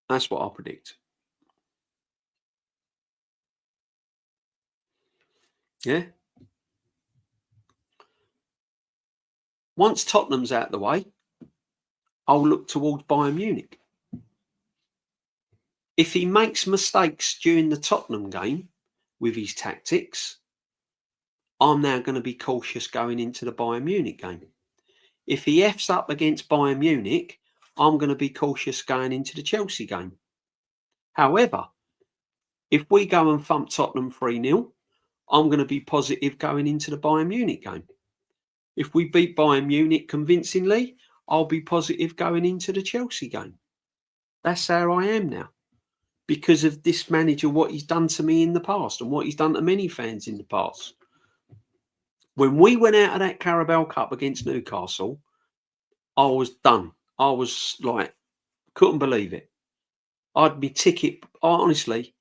That's what I predict. Yeah. Once Tottenham's out the way, I'll look towards Bayern Munich. If he makes mistakes during the Tottenham game with his tactics, I'm now going to be cautious going into the Bayern Munich game. If he F's up against Bayern Munich, I'm going to be cautious going into the Chelsea game. However, if we go and thump Tottenham 3-0, I'm going to be positive going into the Bayern Munich game. If we beat Bayern Munich convincingly, I'll be positive going into the Chelsea game. That's how I am now. Because of this manager, what he's done to me in the past and what he's done to many fans in the past. When we went out of that Carabao Cup against Newcastle, I was done. I was like, couldn't believe it. I'd be ticket, honestly,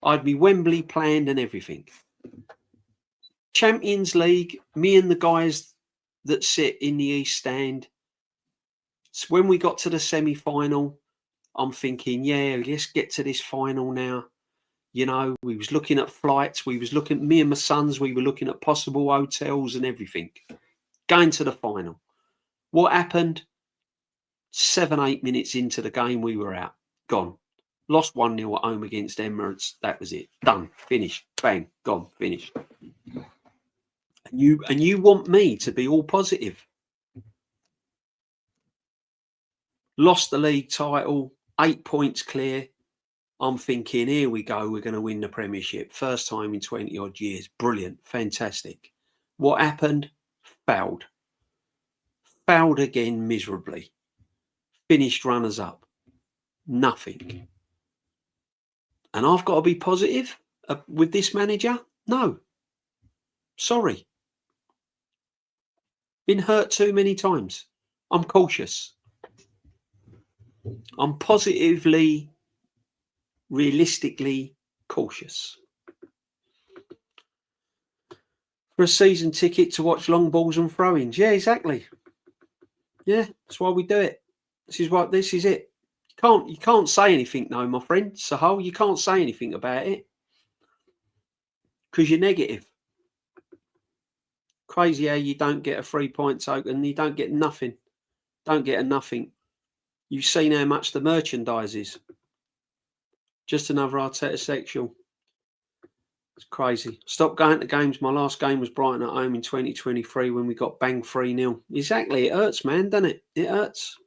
I'd be Wembley planned and everything. Champions League, me and the guys that sit in the East Stand. So when we got to the semi-final, I'm thinking, yeah, let's get to this final now. You know, we was looking at flights. Me and my sons, we were looking at possible hotels and everything. Going to the final. What happened? 7-8 minutes into the game, we were out. Gone. Lost 1-0 at home against Emirates. That was it. Done. Finished. Bang. Gone. Finished. And you want me to be all positive. Lost the league title, 8 points clear. I'm thinking, here we go. We're going to win the Premiership. First time in 20 odd years. Brilliant. Fantastic. What happened? Failed. Failed again miserably. Finished runners up. Nothing. And I've got to be positive with this manager? No. Sorry. Been hurt too many times. I'm cautious. I'm positively, realistically cautious. For a season ticket to watch long balls and throw-ins. Yeah, exactly. Yeah, that's why we do it. This is it. You can't say anything, no, my friend. Sahal, you can't say anything about it. Because you're negative. Crazy how you don't get a 3-point token. You don't get nothing. Don't get a nothing. You've seen how much the merchandise is. Just another Arteta sexual. It's crazy. Stop going to games. My last game was Brighton at home in 2023 when we got banged 3-0. Exactly. It hurts, man, doesn't it? It hurts.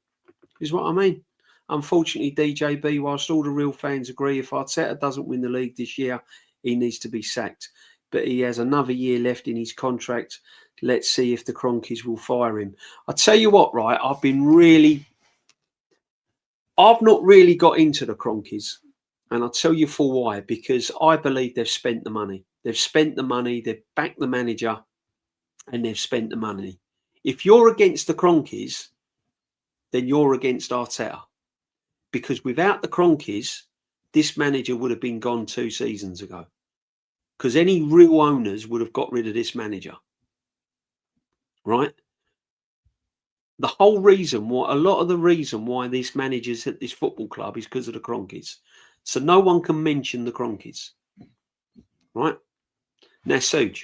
Is what I mean. Unfortunately, DJB, whilst all the real fans agree, if Arteta doesn't win the league this year, he needs to be sacked. But he has another year left in his contract. Let's see if the Cronkies will fire him. I tell you what, right, I've not really got into the Cronkies. And I'll tell you for why. Because I believe they've spent the money. They've spent the money. They've backed the manager. And they've spent the money. If you're against the Cronkies, then you're against Arteta. Because without the Cronkies, this manager would have been gone 2 seasons ago. Because any real owners would have got rid of this manager. Right? A lot of the reason why this manager's at this football club is because of the Cronkies. So no one can mention the Cronkies. Right? Now, Suj,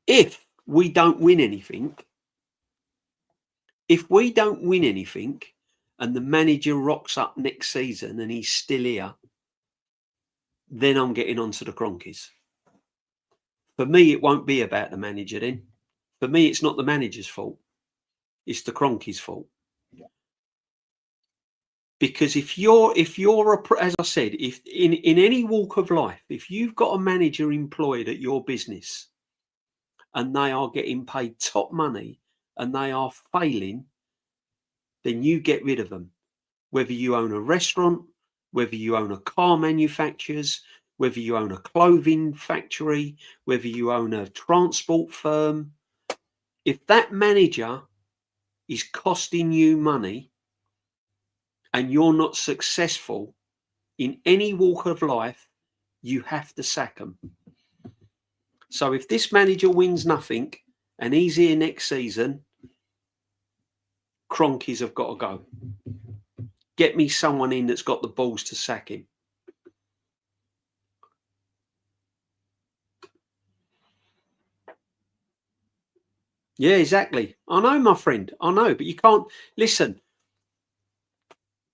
if we don't win anything, and the manager rocks up next season and he's still here, then I'm getting onto the Cronkies. For me, it won't be about the manager then. For me, it's not the manager's fault. It's the Cronkies' fault. Because if you're as I said, if in any walk of life, if you've got a manager employed at your business and they are getting paid top money and they are failing, then you get rid of them. Whether you own a restaurant, whether you own a car manufacturers, whether you own a clothing factory, whether you own a transport firm, if that manager is costing you money and you're not successful in any walk of life, you have to sack them. So if this manager wins nothing and he's here next season, Cronkies have got to go. Get me someone in that's got the balls to sack him. Yeah, exactly. I know, my friend. I know, but you can't listen.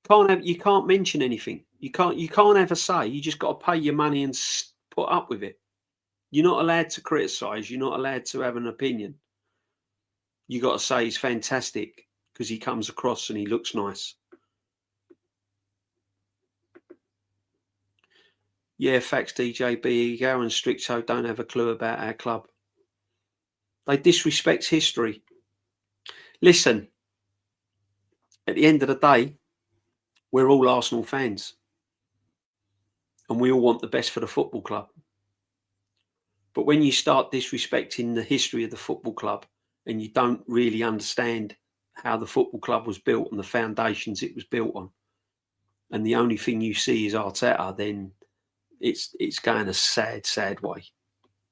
You can't mention anything. You can't ever say. You just got to pay your money and put up with it. You're not allowed to criticize. You're not allowed to have an opinion. You got to say he's fantastic because he comes across and he looks nice. Yeah, facts, DJB. Ego and Stricto don't have a clue about our club. They disrespect history. Listen, at the end of the day, we're all Arsenal fans. And we all want the best for the football club. But when you start disrespecting the history of the football club and you don't really understand how the football club was built and the foundations it was built on, and the only thing you see is Arteta, then it's going a sad, sad way.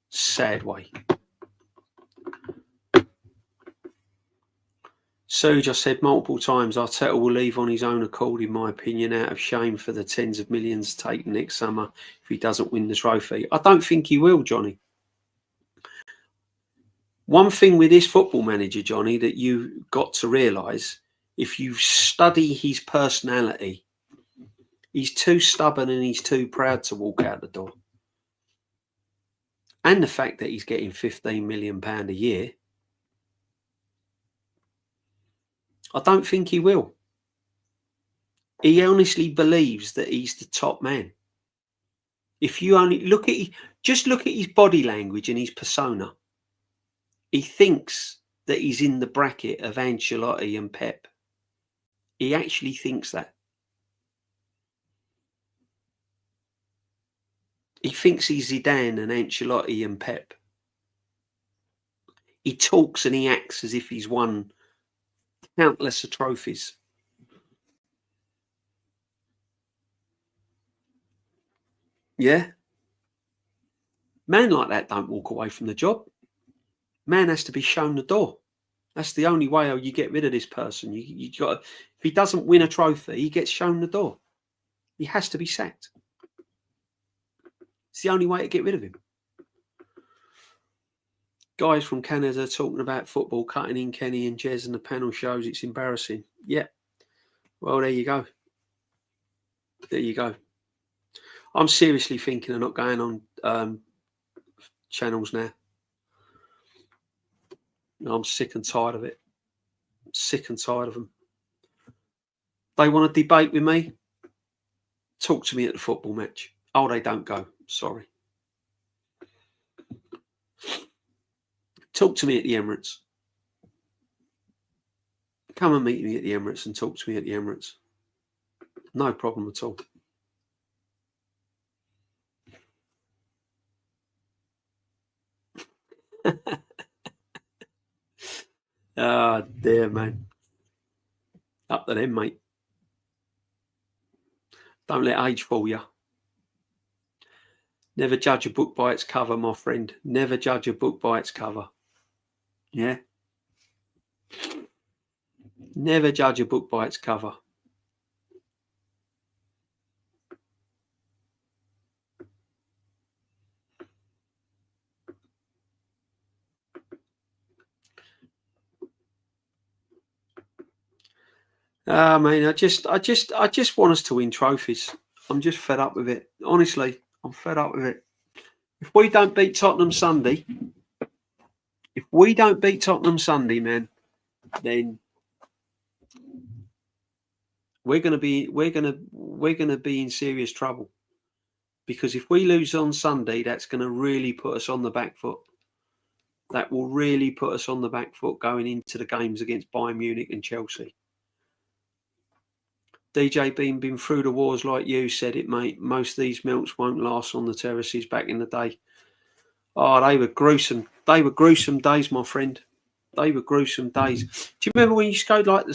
Sad way. Suj, I said multiple times, Arteta will leave on his own accord, in my opinion, out of shame for the tens of millions taken next summer if he doesn't win the trophy. I don't think he will, Johnny. One thing with this football manager, Johnny, that you've got to realise, if you study his personality, He's too stubborn and he's too proud to walk out the door. And the fact that he's getting £15 million a year, I don't think he will. He honestly believes that he's the top man. If you only look at his body language and his persona, he thinks that he's in the bracket of Ancelotti and Pep. He actually thinks that. He thinks he's Zidane and Ancelotti and Pep. He talks and he acts as if he's won countless of trophies. Yeah. Man like that don't walk away from the job. Man has to be shown the door. That's the only way you get rid of this person. You got, if he doesn't win a trophy, he gets shown the door. He has to be sacked. It's the only way to get rid of him. Guys from Canada talking about football, cutting in Kenny and Jez and the panel shows. It's embarrassing. Yeah. Well, there you go. There you go. I'm seriously thinking of not going on channels now. I'm sick and tired of it. I'm sick and tired of them. They want to debate with me? Talk to me at the football match. Oh, they don't go. Sorry. Talk to me at the Emirates. Come and meet me at the Emirates and talk to me at the Emirates. No problem at all. Ah, dear, man. Up to them, mate. Don't let age fool you. Never judge a book by its cover, my friend. Never judge a book by its cover. Yeah? Never judge a book by its cover. I mean, I just want us to win trophies. I'm just fed up with it. Honestly, I'm fed up with it. If we don't beat Tottenham Sunday, man, then we're gonna be in serious trouble. Because if we lose on Sunday, that's gonna really put us on the back foot. That will really put us on the back foot going into the games against Bayern Munich and Chelsea. DJ Bean been through the wars like you said it, mate. Most of these milks won't last on the terraces back in the day. Oh, they were gruesome. They were gruesome days, my friend. They were gruesome days. Do you remember when you used to go like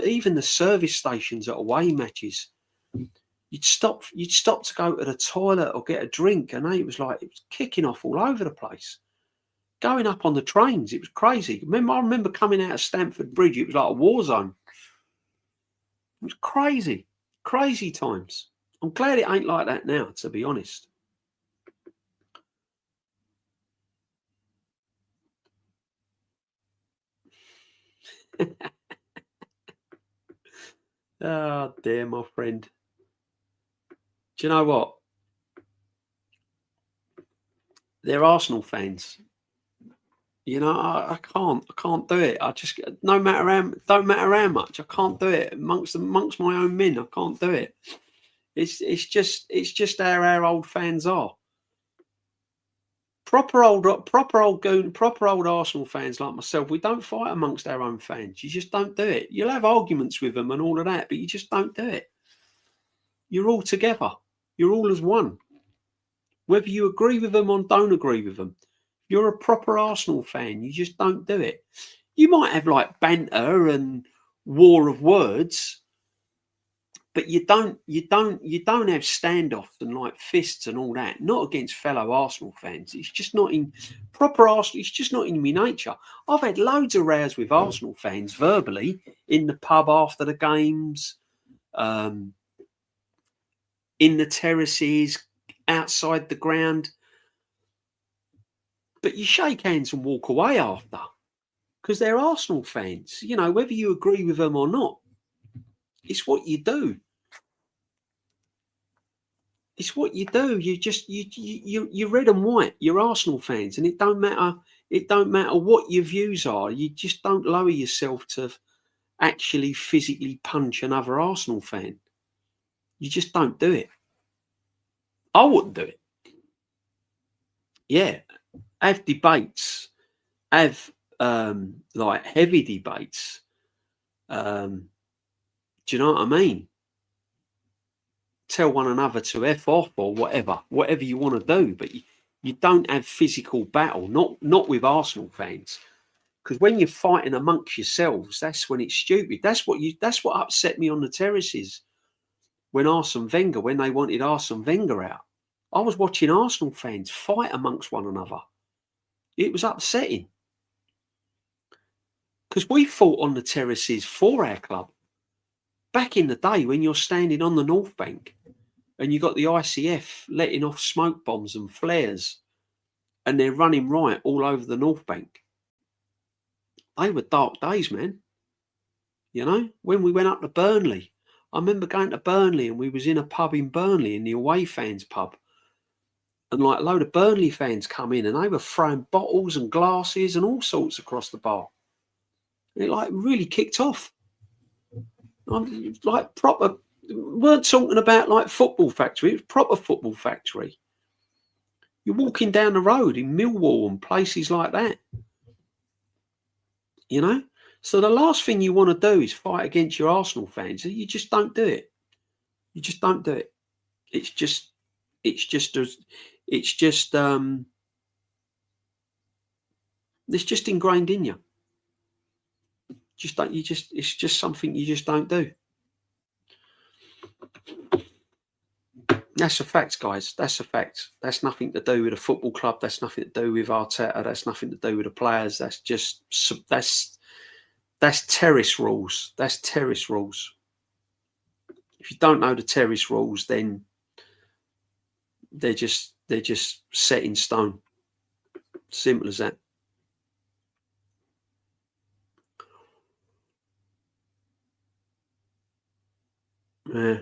even the service stations at away matches? You'd stop to go to the toilet or get a drink, and it was kicking off all over the place. Going up on the trains, it was crazy. I remember coming out of Stamford Bridge, it was like a war zone. It was crazy, crazy times. I'm glad it ain't like that now, to be honest. Oh, dear, my friend. Do you know what? They're Arsenal fans. You know, I can't do it. I just don't matter how much. I can't do it amongst my own men. I can't do it. It's just how our old fans are. Proper old Arsenal fans like myself. We don't fight amongst our own fans. You just don't do it. You'll have arguments with them and all of that, but you just don't do it. You're all together. You're all as one. Whether you agree with them or don't agree with them. You're a proper Arsenal fan. You just don't do it. You might have like banter and war of words, but you don't have standoffs and like fists and all that. Not against fellow Arsenal fans. It's just not in proper Arsenal. It's just not in my nature. I've had loads of rows with Arsenal fans verbally in the pub after the games, in the terraces, outside the ground. But you shake hands and walk away after because they're Arsenal fans. You know, whether you agree with them or not, it's what you do. It's what you do. You're red and white. You're Arsenal fans, and it don't matter. It don't matter what your views are. You just don't lower yourself to actually physically punch another Arsenal fan. You just don't do it. I wouldn't do it. Yeah, have debates. Have like heavy debates. Do you know what I mean? Tell one another to F off or whatever you want to do, but you don't have physical battle, not with Arsenal fans. Because when you're fighting amongst yourselves, that's when it's stupid. That's what upset me on the terraces when when they wanted Arsene Wenger out. I was watching Arsenal fans fight amongst one another. It was upsetting. Because we fought on the terraces for our club. Back in the day when you're standing on the North Bank and you got the ICF letting off smoke bombs and flares and they're running riot all over the North Bank. They were dark days, man. You know, when we went up to Burnley, I remember going to Burnley and we was in a pub in Burnley, in the away fans pub. And like a load of Burnley fans come in and they were throwing bottles and glasses and all sorts across the bar. It like really kicked off. I'm like proper, weren't talking about like football factory, it was proper football factory. You're walking down the road in Millwall and places like that. You know? So the last thing you want to do is fight against your Arsenal fans. You just don't do it. You just don't do it. It's just it's just ingrained in you. It's just something you just don't do. That's a fact, guys. That's a fact. That's nothing to do with a football club. That's nothing to do with Arteta. That's nothing to do with the players. That's terrace rules. That's terrace rules. If you don't know the terrace rules, then they're just set in stone. Simple as that. Yeah.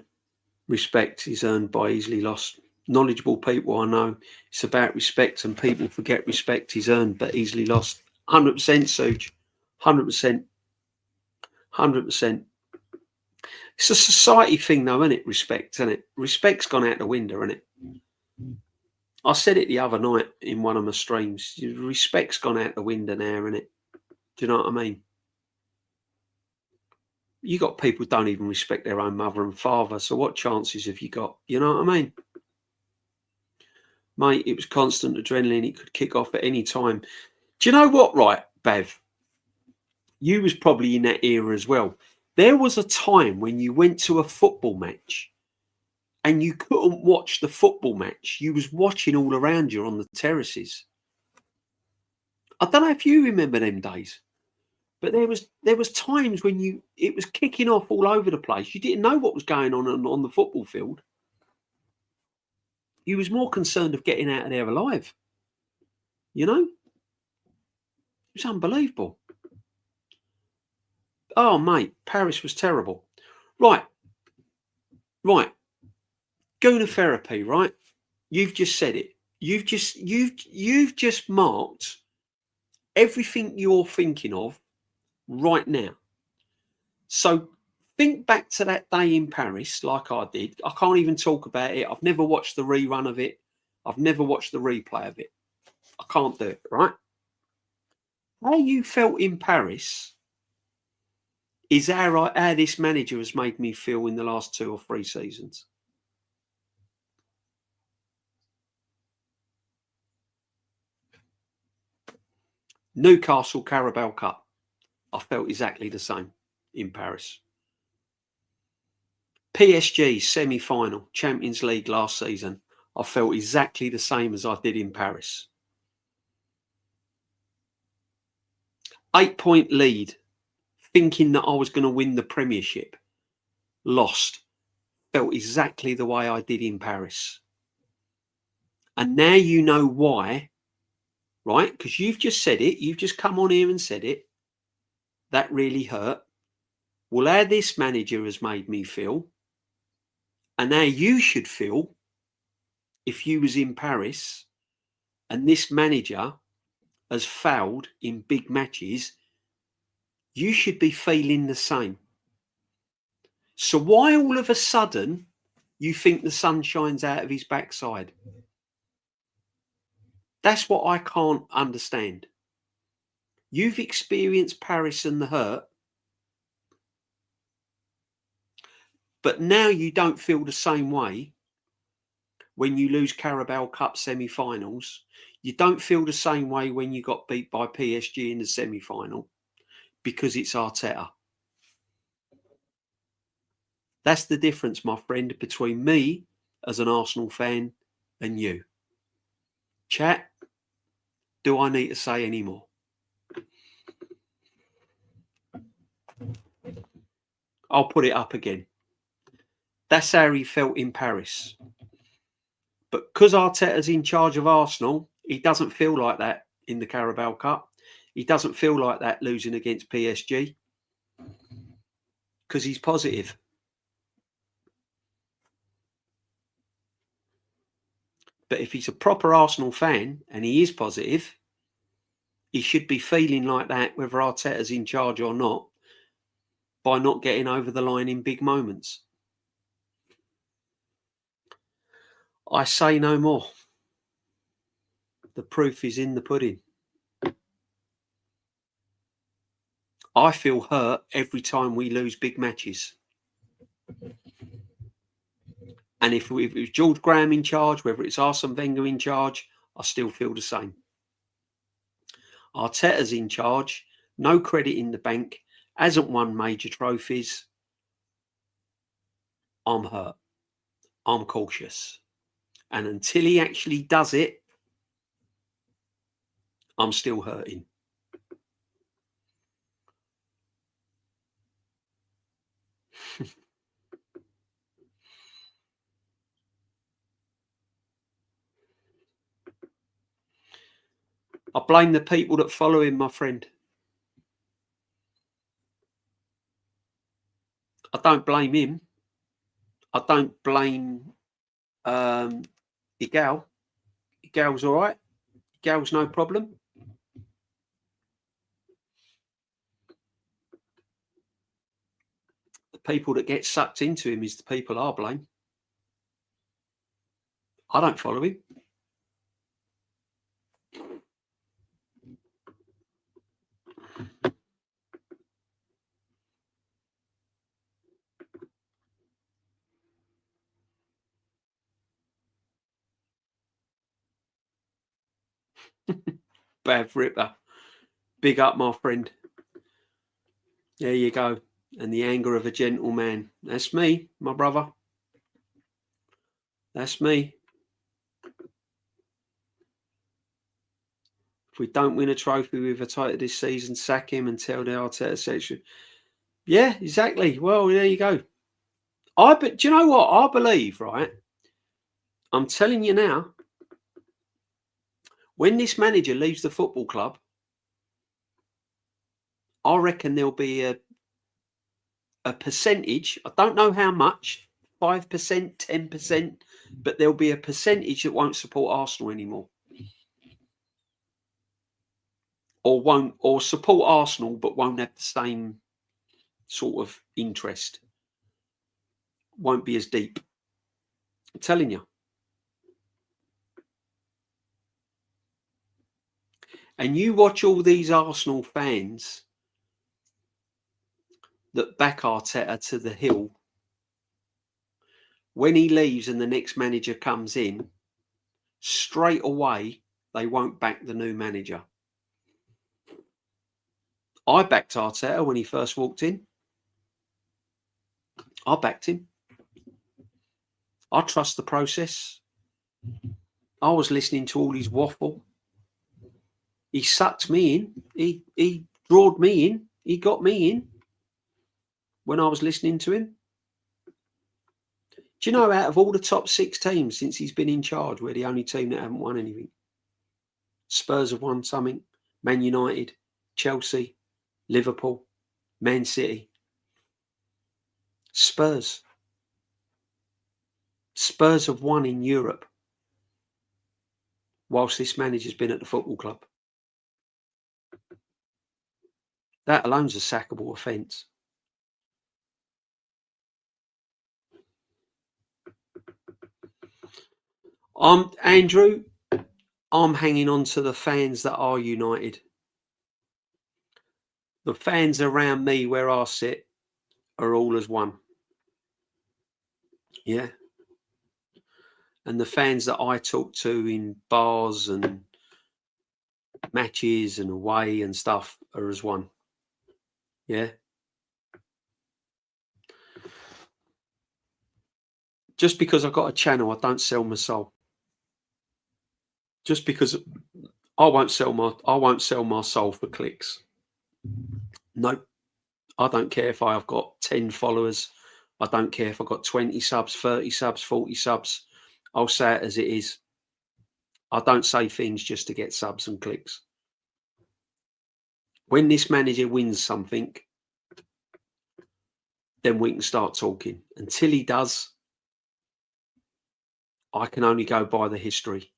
Respect is earned by easily lost. Knowledgeable people, I know. It's about respect, and people forget respect is earned but easily lost. 100%, Suj. 100%. 100%. It's a society thing, though, isn't it? Respect, isn't it? Respect's gone out the window, isn't it? I said it the other night in one of my streams. Respect's gone out the window now, isn't it? Do you know what I mean? You got people who don't even respect their own mother and father. So what chances have you got? You know what I mean? Mate, it was constant adrenaline. It could kick off at any time. Do you know what, right, Bev? You was probably in that era as well. There was a time when you went to a football match and you couldn't watch the football match. You was watching all around you on the terraces. I don't know if you remember them days, but there was times when it was kicking off all over the place. You didn't know what was going on the football field. You was more concerned of getting out of there alive. You know? It was unbelievable. Oh, mate, Paris was terrible. Right. Guna therapy, right? You've just said it. You've just marked everything you're thinking of right now. So think back to that day in Paris, like I did. I can't even talk about it. I've never watched the rerun of it. I've never watched the replay of it. I can't do it, right? How you felt in Paris is how this manager has made me feel in the last 2 or 3 seasons. Newcastle Carabao Cup. I felt exactly the same in Paris. PSG semi-final, Champions League last season. I felt exactly the same as I did in Paris. 8-point lead, thinking that I was going to win the Premiership. Lost. Felt exactly the way I did in Paris. And now you know why, right? Because you've just said it. You've just come on here and said it. That really hurt. Well, how this manager has made me feel, and how you should feel if you was in Paris and this manager has fouled in big matches, you should be feeling the same. So why all of a sudden you think the sun shines out of his backside? That's what I can't understand. You've experienced Paris and the hurt, but now you don't feel the same way when you lose Carabao Cup semi-finals. You don't feel the same way when you got beat by PSG in the semi-final because it's Arteta. That's the difference, my friend, between me as an Arsenal fan and you. Chat, do I need to say any more? I'll put it up again. That's how he felt in Paris. But because Arteta's in charge of Arsenal, he doesn't feel like that in the Carabao Cup. He doesn't feel like that losing against PSG because he's positive. But if he's a proper Arsenal fan and he is positive, he should be feeling like that whether Arteta's in charge or not, by not getting over the line in big moments. I say no more. The proof is in the pudding. I feel hurt every time we lose big matches. And if it was George Graham in charge, whether it's Arsene Wenger in charge, I still feel the same. Arteta's in charge, no credit in the bank, hasn't won major trophies. I'm hurt. I'm cautious. And until he actually does it, I'm still hurting. I blame the people that follow him, my friend. I don't blame him. I don't blame Igal. Igal's all right. Igal's no problem. The people that get sucked into him is the people I blame. I don't follow him. Bad Ripper. Big up, my friend. There you go. And the anger of a gentleman. That's me, my brother. That's me. If we don't win a trophy with Arteta this season, sack him and tell the Arteta section. Yeah, exactly. Well, there you go. Do you know what? I believe, right? I'm telling you now, when this manager leaves the football club, I reckon there'll be a percentage. I don't know how much, 5%, 10%, but there'll be a percentage that won't support Arsenal anymore. Or support Arsenal but won't have the same sort of interest. Won't be as deep. I'm telling you. And you watch all these Arsenal fans that back Arteta to the hill. When he leaves and the next manager comes in, straight away they won't back the new manager. I backed Arteta when he first walked in. I backed him. I trust the process. I was listening to all his waffle. He sucked me in. He drawed me in. He got me in when I was listening to him. Do you know, out of all the top 6 teams since he's been in charge, we're the only team that haven't won anything? Spurs have won something. Man United, Chelsea, Liverpool, Man City. Spurs have won in Europe. whilst this manager's been at the football club. That alone's a sackable offence. Andrew, I'm hanging on to the fans that are united. The fans around me where I sit are all as one. Yeah. And the fans that I talk to in bars and matches and away and stuff are as one. Yeah. Just because I've got a channel, I don't sell my soul. Just because I won't sell my soul for clicks. Nope. I don't care if I've got 10 followers. I don't care if I've got 20 subs, 30 subs, 40 subs. I'll say it as it is. I don't say things just to get subs and clicks. When this manager wins something, then we can start talking. Until he does, I can only go by the history.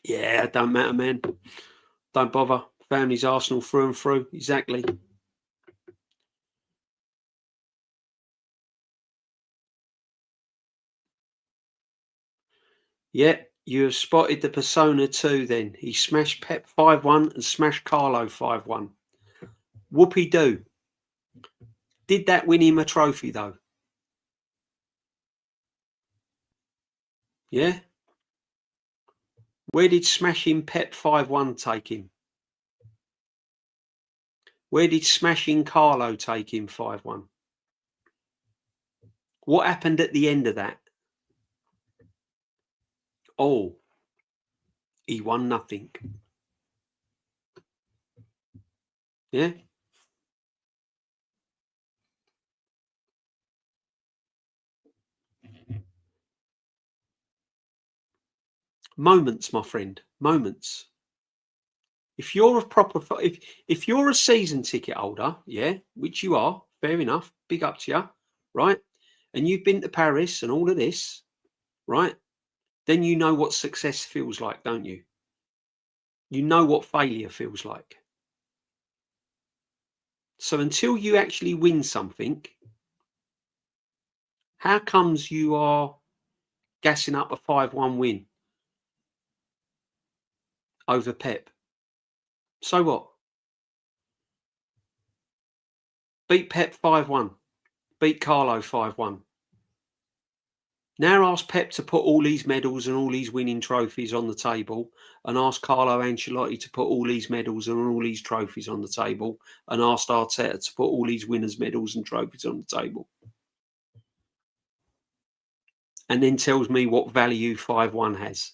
Yeah, it don't matter, man. Don't bother. Family's Arsenal through and through. Exactly. Yeah, you have spotted the persona too then. He smashed Pep 5-1 and smashed Carlo 5-1. Whoopie-doo. Did that win him a trophy though? Yeah? Where did smashing Pep 5-1 take him? Where did smashing Carlo take him 5-1? What happened at the end of that? Oh, he won nothing. Yeah? Moments, my friend. Moments. If you're a proper, if you're a season ticket holder, yeah, which you are, fair enough, big up to you, right? And you've been to Paris and all of this, right? Then you know what success feels like, don't you? You know what failure feels like. So until you actually win something, how comes you are gassing up a 5-1 win over Pep? So what? Beat Pep 5-1. Beat Carlo 5-1. Now ask Pep to put all these medals and all these winning trophies on the table, and ask Carlo Ancelotti to put all these medals and all these trophies on the table, and ask Arteta to put all these winners' medals and trophies on the table. And then tells me what value 5-1 has.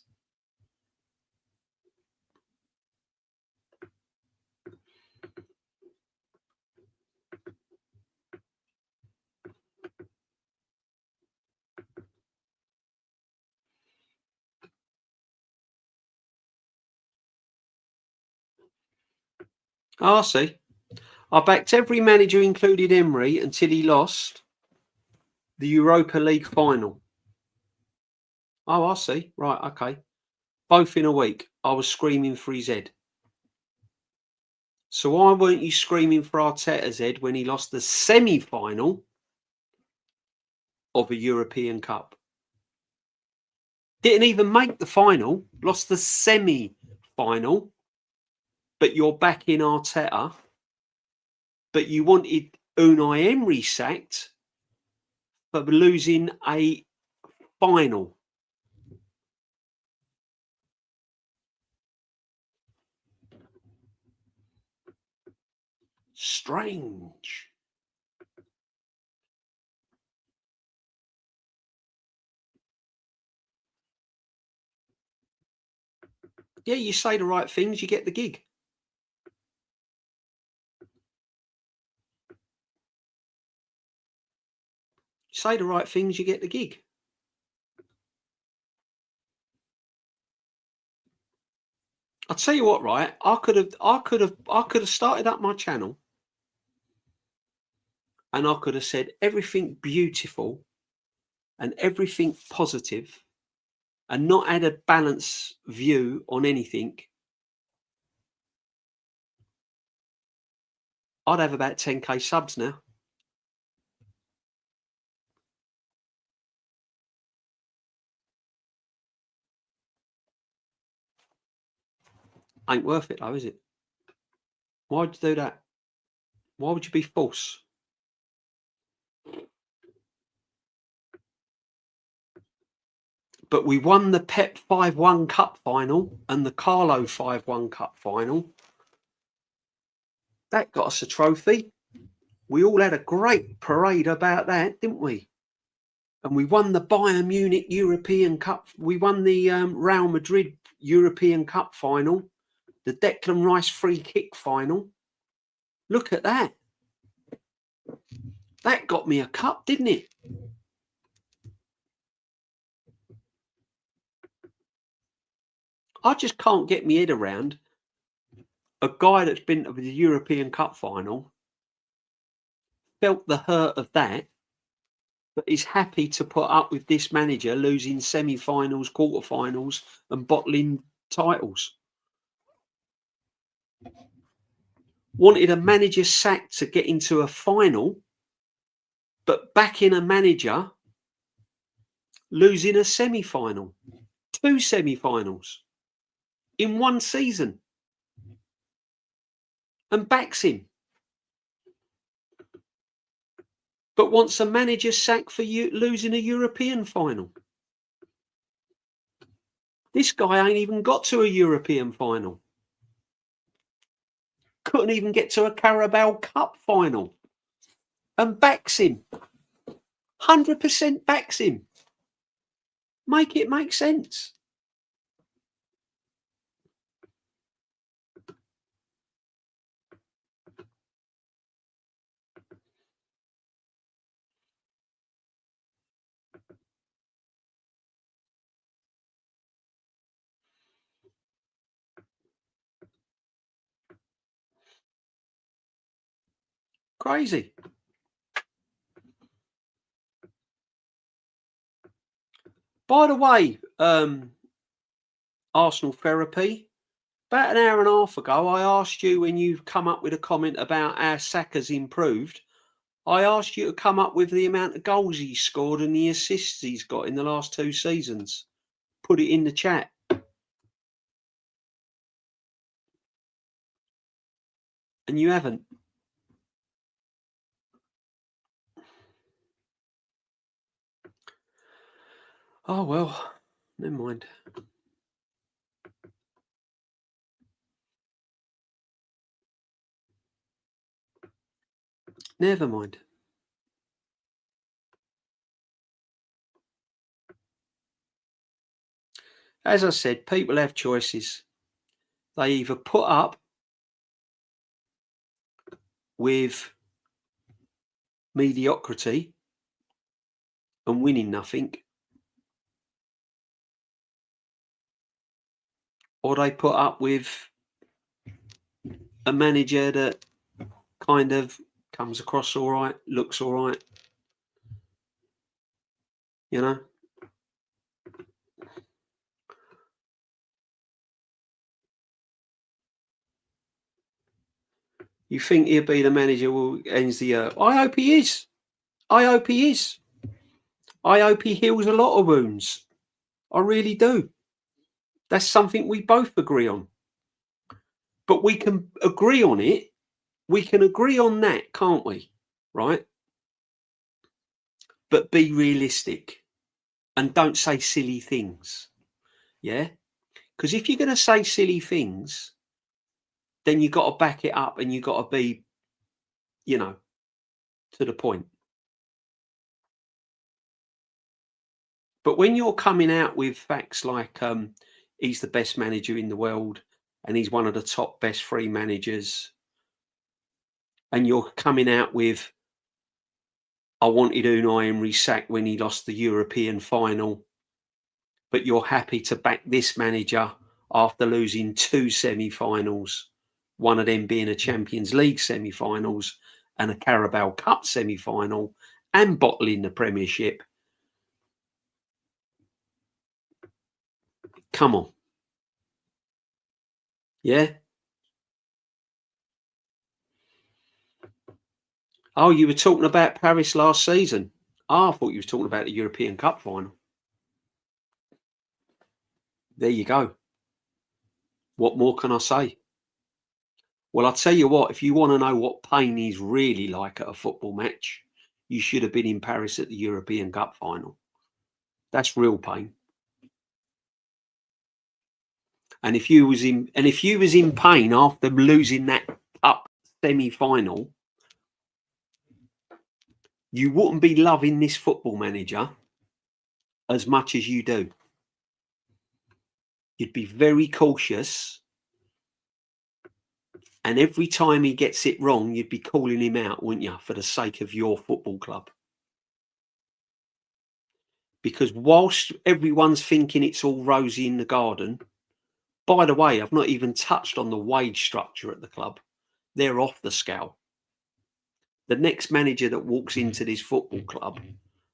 Oh, I see. I backed every manager, including Emery, until he lost the Europa League final. Oh, I see. Right, okay. Both in a week. I was screaming for his head. So why weren't you screaming for Arteta's head when he lost the semi-final of a European Cup? Didn't even make the final, lost the semi-final, but you're backing Arteta, but you wanted Unai Emery sacked for losing a final. Strange. Yeah, you say the right things, you get the gig. Say the right things, you get the gig. I'll tell you what, right? I could have started up my channel, and I could have said everything beautiful and everything positive, and not had a balanced view on anything. I'd have about 10k subs now. Ain't worth it though, is it? Why'd you do that? Why would you be false? But we won the Pep 5-1 Cup final and the Carlo 5-1 Cup final. That got us a trophy. We all had a great parade about that, didn't we? And we won the Bayern Munich European Cup. We won the Real Madrid European Cup final, the Declan Rice free kick final. Look at that. That got me a cup, didn't it? I just can't get my head around a guy that's been to the European Cup final, felt the hurt of that, but is happy to put up with this manager losing semi-finals, quarter-finals and bottling titles. Wanted a manager sacked to get into a final, but backing a manager losing a semi-final, 2 semi-finals in 1 season, and backs him. But wants a manager sacked for losing a European final. This guy ain't even got to a European final. Couldn't even get to a Carabao Cup final. And backs him. 100% backs him. Make it make sense. Crazy. By the way, Arsenal therapy. About an hour and a half ago, I asked you, when you've come up with a comment about how Saka's improved, I asked you to come up with the amount of goals he's scored and the assists he's got in the last 2 seasons. Put it in the chat. And you haven't. Oh, well, never mind. Never mind. As I said, people have choices. They either put up with mediocrity and winning nothing, or they put up with a manager that kind of comes across all right, looks all right, you know. You think he'll be the manager who ends the year? I hope he is. I hope he is. I hope he heals a lot of wounds. I really do. That's something we both agree on. But we can agree on it. We can agree on that, can't we? Right? But be realistic and don't say silly things. Yeah? Because if you're going to say silly things, then you've got to back it up and you've got to be, you know, to the point. But when you're coming out with facts like he's the best manager in the world and he's one of the top best 3 managers, and you're coming out with, I wanted Unai Emery sacked when he lost the European final, but you're happy to back this manager after losing 2 semi-finals, one of them being a Champions League semi-finals and a Carabao Cup semi-final, and bottling the Premiership. Come on. Yeah? Oh, you were talking about Paris last season. Oh, I thought you were talking about the European Cup final. There you go. What more can I say? Well, I'll tell you what, if you want to know what pain is really like at a football match, you should have been in Paris at the European Cup final. That's real pain. And if you was in pain after losing that cup semi-final, you wouldn't be loving this football manager as much as you do. You'd be very cautious. And every time he gets it wrong, you'd be calling him out, wouldn't you, for the sake of your football club? Because whilst everyone's thinking it's all rosy in the garden, by the way, I've not even touched on the wage structure at the club. They're off the scale. The next manager that walks into this football club,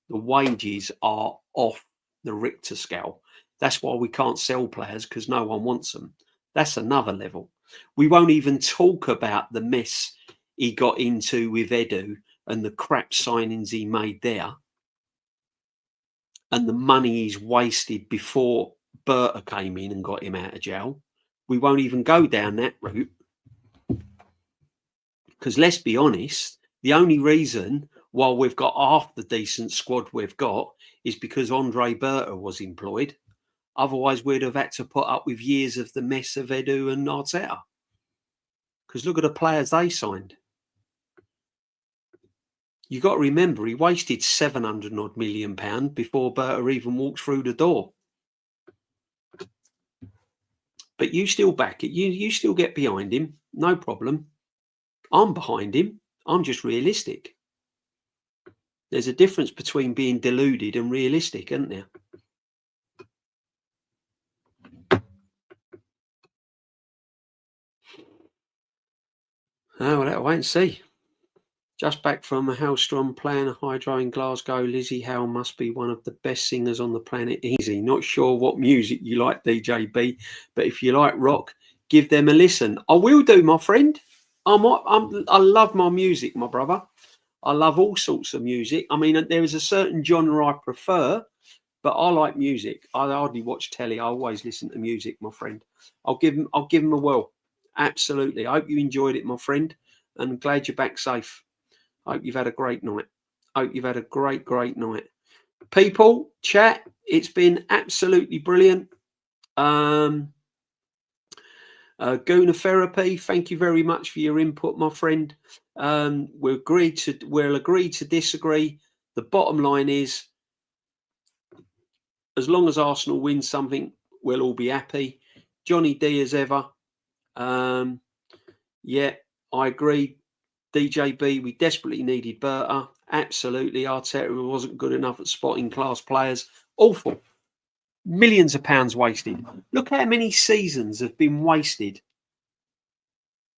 the wages are off the Richter scale. That's why we can't sell players, because no one wants them. That's another level. We won't even talk about the mess he got into with Edu and the crap signings he made there and the money he's wasted before Berta came in and got him out of jail. We won't even go down that route, because let's be honest, the only reason why we've got half the decent squad we've got is because Andre Berta was employed. Otherwise, we'd have had to put up with years of the mess of Edu and Arteta. Because look at the players they signed. You got to remember, he wasted £700 odd million before Berta even walked through the door. But you still back it. You still get behind him. No problem. I'm behind him. I'm just realistic. There's a difference between being deluded and realistic, isn't there? Oh, well, let's wait and see. Just back from a Hellstrom playing a Hydro in Glasgow. Lizzie Howell must be one of the best singers on the planet. Easy. Not sure what music you like, DJB, but if you like rock, give them a listen. I will do, my friend. I love my music, my brother. I love all sorts of music. I mean, there is a certain genre I prefer, but I like music. I hardly watch telly. I always listen to music, my friend. I'll give them a whirl. Absolutely. I hope you enjoyed it, my friend, and glad you're back safe. I hope you've had a great night. I hope you've had a great night. People, chat, it's been absolutely brilliant. Guna Therapy, thank you very much for your input, my friend. We'll agree to disagree. The bottom line is, as long as Arsenal win something, we'll all be happy. Johnny D as ever. Yeah, I agree. DJB, we desperately needed Berta. Absolutely. Arteta wasn't good enough at spotting class players. Awful. Millions of pounds wasted. Look how many seasons have been wasted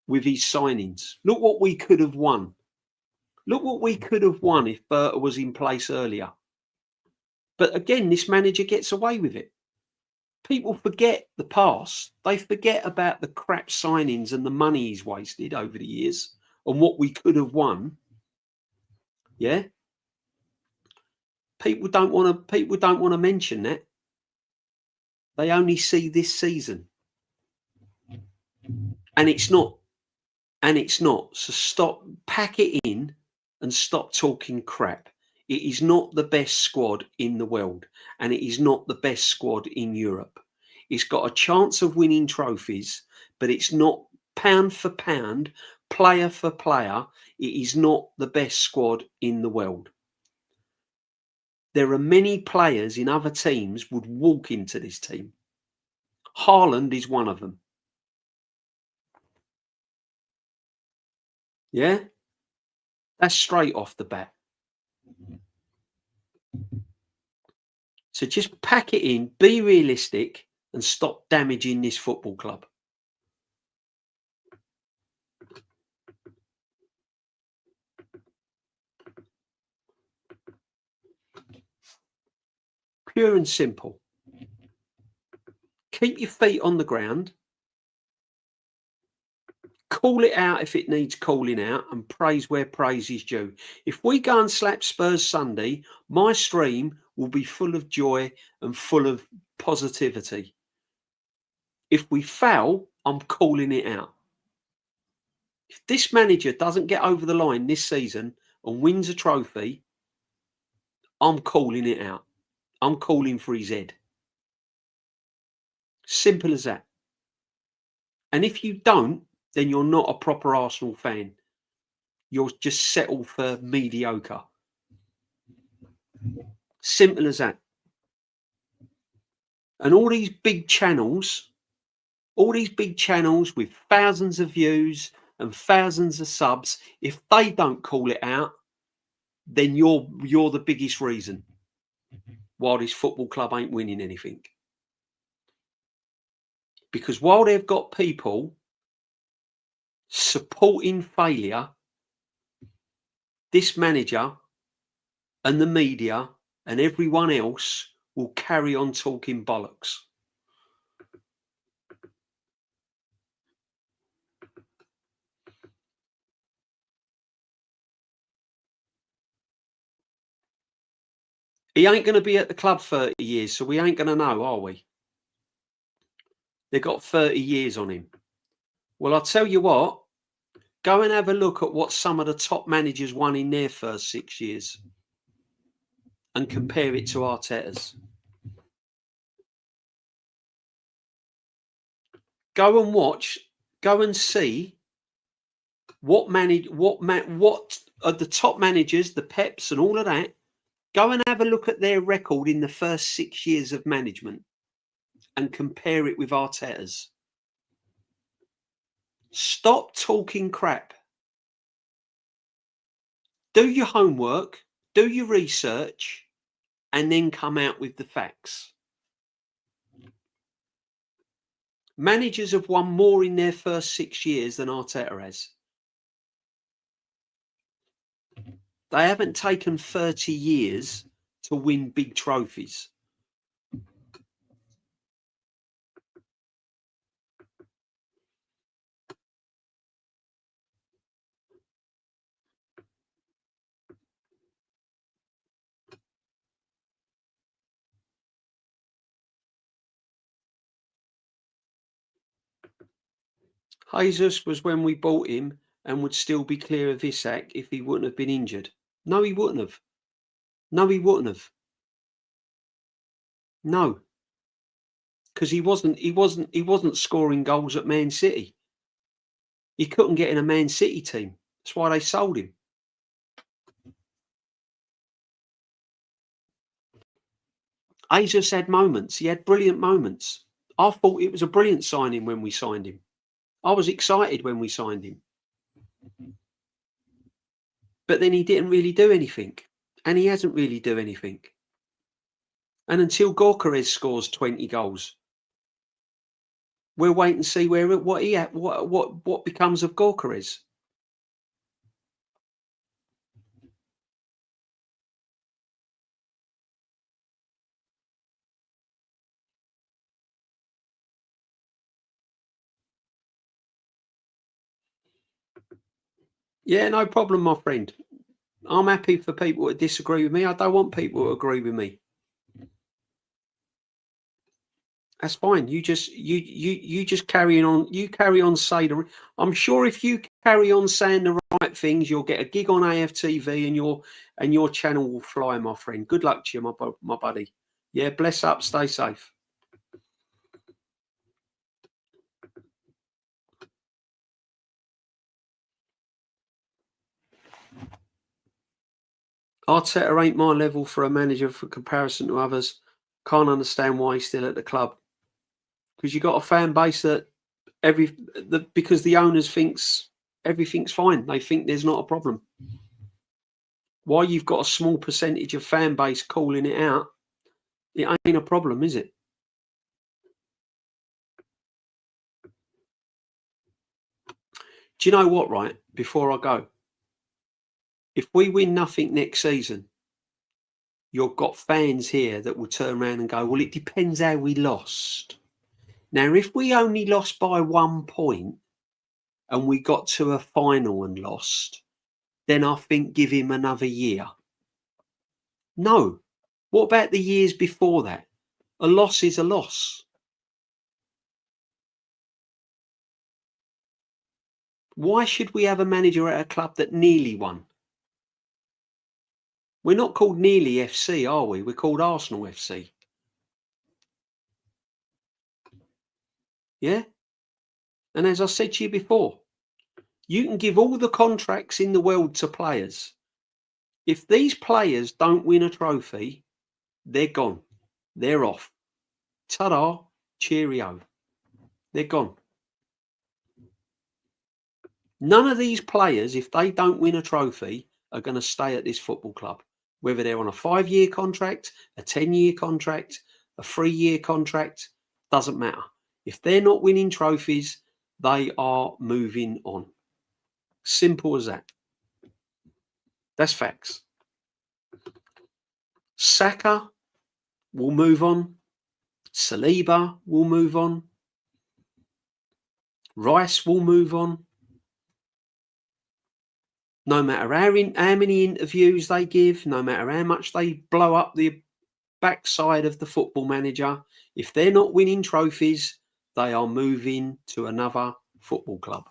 with his signings. Look what we could have won. Look what we could have won if Berta was in place earlier. But again, this manager gets away with it. People forget the past. They forget about the crap signings and the money he's wasted over the years and what we could have won. Yeah. People don't want to mention that. They only see this season. And it's not. So stop, pack it in and stop talking crap. It is not the best squad in the world, and it is not the best squad in Europe. It's got a chance of winning trophies, but it's not pound for pound, player for player. It is not the best squad in the world. There are many players in other teams would walk into this team. Haaland is one of them. Yeah? That's straight off the bat. So just pack it in, be realistic, and stop damaging this football club. Pure and simple. Keep your feet on the ground. Call it out if it needs calling out, and praise where praise is due. If we go and slap Spurs Sunday, my stream will be full of joy and full of positivity. If we foul, I'm calling it out. If this manager doesn't get over the line this season and wins a trophy, I'm calling it out. I'm calling for his head. Simple as that. And if you don't, then you're not a proper Arsenal fan. You'll just settle for mediocre. Simple as that. And all these big channels with thousands of views and thousands of subs, if they don't call it out, then you're the biggest reason why this football club ain't winning anything. Because while they've got people supporting failure, this manager and the media and everyone else will carry on talking bollocks. He ain't going to be at the club 30 years, so we ain't going to know, are we? They've got 30 years on him. Well, I'll tell you what, go and have a look at what some of the top managers won in their first 6 years and compare it to Arteta's. Go and watch, go and see what are the top managers, the Peps and all of that. Go and have a look at their record in the first 6 years of management and compare it with Arteta's. Stop talking crap. Do your homework, do your research, and then come out with the facts. Managers have won more in their first 6 years than Arteta has. They haven't taken 30 years to win big trophies. Jesus was when we bought him and would still be clear of Isak if he wouldn't have been injured. No, he wouldn't have. No, he wouldn't have. No. Because he wasn't scoring goals at Man City. He couldn't get in a Man City team. That's why they sold him. Jesus had moments. He had brilliant moments. I thought it was a brilliant signing when we signed him. I was excited when we signed him. But then he didn't really do anything. And he hasn't really done anything. And until Gyökeres scores 20 goals, we'll wait and see what becomes of Gyökeres. Yeah, no problem, my friend. I'm happy for people to disagree with me. I don't want people to agree with me. That's fine. You just carry on. You carry on saying. I'm sure if you carry on saying the right things, you'll get a gig on AFTV, and your channel will fly, my friend. Good luck to you, my buddy. Yeah, bless up. Stay safe. Arteta ain't my level for a manager for comparison to others. Can't understand why he's still at the club. Because you got a fan base that because the owners thinks everything's fine. They think there's not a problem. Why you've got a small percentage of fan base calling it out, it ain't a problem, is it? Do you know what, right? Before I go, if we win nothing next season, you've got fans here that will turn around and go, well, it depends how we lost. Now, if we only lost by 1 point and we got to a final and lost, then I think give him another year. No. What about the years before that? A loss is a loss. Why should we have a manager at a club that nearly won? We're not called Nearly FC, are we? We're called Arsenal FC. Yeah? And as I said to you before, you can give all the contracts in the world to players. If these players don't win a trophy, they're gone. They're off. Ta-da, cheerio. They're gone. None of these players, if they don't win a trophy, are going to stay at this football club. Whether they're on a 5-year contract, a 10-year contract, a 3-year contract, doesn't matter. If they're not winning trophies, they are moving on. Simple as that. That's facts. Saka will move on. Saliba will move on. Rice will move on. No matter how many interviews they give, no matter how much they blow up the backside of the football manager, if they're not winning trophies, they are moving to another football club.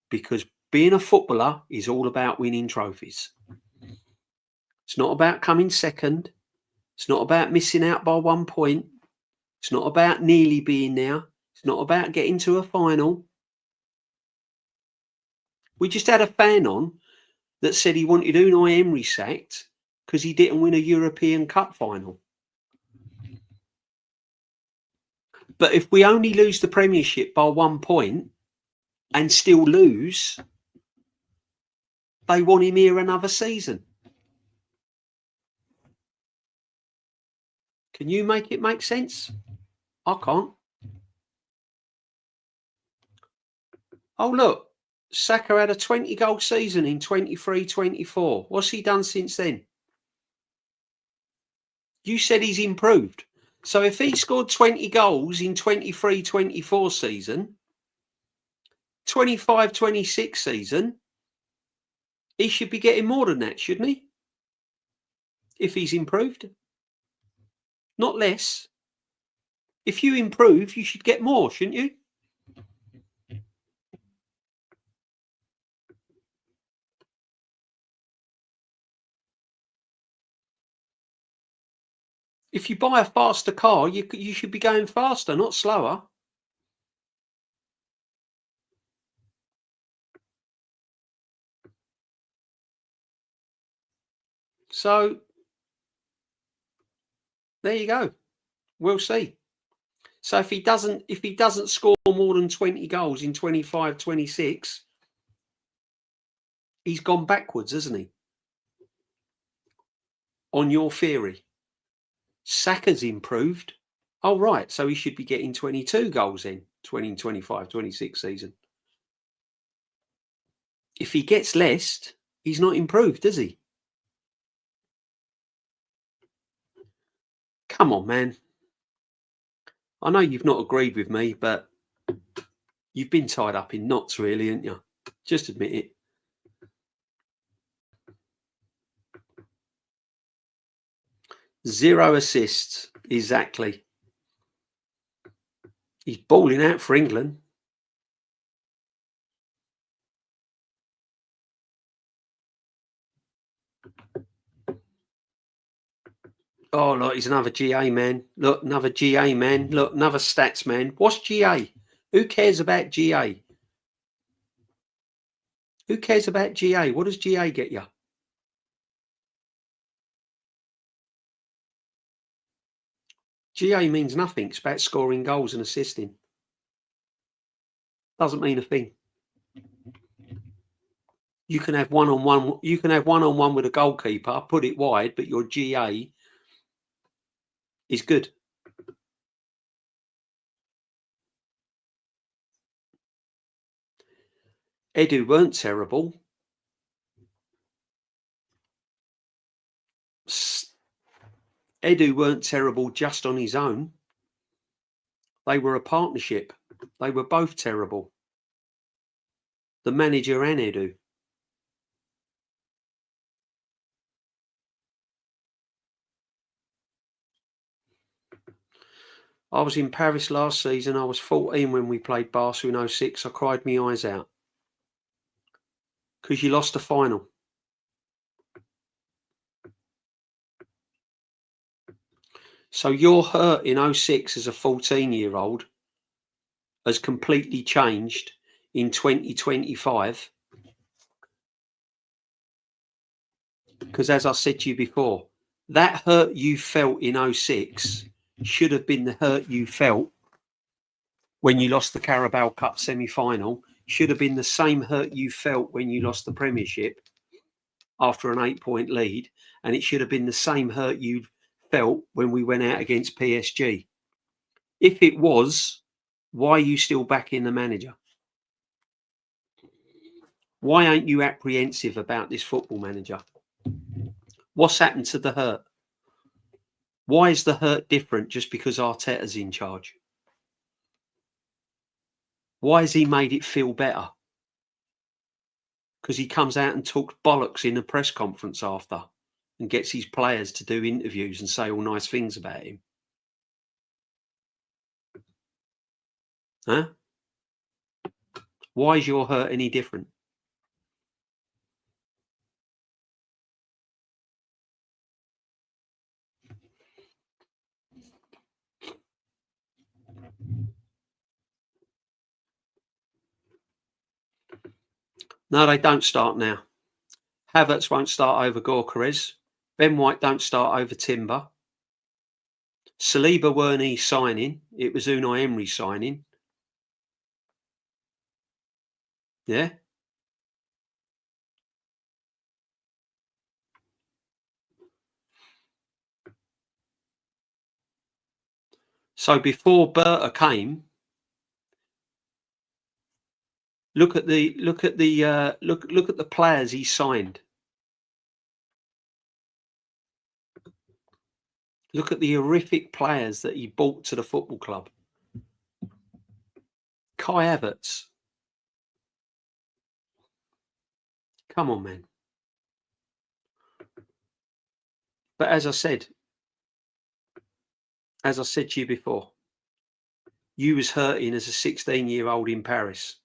Because being a footballer is all about winning trophies. It's not about coming second. It's not about missing out by 1 point. It's not about nearly being there. It's not about getting to a final. We just had a fan on that said he wanted Unai Emery sacked because he didn't win a European Cup final. But if we only lose the Premiership by 1 point and still lose, they want him here another season. Can you make it make sense? I can't. Oh, look, Saka had a 20-goal season in 23-24. What's he done since then? You said he's improved. So if he scored 20 goals in 23-24 season, 25-26 season, he should be getting more than that, shouldn't he? If he's improved. Not less. If you improve, you should get more, shouldn't you? If you buy a faster car, you should be going faster, not slower. So there you go. We'll see. So if he doesn't score more than 20 goals in 25-26, he's gone backwards, hasn't he? On your theory. Saka's improved. Oh, right. So he should be getting 22 goals in 25-26 season. If he gets less, he's not improved, does he? Come on, man. I know you've not agreed with me, but you've been tied up in knots, really, haven't you? Just admit it. Zero assists, exactly. He's balling out for England. Oh, look, he's another GA man. Look, another GA man. Look, another stats man. What's GA? Who cares about GA? Who cares about GA? What does GA get you? GA means nothing. It's about scoring goals and assisting. Doesn't mean a thing. You can have one-on-one. You can have one-on-one with a goalkeeper, put it wide, but your GA is good. Edu weren't terrible. Edu weren't terrible just on his own. They were a partnership. They were both terrible. The manager and Edu. I was in Paris last season. I was 14 when we played Barca in 06. I cried my eyes out. Because you lost the final. So your hurt in 06 as a 14-year-old has completely changed in 2025. Because as I said to you before, that hurt you felt in 06 should have been the hurt you felt when you lost the Carabao Cup semi-final. Should have been the same hurt you felt when you lost the Premiership after an 8-point lead. And it should have been the same hurt you felt when we went out against PSG. If it was, why are you still backing the manager? Why aren't you apprehensive about this football manager? What's happened to the hurt? Why is the hurt different just because Arteta's in charge? Why has he made it feel better? Because he comes out and talks bollocks in a press conference after and gets his players to do interviews and say all nice things about him. Huh? Why is your hurt any different? No, they don't start now. Havertz won't start over Gyökeres. Ben White don't start over Timber. Saliba weren't he signing. It was Unai Emery signing. Yeah. So before Berta came, look at the players he signed. Look at the horrific players that he brought to the football club. Kai Havertz. Come on, man. But as I said to you before, you was hurting as a 16-year-old in Paris.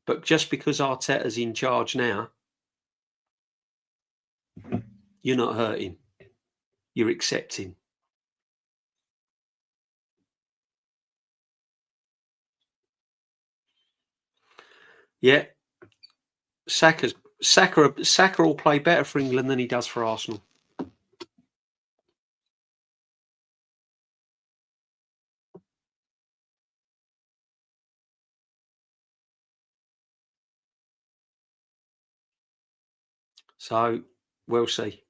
But just because Arteta's in charge now, you're not hurting. You're accepting. Yeah. Saka will play better for England than he does for Arsenal. So we'll see.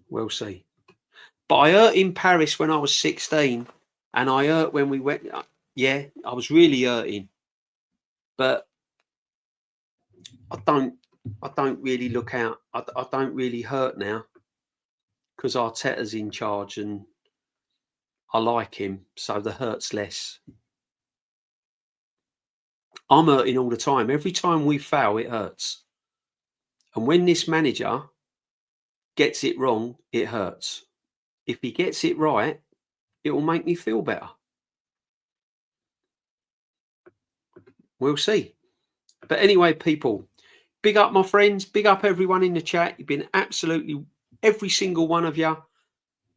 We'll see. But I hurt in Paris when I was 16, and I hurt when we went. Yeah, I was really hurting. But I don't really look out. I don't really hurt now because Arteta's in charge and I like him, so the hurt's less. I'm hurting all the time. Every time we fail, it hurts. And when this manager gets it wrong, it hurts. If he gets it right, it will make me feel better. We'll see. But anyway, people, big up my friends, big up everyone in the chat. You've been absolutely, every single one of you,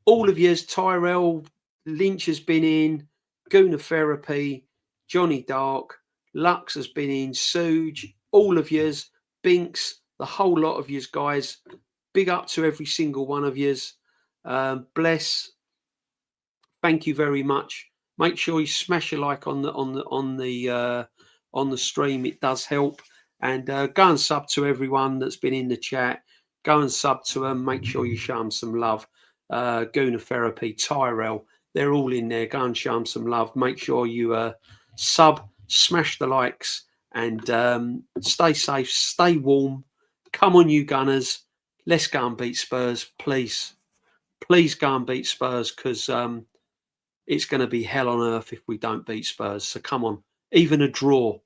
all of yous. Tyrell, Lynch has been in, Guna Therapy, Johnny Dark, Lux has been in, Suge, all of yous, Binks, the whole lot of yous guys. Big up to every single one of yous. Bless. Thank you very much. Make sure you smash a like on the stream. It does help. And go and sub to everyone that's been in the chat. Go and sub to them. Make sure you show them some love. Guna Therapy, Tyrell, they're all in there. Go and show them some love. Make sure you sub smash the likes, and stay safe, stay warm. Come on, you Gunners. Let's go and beat Spurs, please. Please go and beat Spurs, because it's going to be hell on earth if we don't beat Spurs. So come on. Even a draw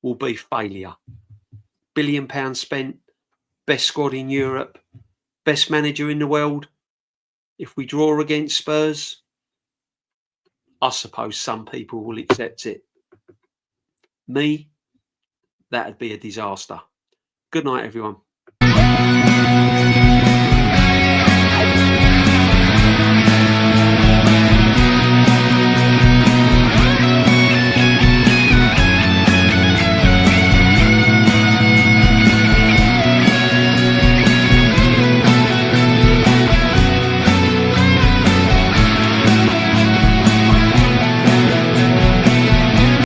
will be failure. £1 billion spent, best squad in Europe, best manager in the world. If we draw against Spurs, I suppose some people will accept it. Me, that'd be a disaster. Good night, everyone.